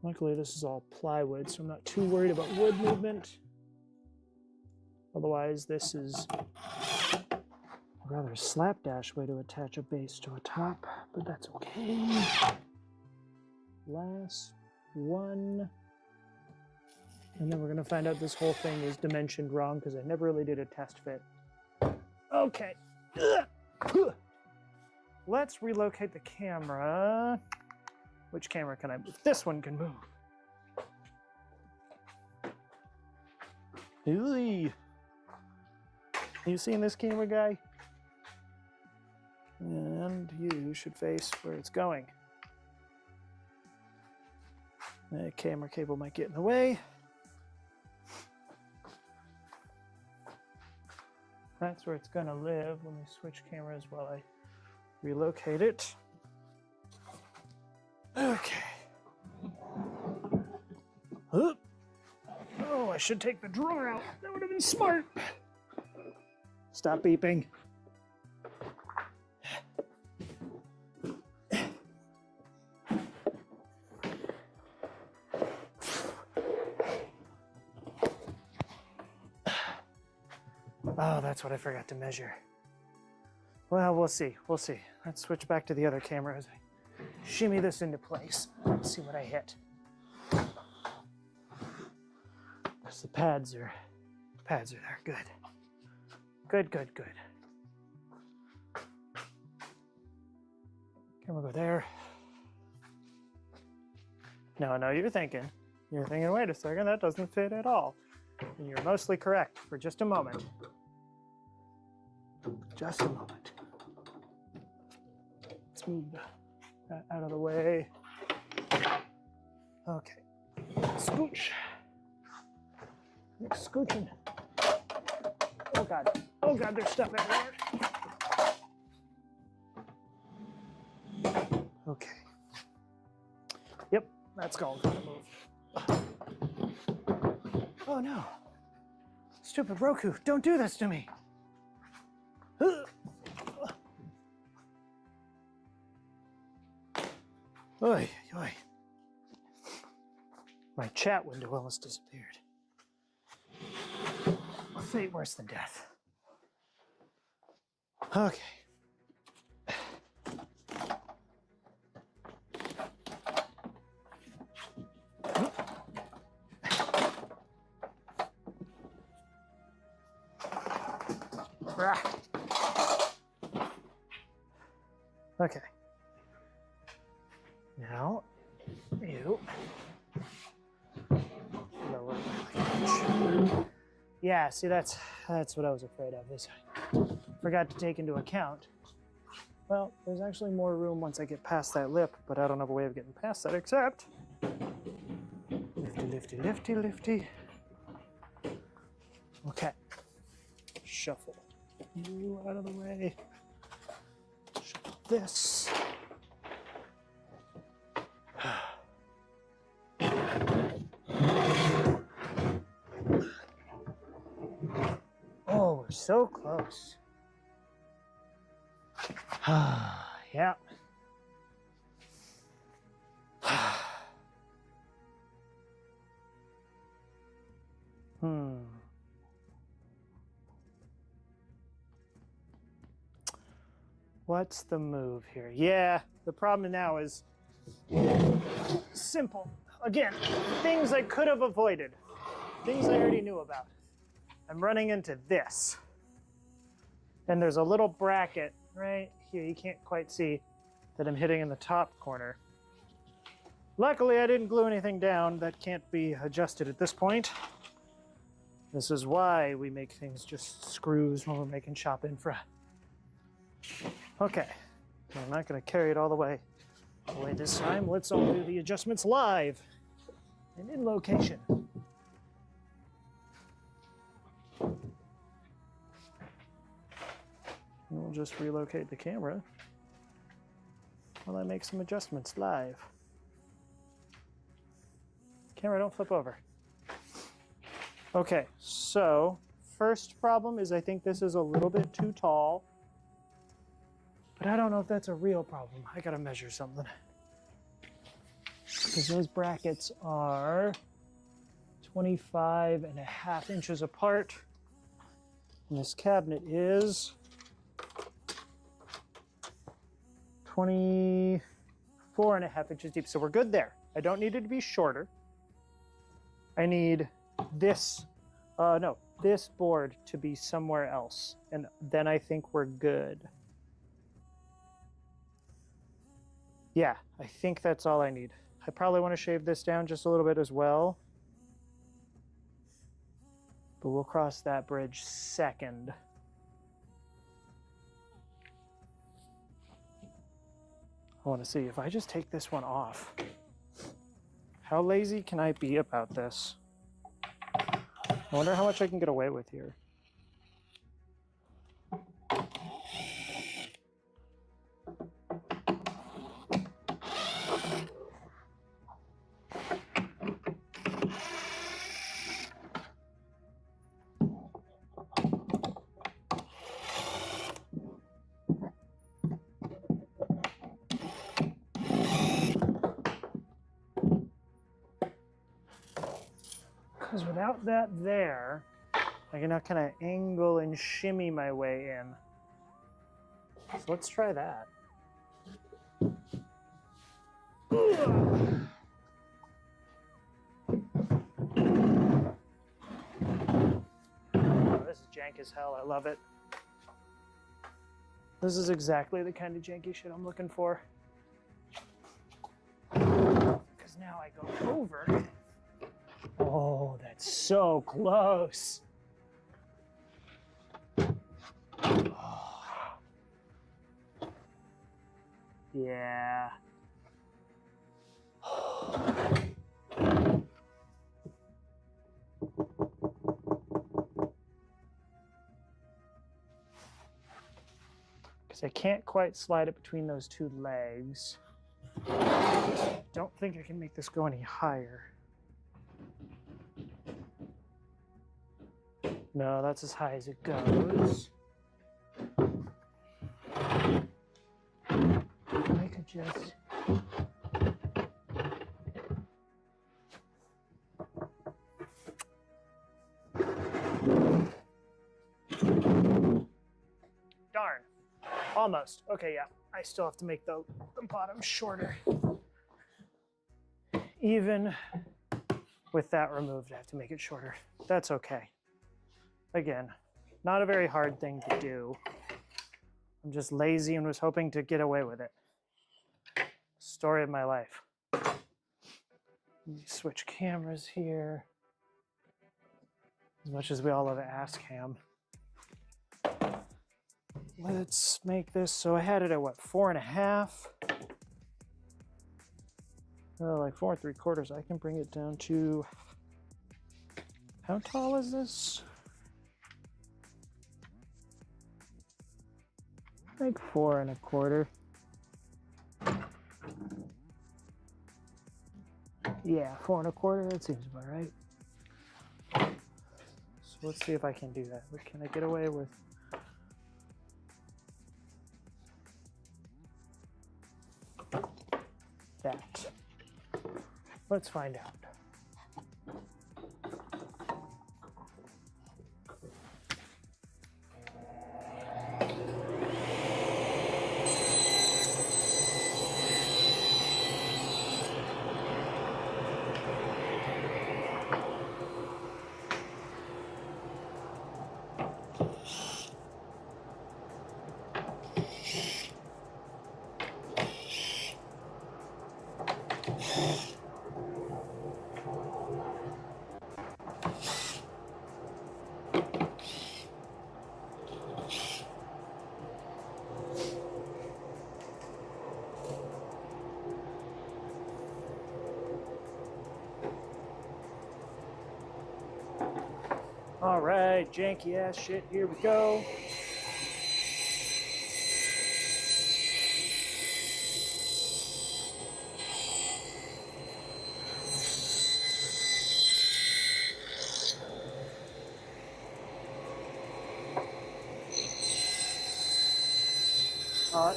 Speaker 1: Luckily, this is all plywood, so I'm not too worried about wood movement. Otherwise, this is a rather slapdash way to attach a base to a top, but that's okay. Last one. And then we're going to find out this whole thing is dimensioned wrong because I never really did a test fit. Okay. Let's relocate the camera. Which camera can I move? This one can move. Ooh. You seeing this camera, guy? And you should face where it's going. The camera cable might get in the way. That's where it's gonna live. Let me switch cameras while I relocate it. Okay. Oh, I should take the drawer out. That would have been smart. Stop beeping. Oh, that's what I forgot to measure. Well, we'll see. We'll see. Let's switch back to the other camera as I shimmy this into place. Let's see what I hit. Because the pads are there. Good. Good, good, good. Camera go there. No, you're thinking, wait a second, that doesn't fit at all. And you're mostly correct for just a moment. Just a moment. Let's move that out of the way. Okay. Scooch. Scooching. Oh God. Oh God, there's stuff everywhere. Okay. Yep, that's going to move. Oh no. Stupid Roku, don't do this to me. Oy, oy. My chat window almost disappeared. Fate worse than death. Okay. Okay. Now, you lower my. Yeah, see, that's what I was afraid of. Is I forgot to take into account. Well, there's actually more room once I get past that lip, but I don't have a way of getting past that except lifty, lifty, lifty, lifty. Okay. Shuffle you out of the way. Shuffle this. Oh, we're so close. Yeah. What's the move here? Yeah, the problem now is simple. Again, things I could have avoided. Things I already knew about. I'm running into this. And there's a little bracket right here. You can't quite see that I'm hitting in the top corner. Luckily, I didn't glue anything down that can't be adjusted at this point. This is why we make things just screws when we're making shop infra. Okay, I'm not going to carry it all the way away this time. Let's all do the adjustments live and in location. We'll just relocate the camera while I make some adjustments live. Camera, don't flip over. Okay, so first problem is I think this is a little bit too tall. But I don't know if that's a real problem. I gotta measure something. Because those brackets are 25.5 inches apart. And this cabinet is 24.5 inches deep. So we're good there. I don't need it to be shorter. I need this, this board to be somewhere else. And then I think we're good. Yeah, I think that's all I need. I probably want to shave this down just a little bit as well. But we'll cross that bridge second. I want to see if I just take this one off. How lazy can I be about this? I wonder how much I can get away with here. Because without that there, I can now kind of angle and shimmy my way in. So let's try that. Oh, this is jank as hell. I love it. This is exactly the kind of janky shit I'm looking for. Because now I go over. Oh, that's so close. Oh. Yeah. Because I can't quite slide it between those two legs. Don't think I can make this go any higher. No, that's as high as it goes. I could just... almost. Okay, yeah. I still have to make the bottom shorter. Even with that removed, I have to make it shorter. That's okay. Again, not a very hard thing to do. I'm just lazy and was hoping to get away with it. Story of my life. Let me switch cameras here. As much as we all love ass cam. Let's make this, so I had it at what, 4.5? Well, like 4 3/4. I can bring it down to, how tall is this? Like 4 1/4. Yeah, 4 1/4, that seems about right. So let's see if I can do that. Can I get away with that? Let's find out. All right, janky ass shit, here we go.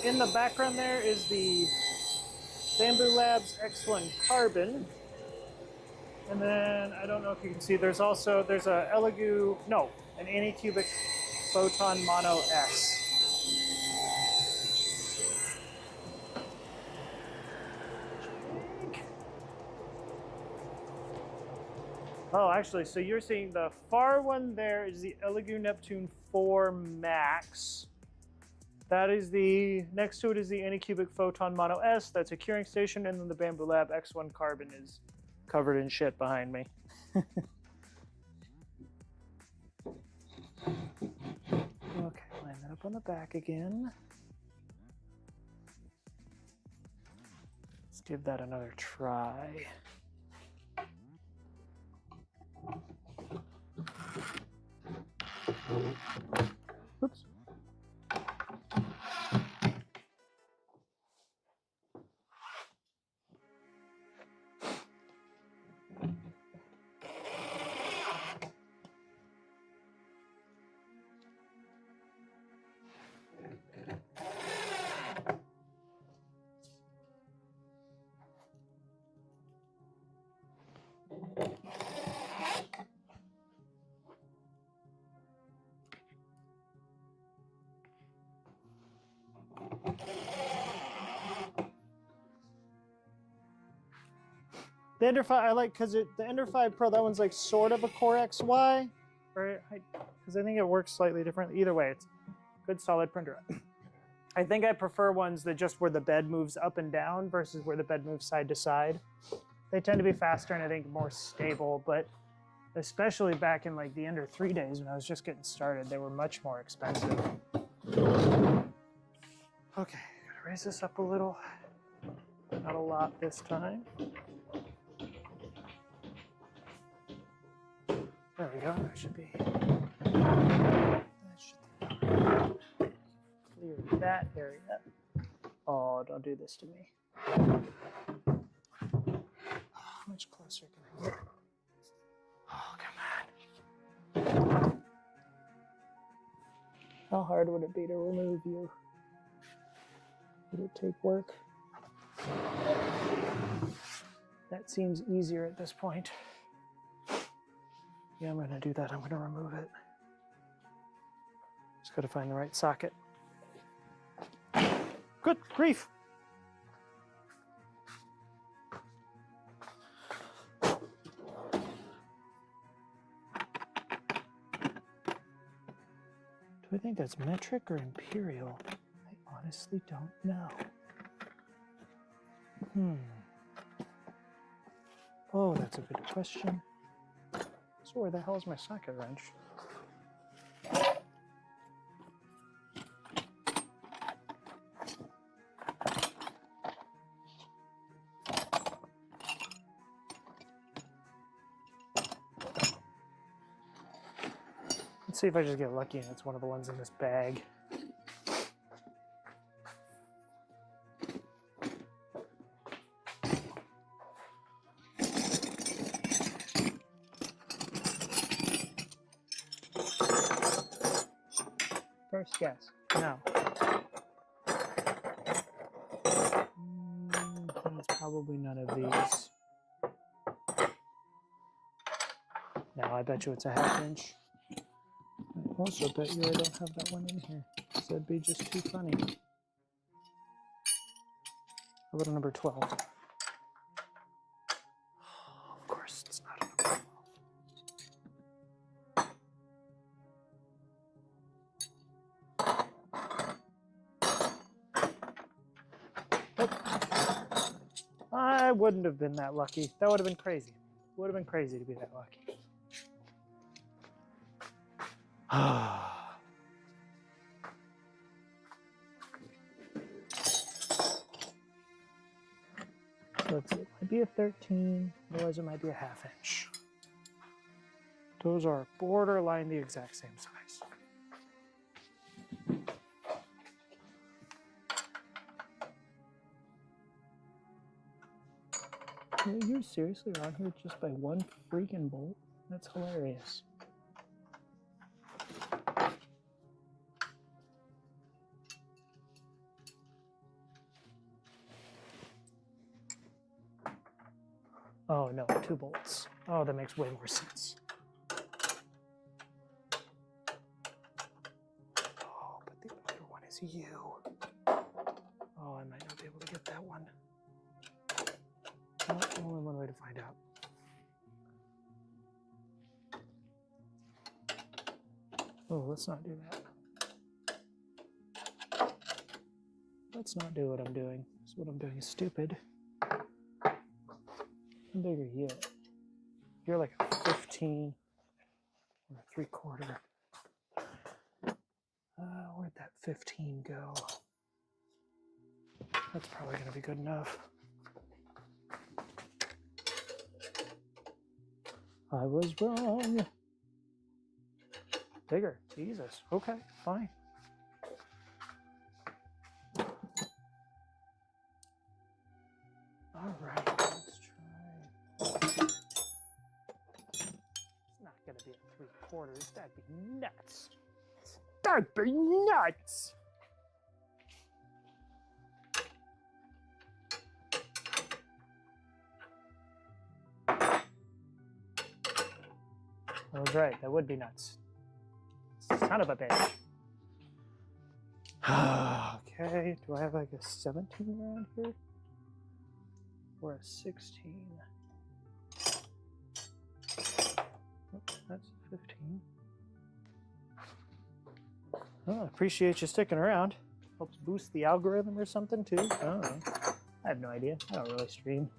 Speaker 1: In the background there is the Bamboo Labs X1 Carbon. And then, I don't know if you can see, there's a Elegoo, no, an Anycubic Photon Mono S. Oh, actually, so you're seeing the far one there is the Elegoo Neptune 4 Max. That is next to it is the Anycubic Photon Mono S. That's a curing station, and then the Bamboo Lab X1 Carbon is covered in shit behind me. Okay, line that up on the back again. Let's give that another try. Oops. The Ender 5, I like, because the Ender 5 Pro, that one's like sort of a Core XY, right? Because I think it works slightly differently. Either way, it's a good solid printer. I think I prefer ones that just where the bed moves up and down versus where the bed moves side to side. They tend to be faster and I think more stable, but especially back in like the Ender 3 days when I was just getting started, they were much more expensive. Okay, gotta raise this up a little. Not a lot this time. There we go. That should be. Clear that area. Oh, don't do this to me. How much closer can I get? Oh, come on. How hard would it be to remove you? Would it take work? That seems easier at this point. Yeah, I'm going to do that. I'm going to remove it. Just got to find the right socket. Good grief. Do I think that's metric or imperial? I honestly don't know. Oh, that's a good question. So where the hell is my socket wrench? Let's see if I just get lucky and it's one of the ones in this bag. First guess. No. It's probably none of these. No, I bet you it's a ½ inch. I also bet you I don't have that one in here. So that'd be just too funny. How about a number 12? Of course, it's not a number 12. I wouldn't have been that lucky. That would have been crazy. Would have been crazy to be that lucky. Let's see, it might be a 13, otherwise it might be a ½ inch. Those are borderline the exact same size. You're seriously around here just by one freaking bolt? That's hilarious. Oh no, 2 bolts. Oh, that makes way more sense. Oh, but the other one is you. Oh, I might not be able to get that one. Oh, only one way to find out. Oh, let's not do that. Let's not do what I'm doing. So what I'm doing is stupid. How big are you? You're like a 15 or a 3/4. Where'd that 15 go? That's probably going to be good enough. I was wrong. Bigger. Jesus. Okay, fine. All right, let's try. It's not going to be a 3/4. That'd be nuts. That'd be nuts. I was right. That would be nuts. Son of a bitch. Okay, do I have like a 17 around here? Or a 16? Oh, that's 15. Oh, I appreciate you sticking around. Helps boost the algorithm or something too. I don't know. I have no idea. I don't really stream.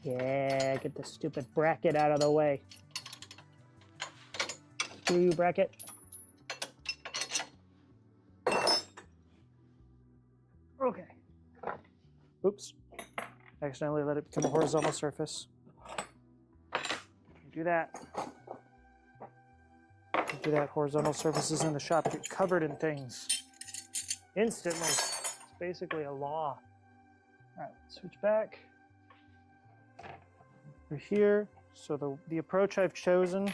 Speaker 1: Yeah, get the stupid bracket out of the way. Screw you, bracket. Okay. Oops. Accidentally let it become a horizontal surface. Do that. Do that. Horizontal surfaces in the shop get covered in things instantly. It's basically a law. All right, switch back. We're here. So the approach I've chosen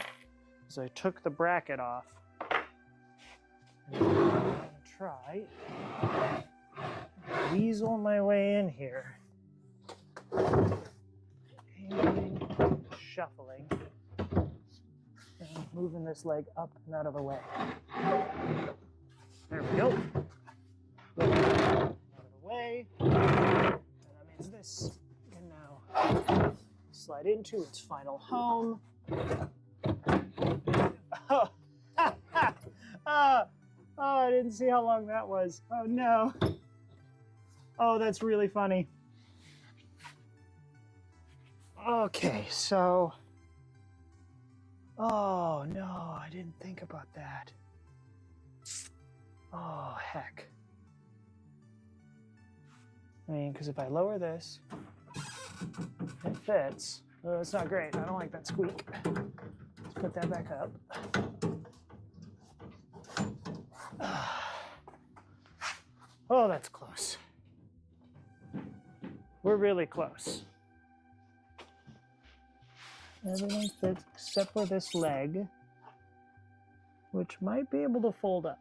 Speaker 1: is I took the bracket off. And I'm going to try weasel my way in here shuffling. And moving this leg up and out of the way. There we go. Out of the way. And that means this can now slide into its final home. Oh, I didn't see how long that was. Oh no. Oh, that's really funny. Okay, so. Oh no, I didn't think about that. Oh, heck. I mean, because if I lower this, it fits. Oh, it's not great. I don't like that squeak. Let's put that back up. Oh, that's close. We're really close. Everything fits except for this leg, which might be able to fold up.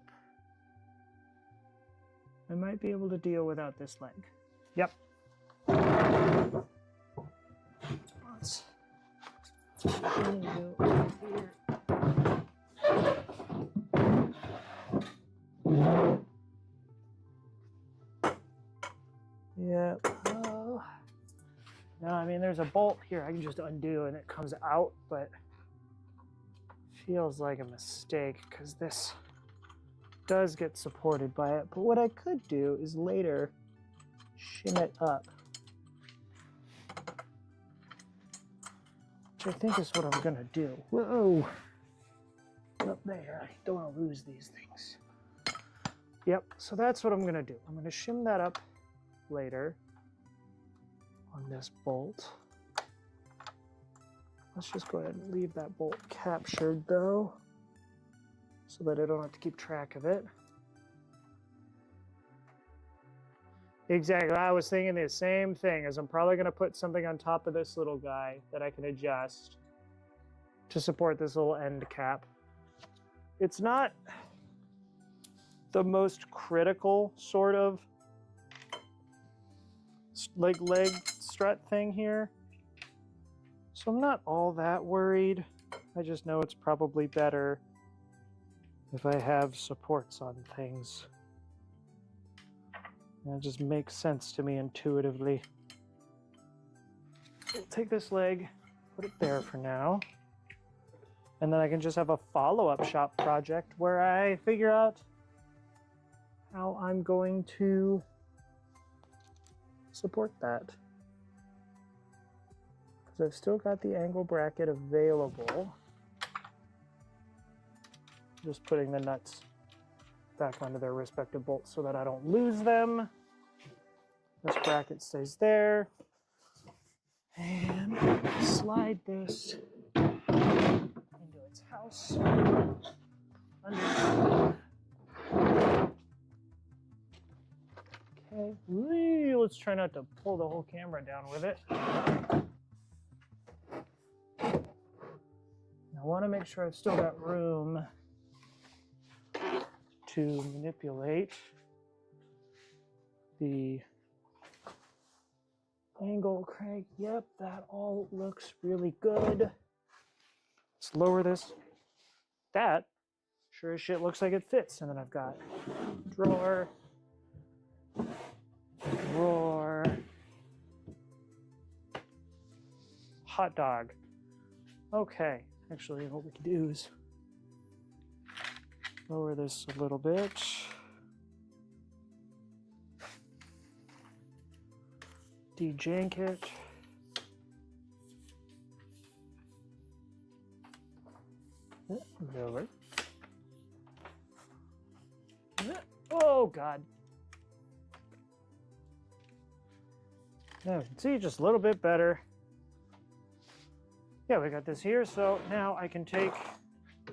Speaker 1: I might be able to deal without this leg. Yep. Let's go over here. Yep. Oh. No, I mean, there's a bolt here I can just undo and it comes out, but feels like a mistake because this does get supported by it. But what I could do is later shim it up, which I think is what I'm gonna do. Whoa! Up there. I don't want to lose these things. Yep, so that's what I'm gonna do. I'm gonna shim that up later on this bolt. Let's just go ahead and leave that bolt captured though, so that I don't have to keep track of it. Exactly, I was thinking the same thing, as I'm probably going to put something on top of this little guy that I can adjust to support this little end cap. It's not the most critical sort of like leg strut thing here, so I'm not all that worried. I just know it's probably better if I have supports on things. And it just makes sense to me intuitively. I'll take this leg, put it there for now, and then I can just have a follow-up shop project where I figure out how I'm going to support that. Because I've still got the angle bracket available. Just putting the nuts back onto their respective bolts so that I don't lose them. This bracket stays there. And slide this into its house. Okay, let's try not to pull the whole camera down with it. I want to make sure I've still got room to manipulate the angle crank. Yep, that all looks really good. Let's lower this. That sure as shit looks like it fits. And then I've got drawer, drawer, hot dog. Okay, actually what we can do is lower this a little bit. De-jank it. Lower. Oh God. Now you can see just a little bit better. Yeah, we got this here, so now I can take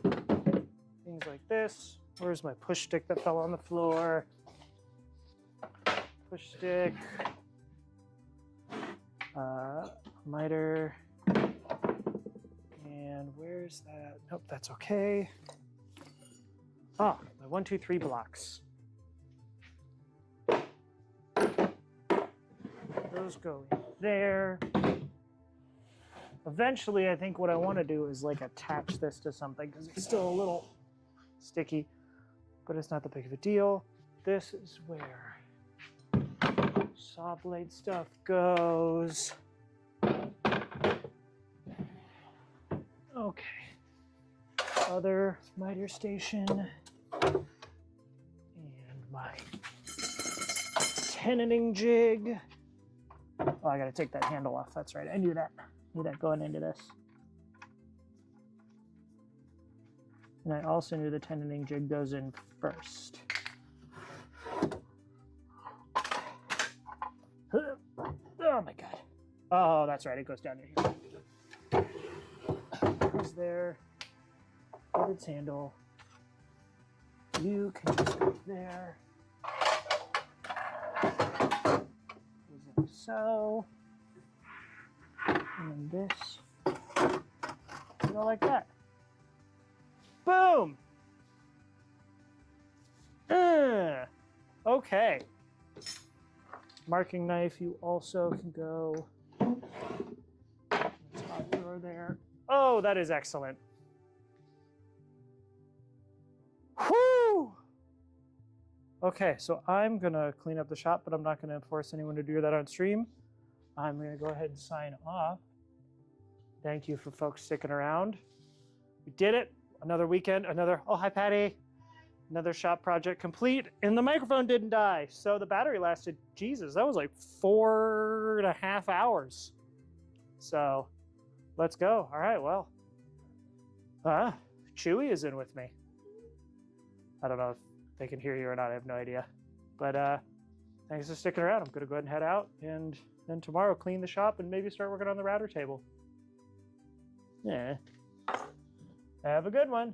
Speaker 1: things like this. Where's my push stick that fell on the floor? Push stick. Miter. And where's that? Nope, that's okay. Ah, my 1, 2, 3 blocks. Those go in there. Eventually, I think what I want to do is like attach this to something because it's still a little sticky, but it's not that big of a deal. This is where saw blade stuff goes. Okay. Other miter station. And my tenoning jig. Oh, I gotta take that handle off. That's right. I knew that. Knew that going into this. And I also knew the tenoning jig goes in first. Oh my god. Oh, that's right. It goes down in here. Goes there. Get its handle. You can just go there. Goes in so. And then this. You know, like that. Boom! Okay. Marking knife, you also can go in the top drawer there. Oh, that is excellent. Whew! Okay, so I'm gonna clean up the shop, but I'm not gonna force anyone to do that on stream. I'm gonna go ahead and sign off. Thank you for folks sticking around. We did it. Another weekend, oh, hi, Patty. Another shop project complete, and the microphone didn't die. So the battery lasted, Jesus, that was like 4.5 hours. So let's go. All right, well. Chewy is in with me. I don't know if they can hear you or not. I have no idea. But thanks for sticking around. I'm going to go ahead and head out, and then tomorrow clean the shop and maybe start working on the router table. Yeah. Have a good one.